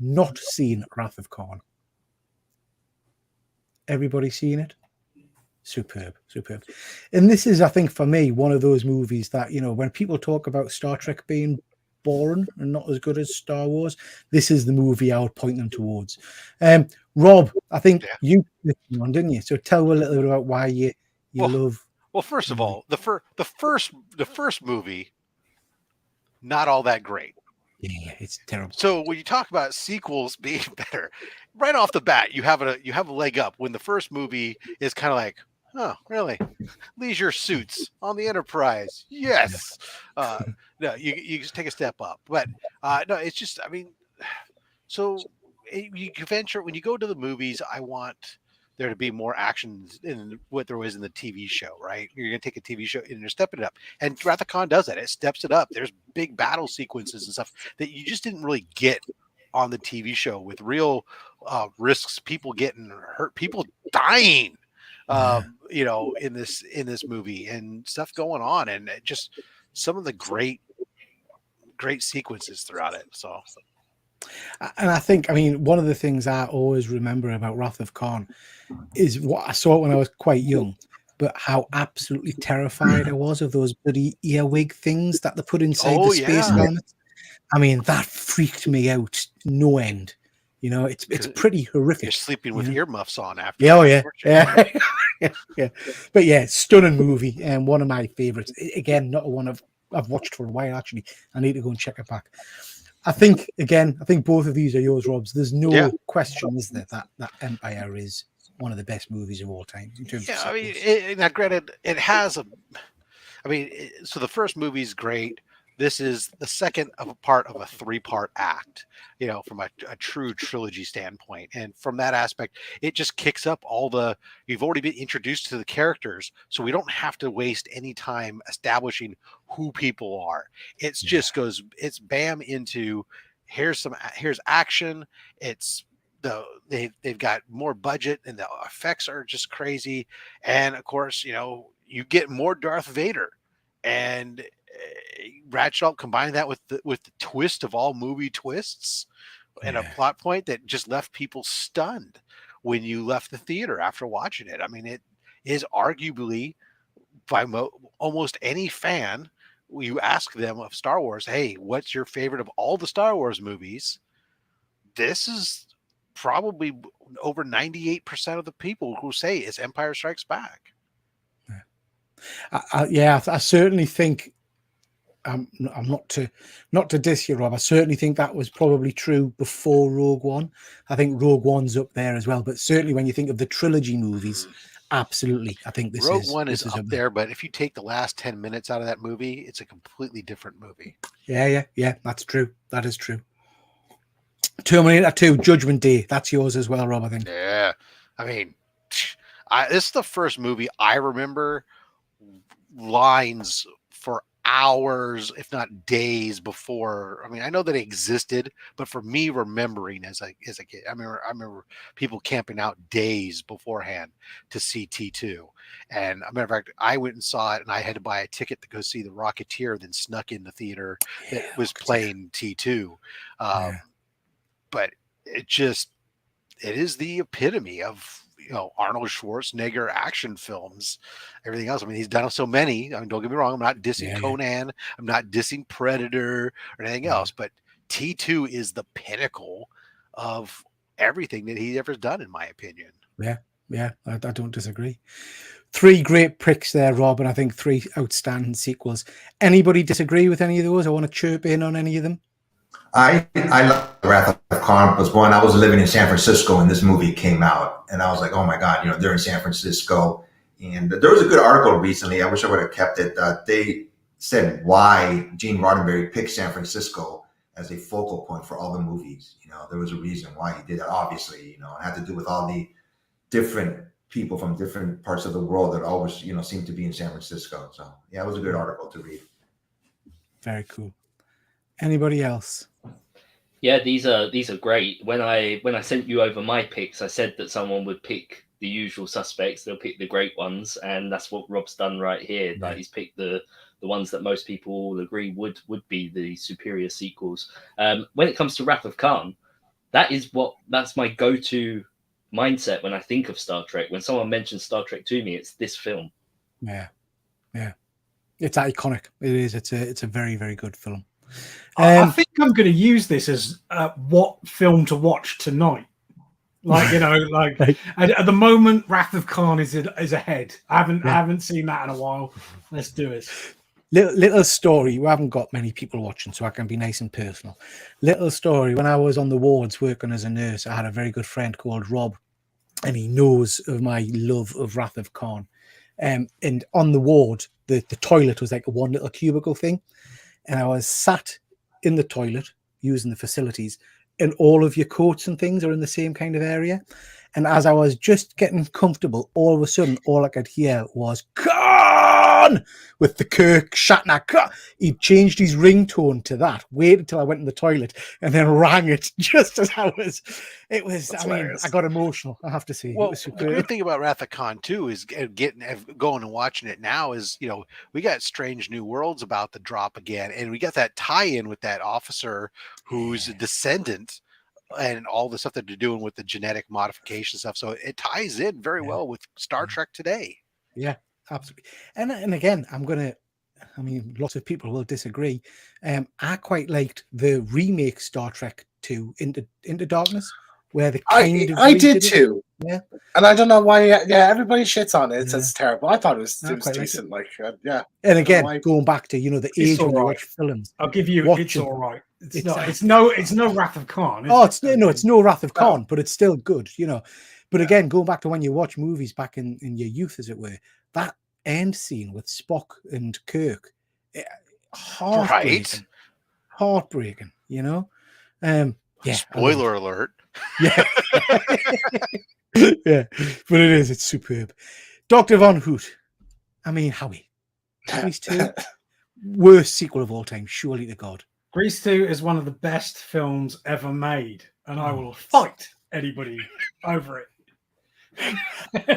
[SPEAKER 1] not seen Wrath of Khan? Everybody seen it? Superb. And this is, I think, for me, one of those movies that, when people talk about Star Trek being boring and not as good as Star Wars, this is the movie I would point them towards. Rob, I think you did one, didn't you? So tell a little bit about why you love.
[SPEAKER 7] Well, first of all, the first movie, not all that great.
[SPEAKER 1] Yeah, it's terrible.
[SPEAKER 7] So when you talk about sequels being better, right off the bat, you have a leg up when the first movie is kind of like, oh, really? Leisure suits on the Enterprise. Yes. No, you just take a step up. But no, it's just, I mean, so you venture, when you go to the movies, I want there to be more action in what there was in the TV show, right? You're going to take a TV show and you're stepping it up. And Wrath of Khan does that. It steps it up. There's big battle sequences and stuff that you just didn't really get on the TV show with real risks, people getting hurt, people dying. In this movie and stuff going on, and just some of the great sequences throughout it. So,
[SPEAKER 1] and I think, one of the things I always remember about Wrath of Khan is what I saw it when I was quite young, but how absolutely terrified I was of those bloody earwig things that they put inside the space helmets. That freaked me out no end. It's pretty horrific.
[SPEAKER 7] You're sleeping with earmuffs on after.
[SPEAKER 1] Yeah. But yeah, stunning movie and one of my favorites. Again, not one I've watched for a while actually. I need to go and check it back. I think both of these are yours, Robs. There's no question, is there, that Empire is one of the best movies of all time in terms of sequels.
[SPEAKER 7] Now granted, it has so the first movie is great. This is the second of a part of a 3-part act, from a true trilogy standpoint. And from that aspect, it just kicks up you've already been introduced to the characters. So we don't have to waste any time establishing who people are. It's bam into here's action. They've got more budget and the effects are just crazy. And of course, you get more Darth Vader, and Bradshaw combined that with the twist of all movie twists and a plot point that just left people stunned when you left the theater after watching it. It is arguably, by almost any fan, you ask them of Star Wars, hey, what's your favorite of all the Star Wars movies? This is probably over 98% of the people who say it's Empire Strikes Back.
[SPEAKER 1] I certainly think I'm not to diss you, Rob. I certainly think that was probably true before Rogue One. I think Rogue One's up there as well, but certainly when you think of the trilogy movies, absolutely, I think
[SPEAKER 7] Rogue One is up there. But if you take the last 10 minutes out of that movie, it's a completely different movie.
[SPEAKER 1] Yeah, that's true. That is true. Terminator 2, Judgment Day. That's yours as well, Rob, I think.
[SPEAKER 7] Yeah. I mean, this is the first movie I remember lines for hours, if not days before. I mean, I know that it existed, but for me, remembering as a kid, I remember people camping out days beforehand to see T2. And a matter of fact, I went and saw it, and I had to buy a ticket to go see The Rocketeer, then snuck in the theater that was playing T2. But it is the epitome of, Arnold Schwarzenegger action films, everything else. I mean, he's done so many. I mean, don't get me wrong. I'm not dissing Conan. I'm not dissing Predator or anything else, but T2 is the pinnacle of everything that he's ever done, in my opinion.
[SPEAKER 1] Yeah, I don't disagree. 3 great picks there, Rob, and I think 3 outstanding sequels. Anybody disagree with any of those? I want to chirp in on any of them.
[SPEAKER 6] I love Wrath of Khan. Was one, I was living in San Francisco when this movie came out, and I was like, oh my God, they're in San Francisco. And there was a good article recently, I wish I would have kept it, they said why Gene Roddenberry picked San Francisco as a focal point for all the movies. There was a reason why he did that, obviously, it had to do with all the different people from different parts of the world that always, seem to be in San Francisco. So yeah, it was a good article to read.
[SPEAKER 1] Very cool. Anybody else?
[SPEAKER 5] Yeah, these are great. When I sent you over my picks, I said that someone would pick the usual suspects. They'll pick the great ones, and that's what Rob's done right here. That he's picked the ones that most people all agree would be the superior sequels. When it comes to Wrath of Khan, that's my go-to mindset when I think of Star Trek. When someone mentions Star Trek to me, it's this film.
[SPEAKER 1] Yeah. It's iconic. It is. It's a very, very good film.
[SPEAKER 3] I think I'm going to use this as what film to watch tonight. Like, at the moment, Wrath of Khan is ahead. I haven't seen that in a while. Let's do it.
[SPEAKER 1] Little story. We haven't got many people watching, so I can be nice and personal. Little story. When I was on the wards working as a nurse, I had a very good friend called Rob, and he knows of my love of Wrath of Khan. And on the ward, the toilet was like a one little cubicle thing. And I was sat in the toilet using the facilities, and all of your coats and things are in the same kind of area. And as I was just getting comfortable, all of a sudden, all I could hear was Khan with the Kirk Shatner. He changed his ringtone to that, waited till I went in the toilet, and then rang it just as I was. It was,
[SPEAKER 2] That's
[SPEAKER 1] I got emotional, I have to say.
[SPEAKER 7] Well,
[SPEAKER 1] it was
[SPEAKER 7] the great thing about Wrath of Khan too is going and watching it now is, we got Strange New Worlds about to drop again, and we got that tie-in with that officer who's a descendant and all the stuff that they're doing with the genetic modification stuff. So it ties in very well with Star Trek today. Yeah,
[SPEAKER 1] absolutely. And again, lots of people will disagree. I quite liked the remake Star Trek 2 Into Darkness, where the
[SPEAKER 2] I did too.
[SPEAKER 1] Yeah,
[SPEAKER 2] and I don't know why. Yeah, everybody shits on it. It's terrible. I thought it was decent.
[SPEAKER 1] And again, going back to the age when you watch films,
[SPEAKER 3] I'll give you. It's all right. It's no Wrath of Khan.
[SPEAKER 1] It's no Wrath of Khan, but it's still good. But again, going back to when you watch movies back in your youth, as it were, that end scene with Spock and Kirk, heartbreaking.
[SPEAKER 7] Spoiler alert.
[SPEAKER 1] Yeah. Yeah, but it's superb. Dr. Von Hoot. Howie. Grease 2, worst sequel of all time, surely to God.
[SPEAKER 3] Grease 2 is one of the best films ever made, and I will fight anybody over it.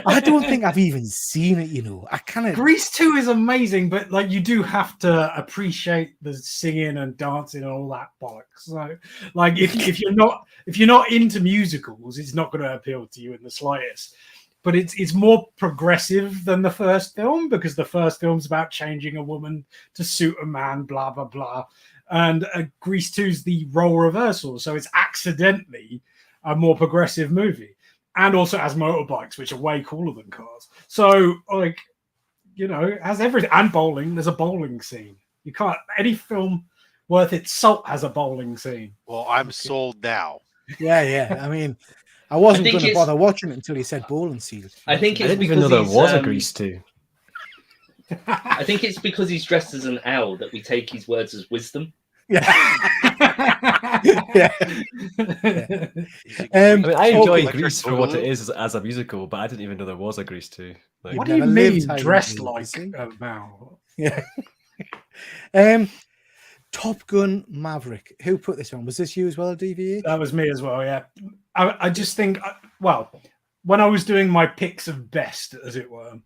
[SPEAKER 1] I don't think I've even seen it,
[SPEAKER 3] Grease 2 is amazing, but you do have to appreciate the singing and dancing and all that bollocks. So if you're not into musicals, it's not going to appeal to you in the slightest. But it's more progressive than the first film, because the first film's about changing a woman to suit a man, blah blah blah. And Grease 2's the role reversal, so it's accidentally a more progressive movie. And also has motorbikes, which are way cooler than cars. So, it has everything. And bowling. There's a bowling scene. You can't. Any film worth its salt has a bowling scene.
[SPEAKER 7] Well, I'm sold now.
[SPEAKER 1] Yeah. I wasn't going to bother watching it until he said bowling scene.
[SPEAKER 5] I didn't
[SPEAKER 4] even know there was a Grease 2.
[SPEAKER 5] I think it's because he's dressed as an owl that we take his words as wisdom.
[SPEAKER 1] Yeah.
[SPEAKER 4] I mean, I enjoy
[SPEAKER 7] Electric
[SPEAKER 4] Grease for what it
[SPEAKER 7] Boogaloo.
[SPEAKER 4] is as a musical, but I didn't even know there was a Grease 2. Like,
[SPEAKER 3] What do you
[SPEAKER 1] never lived
[SPEAKER 3] mean
[SPEAKER 1] high
[SPEAKER 3] dressed
[SPEAKER 1] in
[SPEAKER 3] like
[SPEAKER 1] Greece.
[SPEAKER 3] a Mal?
[SPEAKER 1] Yeah. Top Gun Maverick. Who put this on? Was this you as well, DVH?
[SPEAKER 3] That was me as well, yeah. I just think, well, when I was doing my picks of best, as it were,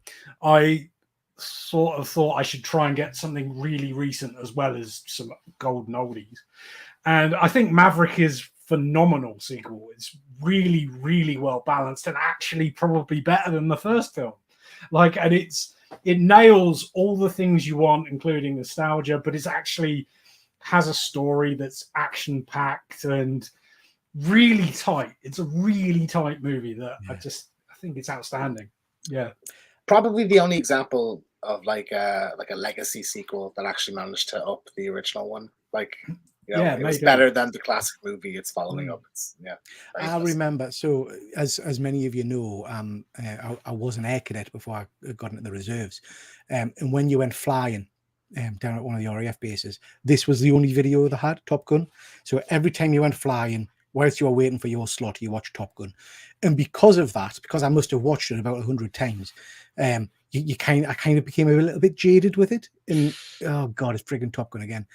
[SPEAKER 3] I sort of thought I should try and get something really recent as well as some golden oldies. And I think Maverick is phenomenal sequel. It's really, really well balanced and actually probably better than the first film. Like, and it nails all the things you want, including nostalgia, but it's actually has a story that's action packed and really tight. It's a really tight movie that I think it's outstanding. Yeah.
[SPEAKER 2] Probably the only example of like a legacy sequel that actually managed to up the original one. Like, you know, it was
[SPEAKER 3] maybe.
[SPEAKER 2] better than the classic movie it's following up. It's very
[SPEAKER 1] I
[SPEAKER 2] impressive.
[SPEAKER 1] remember. So, as many of you know, I was an air cadet before I got into the reserves, and when you went flying down at one of the RAF bases, this was the only video they had, Top Gun. So every time you went flying, whilst you were waiting for your slot, you watched Top Gun, and because of that, because I must have watched it about 100 times, I kind of became a little bit jaded with it. And oh god, it's frigging Top Gun again.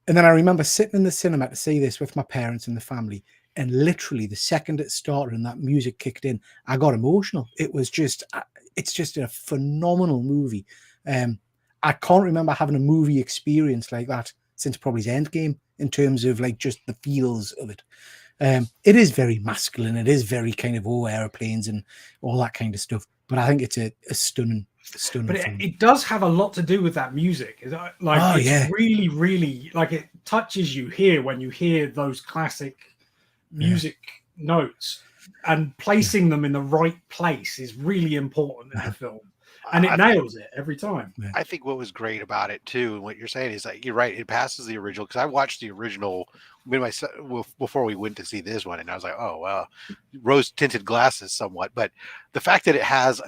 [SPEAKER 1] And then I remember sitting in the cinema to see this with my parents and the family, and literally the second it started and that music kicked in, I got emotional. It was just, it's just a phenomenal movie. I can't remember having a movie experience like that since probably Endgame in terms of like just the feels of it. It is very masculine. It is very kind of airplanes and all that kind of stuff. But I think it's a stunning film.
[SPEAKER 3] But it does have a lot to do with that music. Like, it's really, really, like, it touches you here when you hear those classic music notes, and placing them in the right place is really important in the film. And it nails it every time.
[SPEAKER 7] I think what was great about it too, and what you're saying is like, you're right. It passes the original, because I watched the original before we went to see this one, and I was like, oh well, rose tinted glasses somewhat. But the fact that it has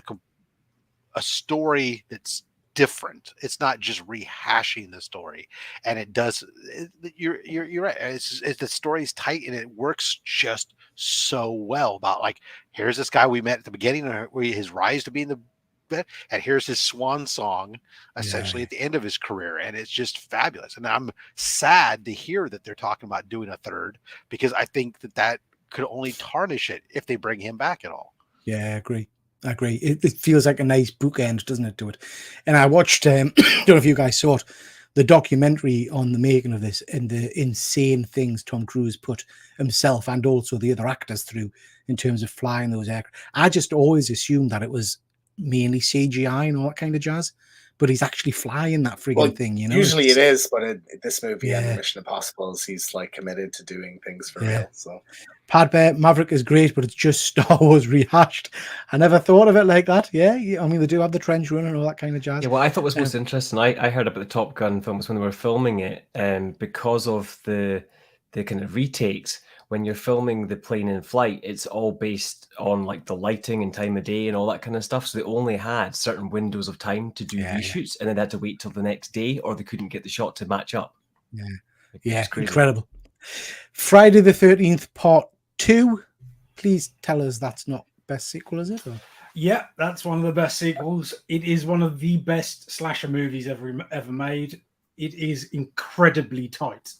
[SPEAKER 7] a story that's different, it's not just rehashing the story, and it does. You're right. It's the story's tight, and it works just so well. About like, here's this guy we met at the beginning of his rise to being the. And here's his swan song essentially at the end of his career, and it's just fabulous. And I'm sad to hear that they're talking about doing a third, because I think that could only tarnish it if they bring him back at all.
[SPEAKER 1] Yeah, I agree. It feels like a nice bookend, doesn't it, to it? And I watched, I don't know if you guys saw it, the documentary on the making of this and the insane things Tom Cruise put himself and also the other actors through in terms of flying those aircraft. I just always assumed that it was mainly CGI and all that kind of jazz, but he's actually flying that frigging thing, you know.
[SPEAKER 2] Usually it is, but in this movie and Mission Impossible, he's like committed to doing things for real. So
[SPEAKER 1] Pad Bear, Maverick is great, but it's just Star Wars rehashed. I never thought of it like that. Yeah, I mean, they do have the trench run and all that kind of jazz.
[SPEAKER 4] Yeah, what I thought was most interesting, I heard about the Top Gun films when they were filming it, because of the kind of retakes. When you're filming the plane in flight, it's all based on like the lighting and time of day and all that kind of stuff. So they only had certain windows of time to do reshoots, and then they had to wait till the next day, or they couldn't get the shot to match up.
[SPEAKER 1] Yeah, incredible. Friday the 13th Part 2. Please tell us that's not best sequel, is it? Or?
[SPEAKER 3] Yeah, that's one of the best sequels. It is one of the best slasher movies ever made. It is incredibly tight.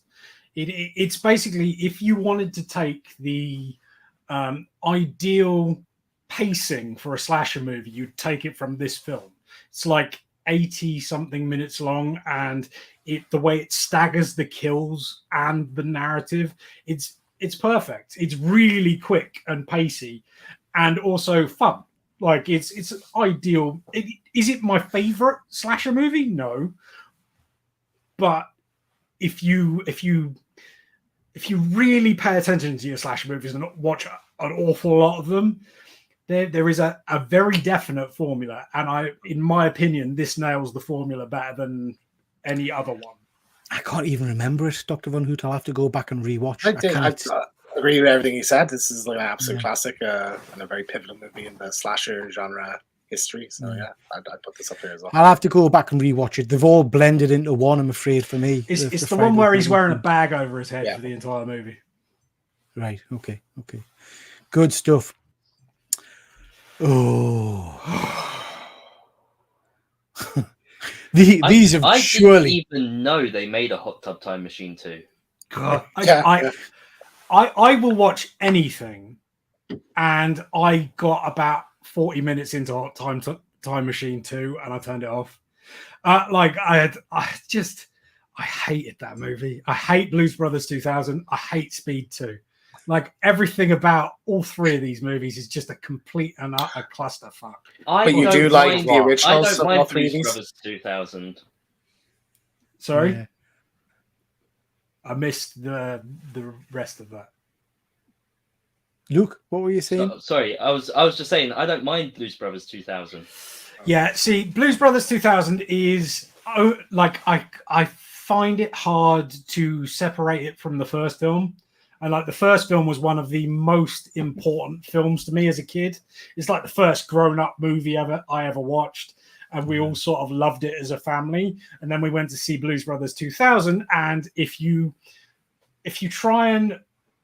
[SPEAKER 3] It's basically, if you wanted to take the ideal pacing for a slasher movie, you'd take it from this film. It's like 80 something minutes long, and the way it staggers the kills and the narrative, it's perfect. It's really quick and pacey, and also fun. Like, it's ideal. Is it my favorite slasher movie? No, but if you really pay attention to your slasher movies and watch an awful lot of them, there is a very definite formula, and in my opinion, this nails the formula better than any other one.
[SPEAKER 1] I can't even remember it, Dr. Von Hoot. I'll have to go back and rewatch.
[SPEAKER 2] I agree with everything he said. This is like an absolute classic and a very pivotal movie in the slasher genre. history. So yeah, I'd put this up here as well.
[SPEAKER 1] I'll have to go back and rewatch it. They've all blended into one, I'm afraid, for me.
[SPEAKER 3] It's the one where he's wearing a bag over his head for the entire movie.
[SPEAKER 1] Right. Okay. Good stuff. Oh. These have surely.
[SPEAKER 5] I didn't even know they made a Hot Tub Time Machine 2.
[SPEAKER 3] God, I will watch anything, and I got about 40 minutes into Hot Time Machine 2, and I turned it off. I hated that movie. I hate Blues Brothers 2000. I hate Speed 2. Like, everything about all three of these movies is just a complete and utter clusterfuck.
[SPEAKER 2] But you do like the originals?
[SPEAKER 5] I don't mind Blues Brothers 2000.
[SPEAKER 3] Sorry?
[SPEAKER 1] Yeah.
[SPEAKER 3] I missed the rest of that.
[SPEAKER 1] Luke, what were you saying?
[SPEAKER 5] Sorry, I was just saying I don't mind Blues Brothers 2000.
[SPEAKER 3] Yeah, see, Blues Brothers 2000 is I find it hard to separate it from the first film. And like, the first film was one of the most important films to me as a kid. It's like the first grown-up movie I ever watched, and we all sort of loved it as a family. And then we went to see Blues Brothers 2000, and if you try and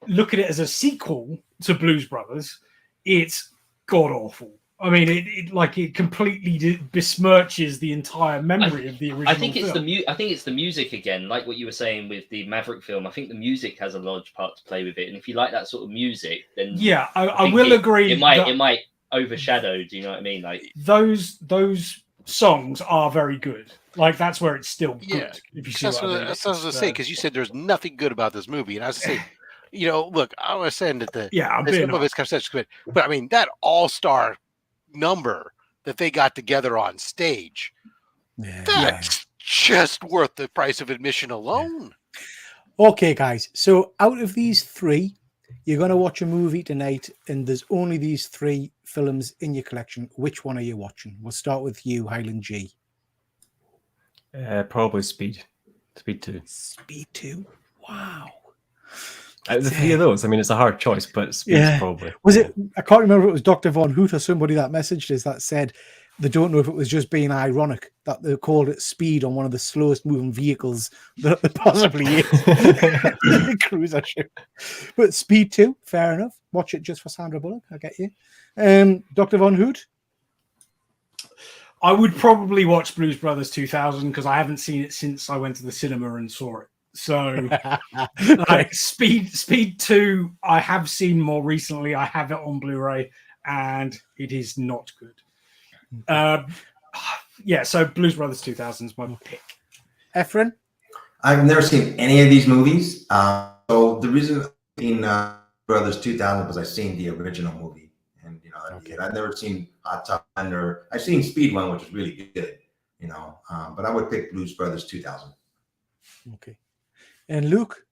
[SPEAKER 3] look at it as a sequel to Blues Brothers, it's god awful. I mean, it completely besmirches the entire memory of the original.
[SPEAKER 5] I think it's
[SPEAKER 3] film.
[SPEAKER 5] I think it's the music again, like what you were saying with the Maverick film. I think the music has a large part to play with it, and if you like that sort of music, then
[SPEAKER 3] yeah, I will agree.
[SPEAKER 5] It might overshadow. Do you know what I mean? Like,
[SPEAKER 3] those songs are very good. Like, that's where it's still good.
[SPEAKER 7] Yeah,
[SPEAKER 3] if you see what I mean.
[SPEAKER 7] That's what I was going to say, because you said there's nothing good about this movie, and I was saying, look, I was saying that some of it's good, but I mean, that all-star number that they got together on stage, that's just worth the price of admission alone.
[SPEAKER 1] Okay, guys, so out of these three, you're going to watch a movie tonight, and there's only these three films in your collection. Which one are you watching? We'll start with you, Highland G.
[SPEAKER 4] Probably Speed 2.
[SPEAKER 1] Speed 2? Wow.
[SPEAKER 4] The three of those, I mean, it's a hard choice, but Speed's probably.
[SPEAKER 1] Was it? I can't remember if it was Dr. Von Hoot or somebody that messaged us that said they don't know if it was just being ironic that they called it Speed on one of the slowest moving vehicles that there possibly is. Cruiser ship. But Speed 2, fair enough. Watch it just for Sandra Bullock. I get you. Dr. Von Hoot?
[SPEAKER 3] I would probably watch Blues Brothers 2000 because I haven't seen it since I went to the cinema and saw it. So, like, Speed 2, I have seen more recently. I have it on Blu-ray, and it is not good. So Blues Brothers 2000 is my pick.
[SPEAKER 1] Efren?
[SPEAKER 6] I've never seen any of these movies. So the reason I've seen Brothers 2000 was I've seen the original movie, and I've never seen Hot Tub Thunder. I've seen Speed 1, which is really good. But I would pick Blues Brothers 2000.
[SPEAKER 1] Okay. And Luke?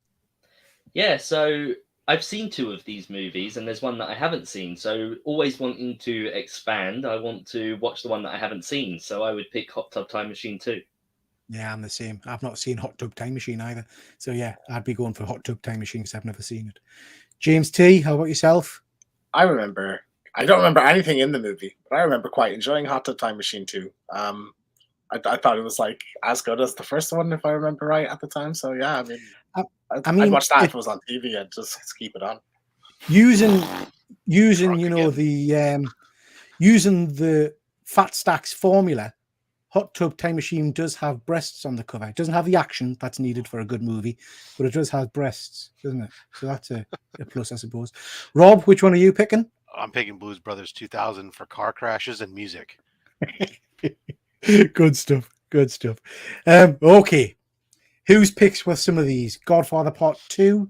[SPEAKER 5] Yeah, so I've seen two of these movies, and there's one that I haven't seen. So, always wanting to expand, I want to watch the one that I haven't seen. So, I would pick Hot Tub Time Machine 2.
[SPEAKER 1] Yeah, I'm the same. I've not seen Hot Tub Time Machine either. So, yeah, I'd be going for Hot Tub Time Machine because I've never seen it. James T., how about yourself?
[SPEAKER 2] I don't remember anything in the movie, but I remember quite enjoying Hot Tub Time Machine 2. I thought it was like as good as the first one, if I remember right at the time. So yeah, I'd watch that if it was on TV and just keep it on.
[SPEAKER 1] Using the Fat Stacks formula, Hot Tub Time Machine does have breasts on the cover. It doesn't have the action that's needed for a good movie, but it does have breasts, doesn't it? So that's a plus, I suppose. Rob, which one are you picking?
[SPEAKER 7] I'm picking Blues Brothers 2000 for car crashes and music.
[SPEAKER 1] Good stuff. Okay. Whose picks were some of these? Godfather Part 2?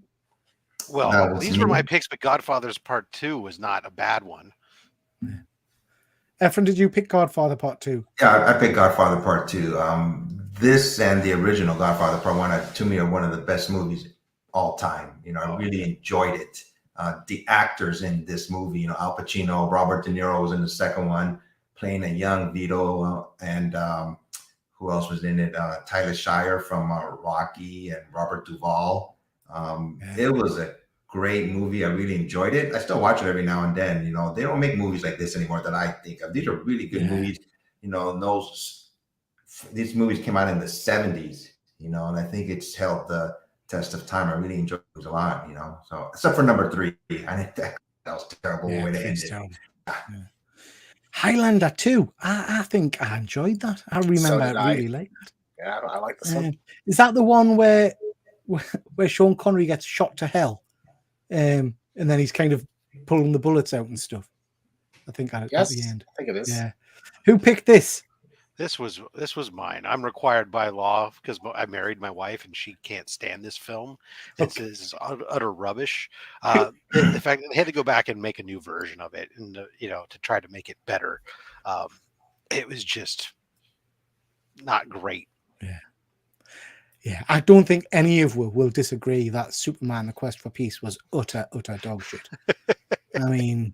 [SPEAKER 7] Well, these were my picks, but Godfather's Part 2 was not a bad one.
[SPEAKER 1] Efren, did you pick Godfather Part 2?
[SPEAKER 6] Yeah, I picked Godfather Part 2. This and the original Godfather Part 1, to me, are one of the best movies all time. I really enjoyed it. The actors in this movie, Al Pacino, Robert De Niro was in the second one, playing a young Vito, and who else was in it? Tyler Shire from Rocky, and Robert Duvall. It was a great movie. I really enjoyed it. I still watch it every now and then. You know, they don't make movies like this anymore that I think of. These are really good movies. You know, these movies came out in the 70s, you know, and I think it's held the test of time. I really enjoyed it a lot, you know. So except for number 3. I think that was a terrible way to end it.
[SPEAKER 1] Yeah. Highlander 2. I think I enjoyed that. I remember I really liked it.
[SPEAKER 2] Yeah, I like this one.
[SPEAKER 1] Is that the one where Sean Connery gets shot to hell? And then he's kind of pulling the bullets out and stuff. I think at the end.
[SPEAKER 2] I think it is.
[SPEAKER 1] Yeah. Who picked this?
[SPEAKER 7] This was mine. I'm required by law because I married my wife and she can't stand this film. This is utter rubbish. The fact that they had to go back and make a new version of it, and to try to make it better, it was just not great.
[SPEAKER 1] Yeah. I don't think any of us will disagree that Superman: The Quest for Peace was utter dog shit. I mean,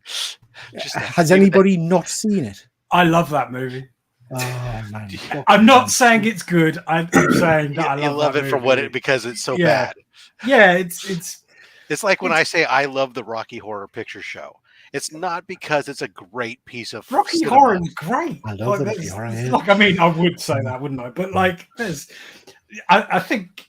[SPEAKER 1] has anybody not seen it?
[SPEAKER 3] I love that movie.
[SPEAKER 1] Oh man!
[SPEAKER 3] I'm not saying it's good. I'm saying that I
[SPEAKER 7] love it for because it's so bad.
[SPEAKER 3] Yeah, it's
[SPEAKER 7] like when I say I love the Rocky Horror Picture Show. It's not because it's a great piece of
[SPEAKER 3] Rocky Horror is great.
[SPEAKER 1] I love the Rocky Horror.
[SPEAKER 3] Like, I mean, I would say that, wouldn't I? But like, I think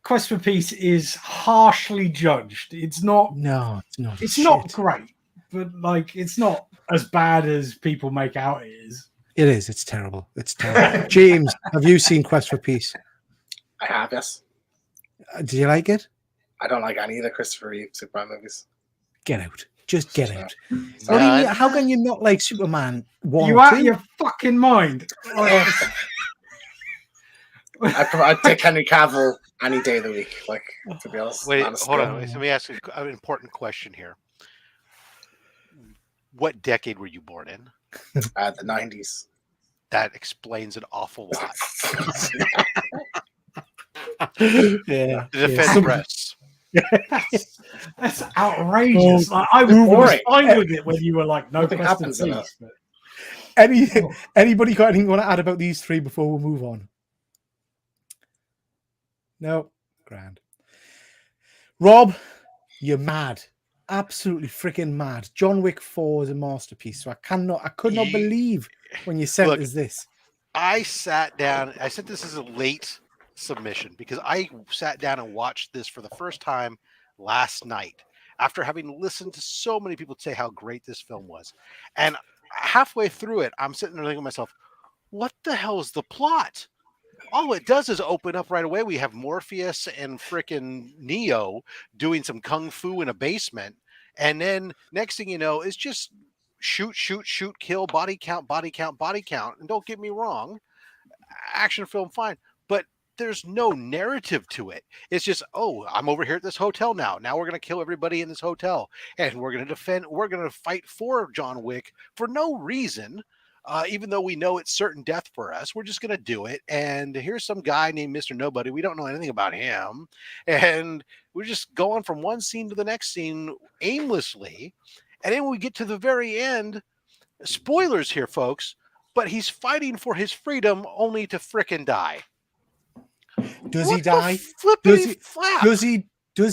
[SPEAKER 3] Quest for Peace is harshly judged. It's not.
[SPEAKER 1] No, it's not.
[SPEAKER 3] It's not great, but like, it's not as bad as people make out it is.
[SPEAKER 1] It is. It's terrible. It's terrible. James, have you seen Quest for Peace?
[SPEAKER 2] I have, yes.
[SPEAKER 1] Do you like it?
[SPEAKER 2] I don't like any of the Christopher Reeve Superman movies.
[SPEAKER 1] Get out. Just get out. What do you, how can you not like Superman 1
[SPEAKER 3] You
[SPEAKER 1] or
[SPEAKER 3] out
[SPEAKER 1] 2?
[SPEAKER 3] of your fucking mind.
[SPEAKER 2] I'd take Henry Cavill any day of the week, like, to be honest.
[SPEAKER 7] Wait, hold on. Let me ask you an important question here. What decade were you born in?
[SPEAKER 2] The 90s.
[SPEAKER 7] That explains an awful lot.
[SPEAKER 1] Yeah.
[SPEAKER 7] The defense breasts.
[SPEAKER 3] That's outrageous. Like, I was fine with it when you were like, no
[SPEAKER 2] Nothing
[SPEAKER 3] Quest
[SPEAKER 2] happens
[SPEAKER 3] for
[SPEAKER 2] enough.
[SPEAKER 3] Peace.
[SPEAKER 1] Anybody got anything you want to add about these 3 before we move on? No, grand. Rob, you're mad. Absolutely freaking mad. John Wick 4 is a masterpiece. So I could not believe when you sent us this.
[SPEAKER 7] I sat down. I sent this as a late submission because I sat down and watched this for the first time last night after having listened to so many people say how great this film was. And halfway through it, I'm sitting there thinking to myself, what the hell is the plot? All it does is open up right away. We have Morpheus and frickin' Neo doing some kung fu in a basement. And then next thing you know, it's just shoot, kill, body count. And don't get me wrong, action film, fine. But there's no narrative to it. It's just, oh, I'm over here at this hotel now. Now we're going to kill everybody in this hotel. And we're going to fight for John Wick for no reason. Even though we know it's certain death for us, we're just going to do it. And here's some guy named Mr. Nobody. We don't know anything about him. And we're just going from one scene to the next scene aimlessly. And then we get to the very end. Spoilers here, folks. But he's fighting for his freedom only to frickin' die.
[SPEAKER 1] Does he die? Does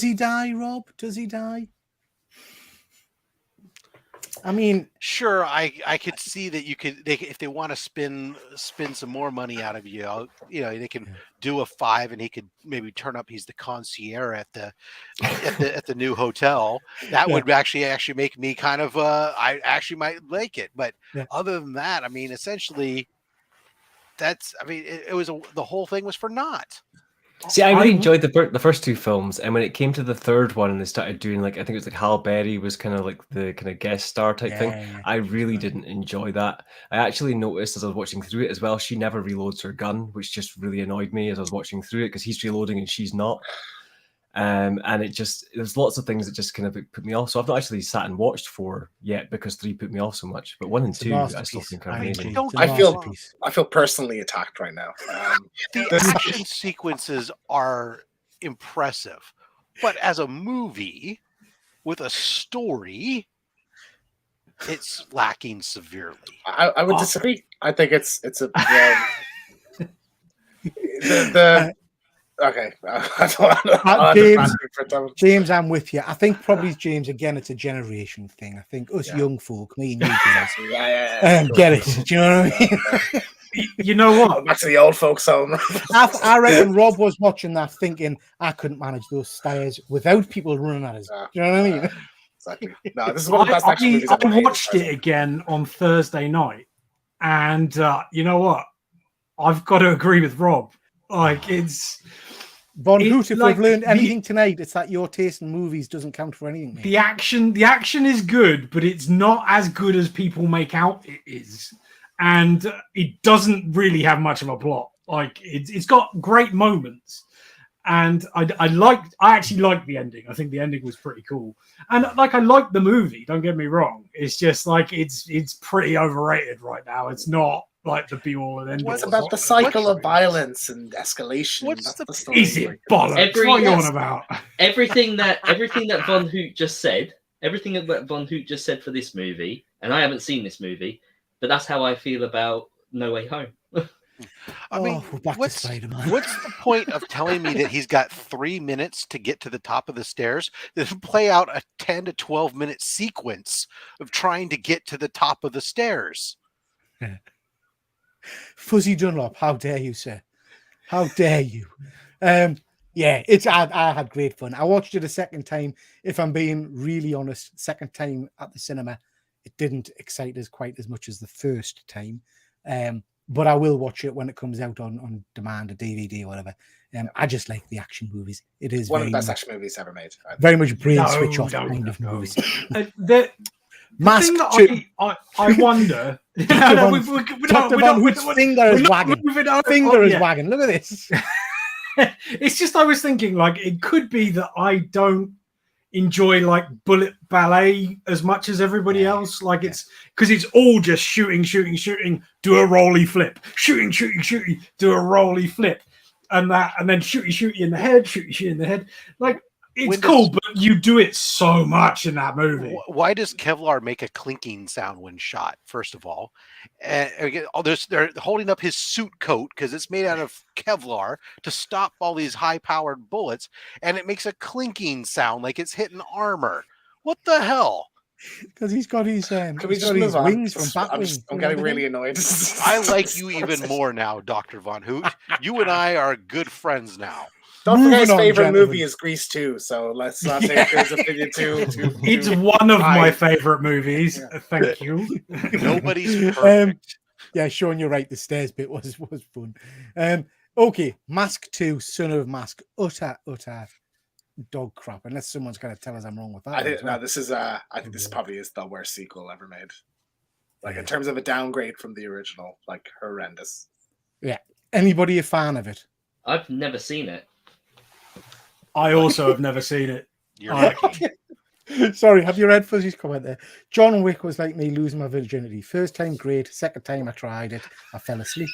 [SPEAKER 1] he die, Rob? Does he die? I mean,
[SPEAKER 7] sure, I could see that if they want to spin some more money out of you, they can do a 5 and he could maybe turn up. He's the concierge at the new hotel. That would actually make me kind of I actually might like it. But other than that, I mean, essentially, it was the whole thing was for naught.
[SPEAKER 4] See, I really enjoyed the first 2 films, and when it came to the third one and they started doing, like, I think it was like Halle Berry was kind of like the kind of guest star type thing, I really didn't enjoy that. I actually noticed as I was watching through it as well, she never reloads her gun, which just really annoyed me as I was watching through it because he's reloading and she's not. And there's lots of things that just kind of put me off. So I've not actually sat and watched 4 yet because 3 put me off so much. But 1 and 2, I still think are amazing.
[SPEAKER 2] I feel personally attacked right now.
[SPEAKER 7] The action sequences are impressive, but as a movie with a story, it's lacking severely.
[SPEAKER 2] I would disagree. I think it's a Okay. I'll
[SPEAKER 1] James,
[SPEAKER 2] for that one.
[SPEAKER 1] James, I'm with you. I think probably James again. It's a generation thing. I think us young folk, me and you, James,
[SPEAKER 2] Yeah.
[SPEAKER 1] get it. Do you know what I mean?
[SPEAKER 3] You know what?
[SPEAKER 2] Back to the old folks home.
[SPEAKER 1] I reckon Rob was watching that thinking I couldn't manage those stairs without people running at us.
[SPEAKER 2] Yeah.
[SPEAKER 1] Do you know what I mean?
[SPEAKER 2] Exactly. No, this is one of the best action movies
[SPEAKER 3] I
[SPEAKER 2] ever made.
[SPEAKER 3] watched it again on Thursday night, and you know what? I've got to agree with Rob. Like it's
[SPEAKER 1] Von Hoot, if
[SPEAKER 3] like
[SPEAKER 1] we've learned anything tonight, it's that your taste in movies doesn't count for anything. Mate.
[SPEAKER 3] the action is good, but it's not as good as people make out it is, and it doesn't really have much of a plot. Like it's got great moments, and I actually liked the ending. I think the ending was pretty cool, and like I like the movie. Don't get me wrong. It's just like it's pretty overrated right now. It's not like the be all and end all.
[SPEAKER 2] It's about the cycle of violence and escalation.
[SPEAKER 7] What's
[SPEAKER 2] That's the story.
[SPEAKER 3] Is it bollocks? What are you on about?
[SPEAKER 5] Everything that Von Hoot just said, everything that Von Hoot just said for this movie, and I haven't seen this movie, but that's how I feel about No Way Home.
[SPEAKER 7] I mean,
[SPEAKER 1] we're back to
[SPEAKER 7] what's
[SPEAKER 1] Spider-Man.
[SPEAKER 7] what's the point of telling me that he's got 3 minutes to get to the top of the stairs? Then play out a 10 to 12 minute sequence of trying to get to the top of the stairs.
[SPEAKER 1] Fuzzy Dunlop, how dare you, sir? How dare you? Yeah, I had great fun. I watched it a second time. If I'm being really honest, second time at the cinema, it didn't excite us quite as much as the first time. But I will watch it when it comes out on demand, a DVD or whatever. I just like the action movies. It is
[SPEAKER 2] one of the best action movies ever made.
[SPEAKER 1] Very much brain switch off kind of movies.
[SPEAKER 3] The
[SPEAKER 1] Mask
[SPEAKER 3] thing that
[SPEAKER 1] 2.
[SPEAKER 3] I wonder.
[SPEAKER 1] Dr. Von Hoot's finger is wagging. Finger is wagging. Look at this.
[SPEAKER 3] It's just I was thinking like it could be that I don't enjoy like bullet ballet as much as everybody else. Like it's because it's all just shooting, do a rolly flip, shooting, do a rolly flip, and then shoot you in the head. Like it's cool, but you do it so much in that movie.
[SPEAKER 7] Why does Kevlar make a clinking sound when shot? First of all, and again, they're holding up his suit coat because it's made out of Kevlar to stop all these high-powered bullets, and it makes a clinking sound like it's hitting armor. What the hell?
[SPEAKER 1] Because he's got his
[SPEAKER 2] Can we just move on?
[SPEAKER 1] wings from Batman.
[SPEAKER 2] I'm getting really annoyed.
[SPEAKER 7] I like you even more now, Dr. Von Hoot. You and I are good friends now.
[SPEAKER 2] Don't forget his favorite movie is Grease 2, so let's not take his opinion too.
[SPEAKER 3] It's one of my favorite movies. Thank you.
[SPEAKER 7] Nobody's perfect.
[SPEAKER 1] Yeah, Sean, you're right. The stairs bit was fun. Okay, Mask 2, Son of Mask, utter dog crap. Unless someone's going to tell us I'm wrong with that.
[SPEAKER 2] I think this probably is the worst sequel ever made. Like in terms of a downgrade from the original, like horrendous.
[SPEAKER 1] Yeah. Anybody a fan of it?
[SPEAKER 5] I've never seen it.
[SPEAKER 3] I also have never seen it.
[SPEAKER 7] You're lucky.
[SPEAKER 1] Sorry, have you read Fuzzy's comment there? John Wick was like me losing my virginity. First time, great. Second time, I tried it. I fell asleep.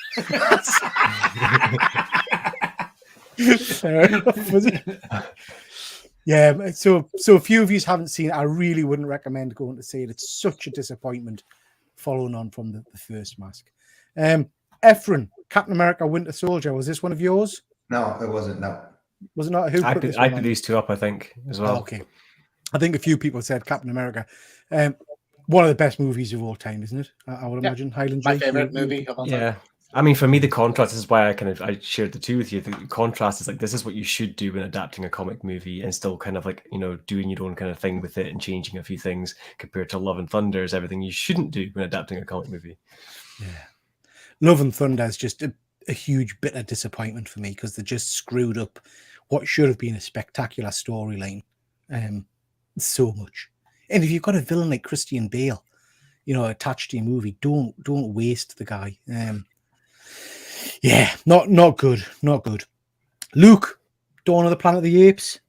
[SPEAKER 1] Yeah, so a few of you haven't seen it. I really wouldn't recommend going to see it. It's such a disappointment following on from the first Mask. Ephraim, Captain America Winter Soldier, was this one of yours?
[SPEAKER 6] No, it wasn't. No.
[SPEAKER 1] Was it not? Who put this
[SPEAKER 4] I
[SPEAKER 1] one
[SPEAKER 4] put
[SPEAKER 1] on?
[SPEAKER 4] these two up, I think, as well.
[SPEAKER 1] Oh, okay. I think a few people said Captain America. One of the best movies of all time, isn't it? I would imagine. Highland.
[SPEAKER 2] My favorite movie of all time.
[SPEAKER 4] Yeah. I mean, for me, the contrast is why I shared the two with you. The contrast is like, this is what you should do when adapting a comic movie and still kind of like, doing your own kind of thing with it and changing a few things, compared to Love and Thunder is everything you shouldn't do when adapting a comic movie.
[SPEAKER 1] Yeah. Love and Thunder is just a huge bitter disappointment for me because they just screwed up what should have been a spectacular storyline so much. And if you've got a villain like Christian Bale, attached to your movie, don't waste the guy. Yeah, not good. Luke, Dawn of the Planet of the Apes.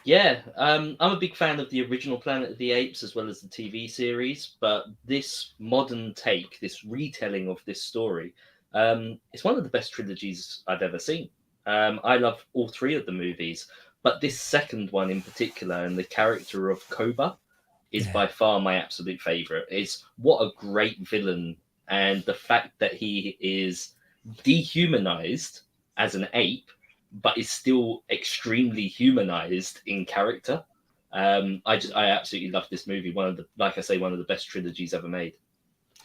[SPEAKER 5] Yeah, I'm a big fan of the original Planet of the Apes as well as the TV series, but this modern take, this retelling of this story, it's one of the best trilogies I've ever seen. I love all three of the movies, but this second one in particular, and the character of Koba, is by far my absolute favorite. It's what a great villain, and the fact that he is dehumanized as an ape, but is still extremely humanized in character. I absolutely love this movie. One of the best trilogies ever made.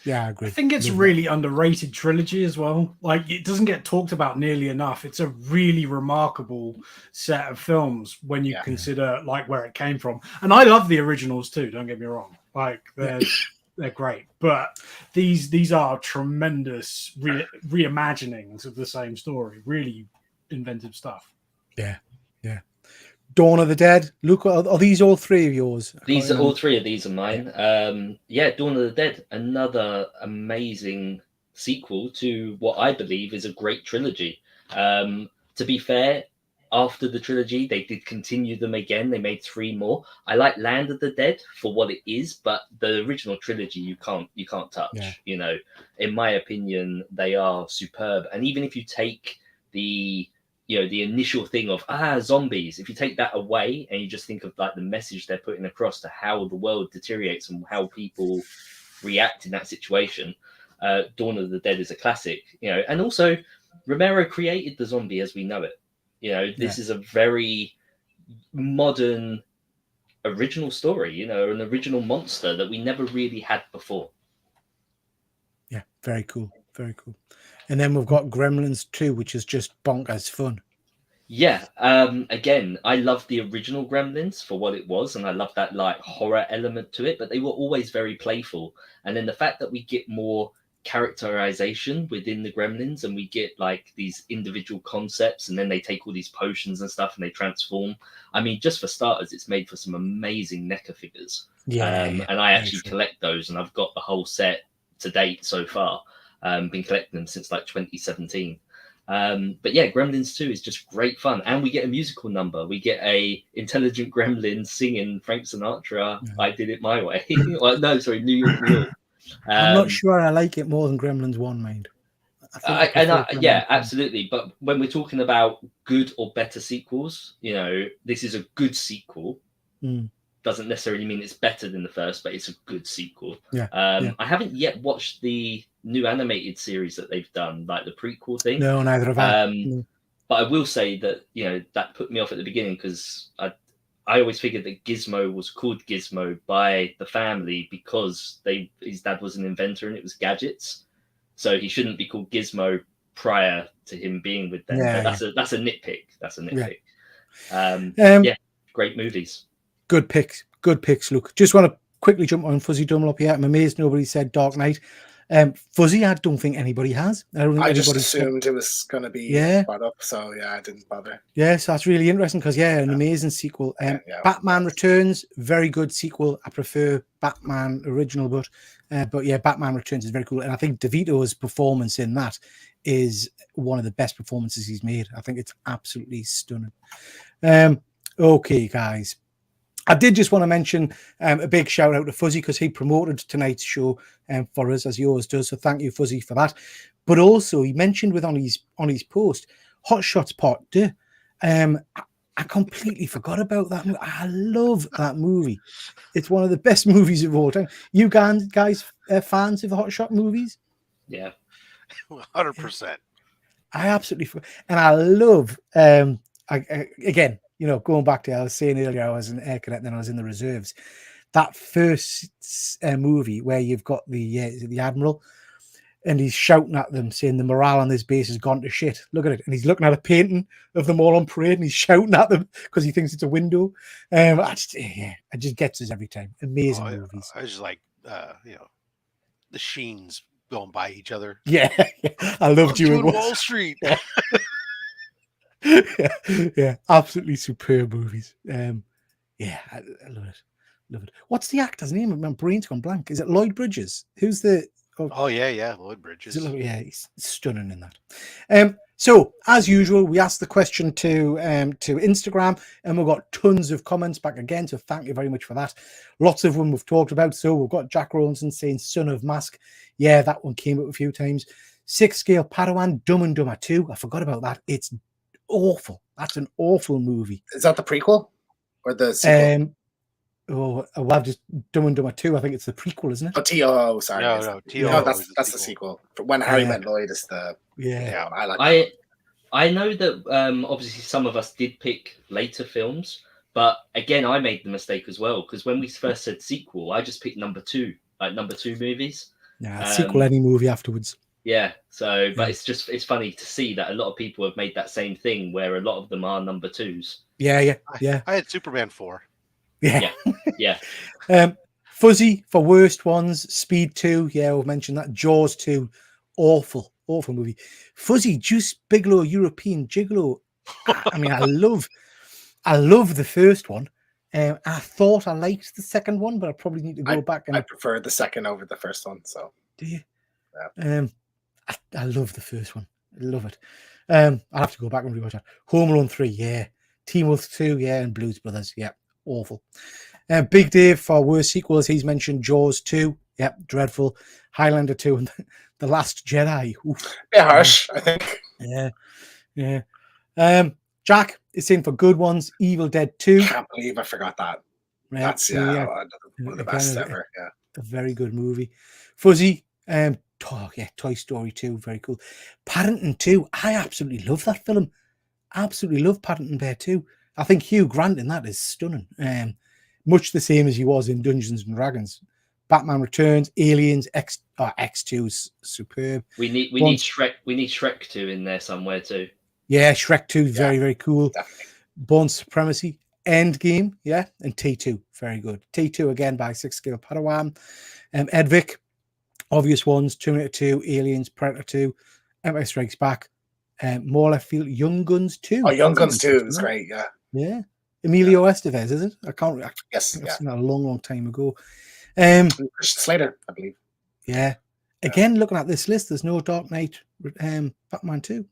[SPEAKER 1] Yeah, I agree.
[SPEAKER 3] I think it's really underrated trilogy as well. Like, it doesn't get talked about nearly enough. It's a really remarkable set of films when you consider like where it came from. And I love the originals too. Don't get me wrong. Like they're great, but these are tremendous reimaginings of the same story. Really inventive stuff.
[SPEAKER 1] Yeah. Dawn of the Dead. Luke, are these all three of yours?
[SPEAKER 5] These are all three of these are mine. Dawn of the Dead, another amazing sequel to what I believe is a great trilogy. To be fair, after the trilogy, they did continue them again. They made 3 more. I like Land of the Dead for what it is, but the original trilogy you can't touch.
[SPEAKER 1] Yeah.
[SPEAKER 5] You know, in my opinion, they are superb. And even if you take the initial thing of zombies, if you take that away and you just think of like the message they're putting across to how the world deteriorates and how people react in that situation, Dawn of the Dead is a classic. You know, and also Romero created the zombie as we know it. You know, this is a very modern original story, you know, an original monster that we never really had before.
[SPEAKER 1] Yeah, very cool. Very cool. And then we've got Gremlins 2, which is just bonkers fun.
[SPEAKER 5] Yeah. Again, I love the original Gremlins for what it was, and I love that like horror element to it, but they were always very playful. And then the fact that we get more characterization within the Gremlins and we get like these individual concepts, and then they take all these potions and stuff and they transform. I mean, just for starters, it's made for some amazing NECA figures. And I actually collect those, and I've got the whole set to date so far. Been collecting them since like 2017. But yeah, Gremlins 2 is just great fun, and we get a musical number. We get a intelligent gremlin singing Frank Sinatra, "I Did It My Way." Well, no, sorry, New York, New York.
[SPEAKER 1] I'm not sure I like it more than Gremlins 1, mind.
[SPEAKER 5] Absolutely. But when we're talking about good or better sequels, you know, this is a good sequel. Doesn't necessarily mean it's better than the first, but it's a good sequel. I haven't yet watched the new animated series that they've done, like the prequel thing.
[SPEAKER 1] No, neither have I.
[SPEAKER 5] But I will say that, you know, that put me off at the beginning because I always figured that Gizmo was called Gizmo by the family because his dad was an inventor and it was gadgets. So he shouldn't be called Gizmo prior to him being with them. But that's a nitpick. That's a nitpick. Great movies.
[SPEAKER 1] Good picks, Luke. Just want to quickly jump on Fuzzy Dunlop here. I'm amazed nobody said Dark Knight. Fuzzy, I don't think anybody has.
[SPEAKER 2] I just assumed it was going to be brought up, so I didn't bother.
[SPEAKER 1] Yes, that's really interesting because an amazing sequel. Batman Returns, very good sequel. I prefer Batman original, but Batman Returns is very cool, and I think DeVito's performance in that is one of the best performances he's made. I think it's absolutely stunning. Okay, guys. I did just want to mention a big shout out to Fuzzy because he promoted tonight's show for us, as he always does. So thank you, Fuzzy, for that. But also, he mentioned on his post, Hot Shots Part 2. I completely forgot about that movie. I love that movie. It's one of the best movies of all time. You guys fans of Hot Shot movies?
[SPEAKER 5] Yeah,
[SPEAKER 7] 100%.
[SPEAKER 1] I absolutely forgot. And I love, again, you know, going back to, I was saying earlier, I was in Air Cadet and then I was in the reserves. That first movie where you've got the Admiral and he's shouting at them saying the morale on this base has gone to shit. Look at it. And he's looking at a painting of them all on parade and he's shouting at them because he thinks it's a window. It just gets us every time. Amazing movies.
[SPEAKER 7] I just like, the Sheens going by each other.
[SPEAKER 1] Yeah. I loved you in
[SPEAKER 7] Wall Street.
[SPEAKER 1] Yeah, absolutely superb movies. I love it. What's the actor's name? My brain's gone blank. Is it Lloyd Bridges? Who's the?
[SPEAKER 7] Lloyd Bridges.
[SPEAKER 1] He's stunning in that. So as usual, we asked the question to Instagram, and we've got tons of comments back again. So thank you very much for that. Lots of them we've talked about. So we've got Jack Rawlinson saying "Son of Mask." Yeah, that one came up a few times. 6 Scale Padawan, Dumb and Dumber 2. I forgot about that. It's awful. That's an awful movie.
[SPEAKER 2] Is that the prequel or the sequel?
[SPEAKER 1] I've just Dumb and Dumber 2. I think it's the prequel, isn't it?
[SPEAKER 2] Oh, T.O. Sorry.
[SPEAKER 7] No, T.O.
[SPEAKER 2] No, that's the sequel. When Harry Met Lloyd is the I like.
[SPEAKER 5] I know that obviously some of us did pick later films, but again, I made the mistake as well because when we first said sequel, I just picked number two, like number two movies.
[SPEAKER 1] Yeah, sequel any movie afterwards.
[SPEAKER 5] Yeah. So, but
[SPEAKER 1] Yeah.
[SPEAKER 5] it's funny to see that a lot of people have made that same thing where a lot of them are number twos.
[SPEAKER 1] Yeah.
[SPEAKER 7] I had Superman 4.
[SPEAKER 1] Yeah.
[SPEAKER 5] Yeah.
[SPEAKER 1] Fuzzy for worst ones. Speed 2. Yeah, we've mentioned that. Jaws 2. Awful movie. Fuzzy, Juice Bigelow, European Gigolo. I mean, I love the first one. I thought I liked the second one, but I probably need to go back and.
[SPEAKER 2] I prefer the second over the first one. So
[SPEAKER 1] Do you?
[SPEAKER 2] Yeah.
[SPEAKER 1] I love the first one. I love it. I'll have to go back and rewatch that. Home Alone 3, yeah. Teen Wolf 2, yeah, and Blues Brothers, yeah. Awful. Big Dave for worst sequels, he's mentioned Jaws 2, yep, dreadful. Highlander 2 and The Last Jedi. Oof.
[SPEAKER 2] yeah, harsh. I think.
[SPEAKER 1] Yeah. Jack is in for good ones. Evil Dead 2.
[SPEAKER 2] Can't believe I forgot that.
[SPEAKER 1] Yeah,
[SPEAKER 2] That's
[SPEAKER 1] so,
[SPEAKER 2] one of the best
[SPEAKER 1] again,
[SPEAKER 2] ever. Yeah.
[SPEAKER 1] A very good movie. Fuzzy, Toy Story 2, very cool. Paddington 2, I absolutely love that film. Absolutely love Paddington Bear 2. I think Hugh Grant in that is stunning. Much the same as he was in Dungeons and Dragons. Batman Returns, Aliens, X2 is superb.
[SPEAKER 5] We need Shrek. We need Shrek 2 in there somewhere too.
[SPEAKER 1] Yeah, Shrek 2, very, very cool.
[SPEAKER 2] Definitely.
[SPEAKER 1] Born Supremacy, Endgame, yeah, and T2, very good. T2 again by Six Scale Padawan. Edvic, obvious ones, Terminator 2, Aliens, Predator 2, Empire Strikes Back, more left field, Young Guns 2.
[SPEAKER 2] Oh, Young Guns 2 is great. Yeah.
[SPEAKER 1] Yeah. Emilio Estevez, is it? I can't.
[SPEAKER 2] Yes.
[SPEAKER 1] I've
[SPEAKER 2] Yeah.
[SPEAKER 1] seen that a long time ago.
[SPEAKER 2] Christian Slater, I believe.
[SPEAKER 1] Yeah. Again, looking at this list, there's no Dark Knight Batman 2.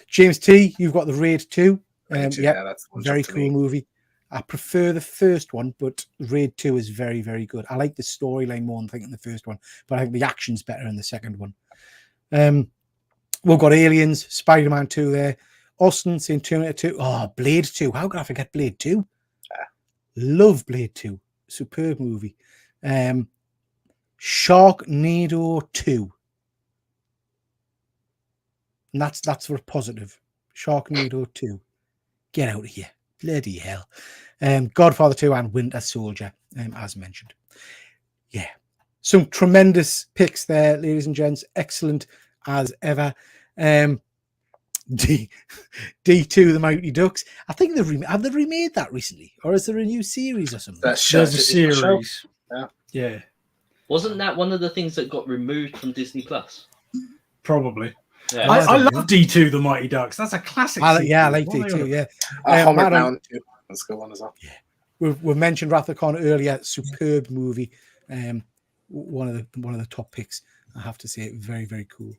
[SPEAKER 1] James T, you've got the Raid 2.
[SPEAKER 2] Yeah, that's one
[SPEAKER 1] very
[SPEAKER 2] to
[SPEAKER 1] cool
[SPEAKER 2] me.
[SPEAKER 1] movie. I prefer the first one, but Raid 2 is very, very good. I like the storyline more than thinking the first one, but I think the action's better in the second one. We've got Aliens, Spider-Man 2 there. Austin saying Terminator 2. Oh, Blade 2. How could I forget Blade 2? Love Blade 2. Superb movie. Sharknado 2. And that's for a positive. Sharknado 2. Get out of here. Bloody hell. Godfather 2 and Winter Soldier, as mentioned. Yeah. Some tremendous picks there, ladies and gents. Excellent as ever. D2, The Mighty Ducks. I think have they remade that recently, or is there a new series or something?
[SPEAKER 3] There's a series. Yeah.
[SPEAKER 5] Wasn't that one of the things that got removed from Disney Plus?
[SPEAKER 3] Probably.
[SPEAKER 5] Yeah.
[SPEAKER 3] I love D2, The Mighty Ducks. That's a classic.
[SPEAKER 1] I like D2. Yeah.
[SPEAKER 2] Homer Down too. That's a good one as well.
[SPEAKER 1] Yeah. We've mentioned Wrath of Khan earlier. Superb movie. One of the top picks. I have to say, very, very cool.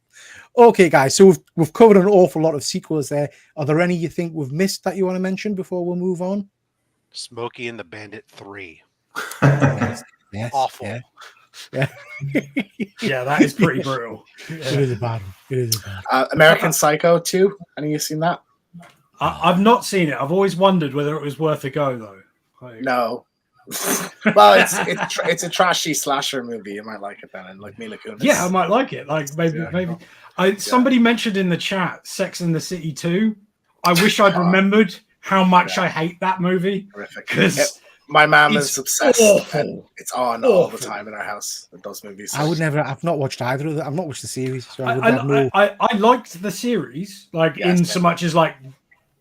[SPEAKER 1] Okay, guys, so we've covered an awful lot of sequels there. Are there any you think we've missed that you want to mention before we move on?
[SPEAKER 7] Smokey and the Bandit 3.
[SPEAKER 1] Yes,
[SPEAKER 7] Awful.
[SPEAKER 1] Yeah.
[SPEAKER 3] Yeah, that is pretty brutal. Yeah.
[SPEAKER 1] It is a bad one.
[SPEAKER 2] American Psycho 2. Any of you seen that?
[SPEAKER 3] I've not seen it. I've always wondered whether it was worth a go, though.
[SPEAKER 2] No. Well, it's a trashy slasher movie. You might like it then, and like Mila Kunis.
[SPEAKER 3] Yeah, I might like it. Like maybe. Somebody mentioned in the chat Sex and the City 2. I wish I'd remembered how much I hate that movie. Because
[SPEAKER 2] my mom is obsessed.
[SPEAKER 3] Awful.
[SPEAKER 2] And it's on all the time in our house with those movies.
[SPEAKER 1] I've not watched either of them. I've not watched the series, so
[SPEAKER 3] I liked the series, so much as like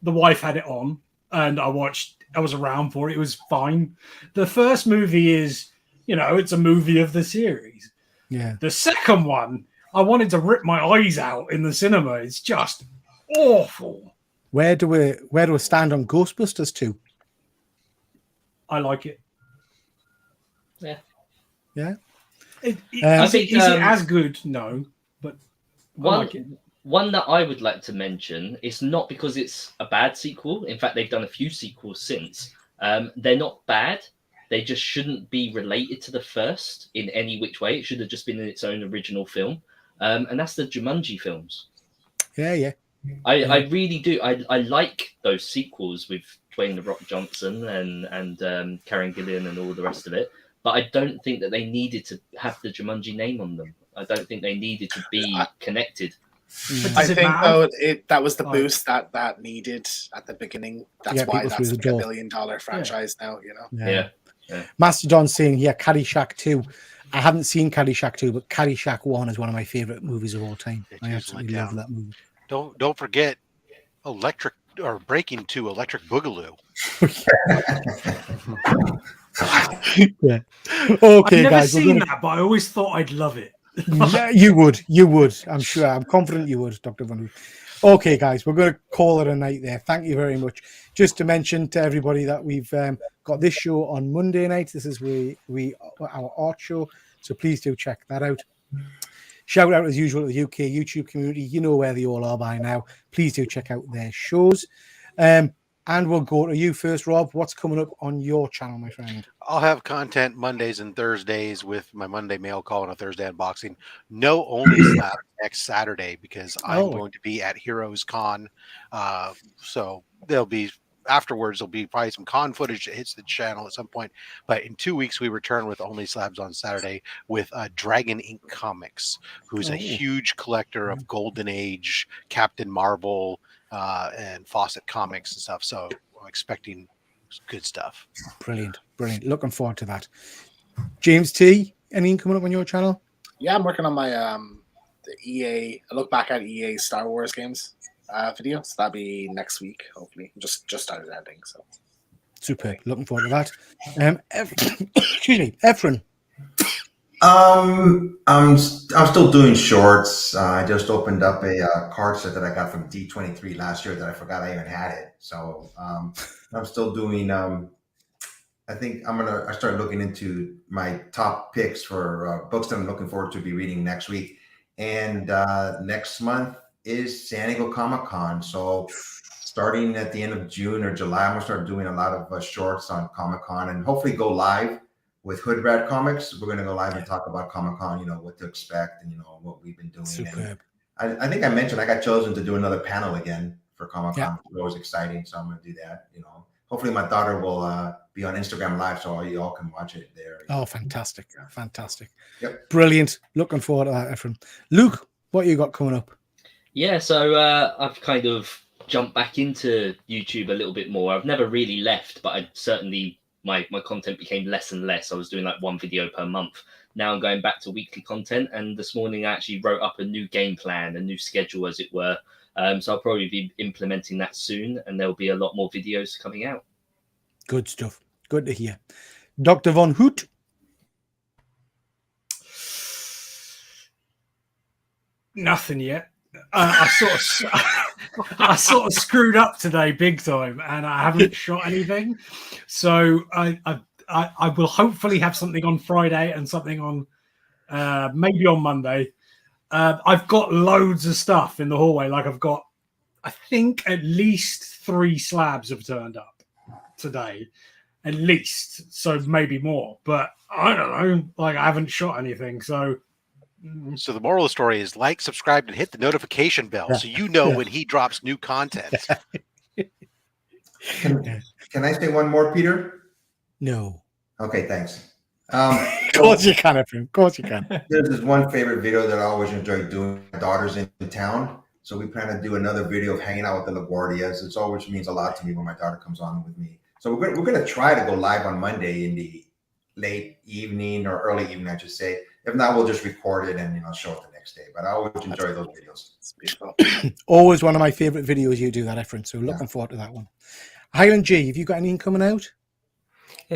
[SPEAKER 3] the wife had it on, and I was around for it. It was fine. The first movie is, it's a movie of the series.
[SPEAKER 1] Yeah.
[SPEAKER 3] The second one, I wanted to rip my eyes out in the cinema. It's just awful.
[SPEAKER 1] Where do we stand on Ghostbusters 2?
[SPEAKER 3] I like it.
[SPEAKER 5] Yeah.
[SPEAKER 1] Yeah.
[SPEAKER 3] Is it as good? No, but I like it.
[SPEAKER 5] One that I would like to mention is not because it's a bad sequel. In fact, they've done a few sequels since. They're not bad. They just shouldn't be related to the first in any which way. It should have just been in its own original film. And that's the Jumanji films.
[SPEAKER 1] Yeah.
[SPEAKER 5] I really do. I like those sequels with Dwayne "The Rock" Johnson and Karen Gillan and all the rest of it. But I don't think that they needed to have the Jumanji name on them. I don't think they needed to be connected.
[SPEAKER 3] But
[SPEAKER 2] I
[SPEAKER 3] does it
[SPEAKER 2] think
[SPEAKER 3] matter?
[SPEAKER 2] though that was the
[SPEAKER 3] Like-
[SPEAKER 2] boost that needed at the beginning. That's
[SPEAKER 1] get
[SPEAKER 2] why
[SPEAKER 1] people through
[SPEAKER 2] that's
[SPEAKER 1] the
[SPEAKER 2] like a
[SPEAKER 1] door.
[SPEAKER 2] $1 billion franchise now. You know.
[SPEAKER 5] Yeah.
[SPEAKER 1] Mastodon's saying here, Caddyshack 2. I haven't seen Caddyshack 2, but Caddyshack 1 is one of my favorite movies of all time.
[SPEAKER 7] It
[SPEAKER 1] I
[SPEAKER 7] is
[SPEAKER 1] absolutely
[SPEAKER 7] let
[SPEAKER 1] love
[SPEAKER 7] down.
[SPEAKER 1] that movie.
[SPEAKER 7] Don't forget Breaking to Electric Boogaloo.
[SPEAKER 1] Yeah.
[SPEAKER 3] I've
[SPEAKER 1] Okay,
[SPEAKER 3] never
[SPEAKER 1] guys.
[SPEAKER 3] seen that, but I always thought I'd love it.
[SPEAKER 1] Yeah, you would. You would. I'm sure. I'm confident you would, Dr. Von Hoot. Okay, guys, we're going to call it a night there. Thank you very much. Just to mention to everybody that we've got this show on Monday night. This is our art show, so please do check that out. Shout out as usual to the UK YouTube community. You know where they all are by now. Please do check out their shows. And we'll go to you first, Rob. What's coming up on your channel, my friend?
[SPEAKER 7] I'll have content Mondays and Thursdays with my Monday mail call and a Thursday unboxing. No Only Slap next Saturday because I'm going to be at Heroes Con. So there'll be afterwards. There'll be probably some con footage that hits the channel at some point. But in 2 weeks, we return with Only Slabs on Saturday with Dragon Ink Comics, who's a huge collector of Golden Age, Captain Marvel, and Fawcett comics and stuff. So I'm expecting good stuff.
[SPEAKER 1] Brilliant. Looking forward to that. James T, anything coming up on your channel?
[SPEAKER 2] Yeah, I'm working on my the EA. I look back at EA Star Wars games video, so that'll be next week. Hopefully, just started editing. So
[SPEAKER 1] Super. Looking forward to that. Excuse me, Efren.
[SPEAKER 6] I'm still doing shorts. I just opened up a card set that I got from D23 last year that I forgot I even had it. So I'm still doing. I think I start looking into my top picks for books that I'm looking forward to be reading next week. And next month is San Diego Comic-Con. So starting at the end of June or July, I'm gonna start doing a lot of shorts on Comic-Con and hopefully go live with Hood Rat Comics. We're gonna go live and talk about Comic-Con, what to expect and what we've been doing.
[SPEAKER 1] Superb.
[SPEAKER 6] And I think I mentioned I got chosen to do another panel again for Comic-Con.
[SPEAKER 1] Yeah.
[SPEAKER 6] It was exciting, so I'm gonna do that. Hopefully my daughter will be on Instagram Live, so you all can watch it there.
[SPEAKER 1] Oh, fantastic.
[SPEAKER 6] Yep.
[SPEAKER 1] Brilliant. Looking forward to that, Efren. Luke, what you got coming up?
[SPEAKER 5] Yeah, so I've kind of jumped back into YouTube a little bit more. I've never really left, but I certainly my content became less and less. I was doing like one video per month. Now I'm going back to weekly content, and this morning I actually wrote up a new game plan, a new schedule, as it were. So I'll probably be implementing that soon, and there'll be a lot more videos coming out.
[SPEAKER 1] Good stuff. Good to hear. Dr. Von Hoot.
[SPEAKER 3] Nothing yet. I sort of screwed up today big time, and I haven't shot anything. So I will hopefully have something on Friday and something on maybe on Monday. I've got loads of stuff in the hallway. Like I think at least 3 slabs have turned up today, at least. So maybe more, but I don't know. Like I haven't shot anything, so.
[SPEAKER 7] So the moral of the story is like, subscribe, and hit the notification bell so you know when he drops new content.
[SPEAKER 6] Can I say one more, Peter?
[SPEAKER 1] No.
[SPEAKER 6] Okay, thanks.
[SPEAKER 1] Of course you can, Efren. Of course you can.
[SPEAKER 6] There's this one favorite video that I always enjoy doing. My daughter's in town, so we plan to do another video of hanging out with the LaGuardias. It always means a lot to me when my daughter comes on with me. So we're gonna try to go live on Monday in the late evening or early evening, I should say. If not, we'll just record it and show it the next day. But I always enjoy those videos.
[SPEAKER 2] it's beautiful.
[SPEAKER 1] Always one of my favorite videos you do that, Efren. So looking forward to that one. Highland G, have you got anything coming out?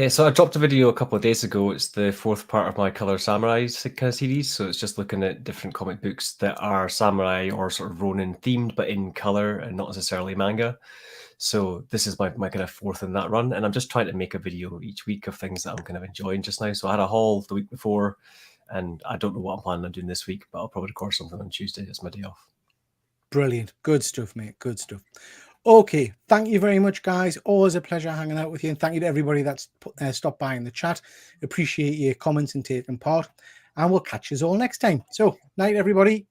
[SPEAKER 4] So I dropped a video a couple of days ago. It's the 4th part of my Color Samurai kind of series. So it's just looking at different comic books that are samurai or sort of Ronin themed, but in color and not necessarily manga. So this is my kind of 4th in that run. And I'm just trying to make a video each week of things that I'm kind of enjoying just now. So I had a haul the week before, and I don't know what I'm planning on doing this week, but I'll probably record something on Tuesday. It's my day off.
[SPEAKER 1] Brilliant. Good stuff, mate. Good stuff. Okay. Thank you very much, guys. Always a pleasure hanging out with you. And thank you to everybody that's stopped by in the chat. Appreciate your comments and taking part. And we'll catch you all next time. So, night, everybody.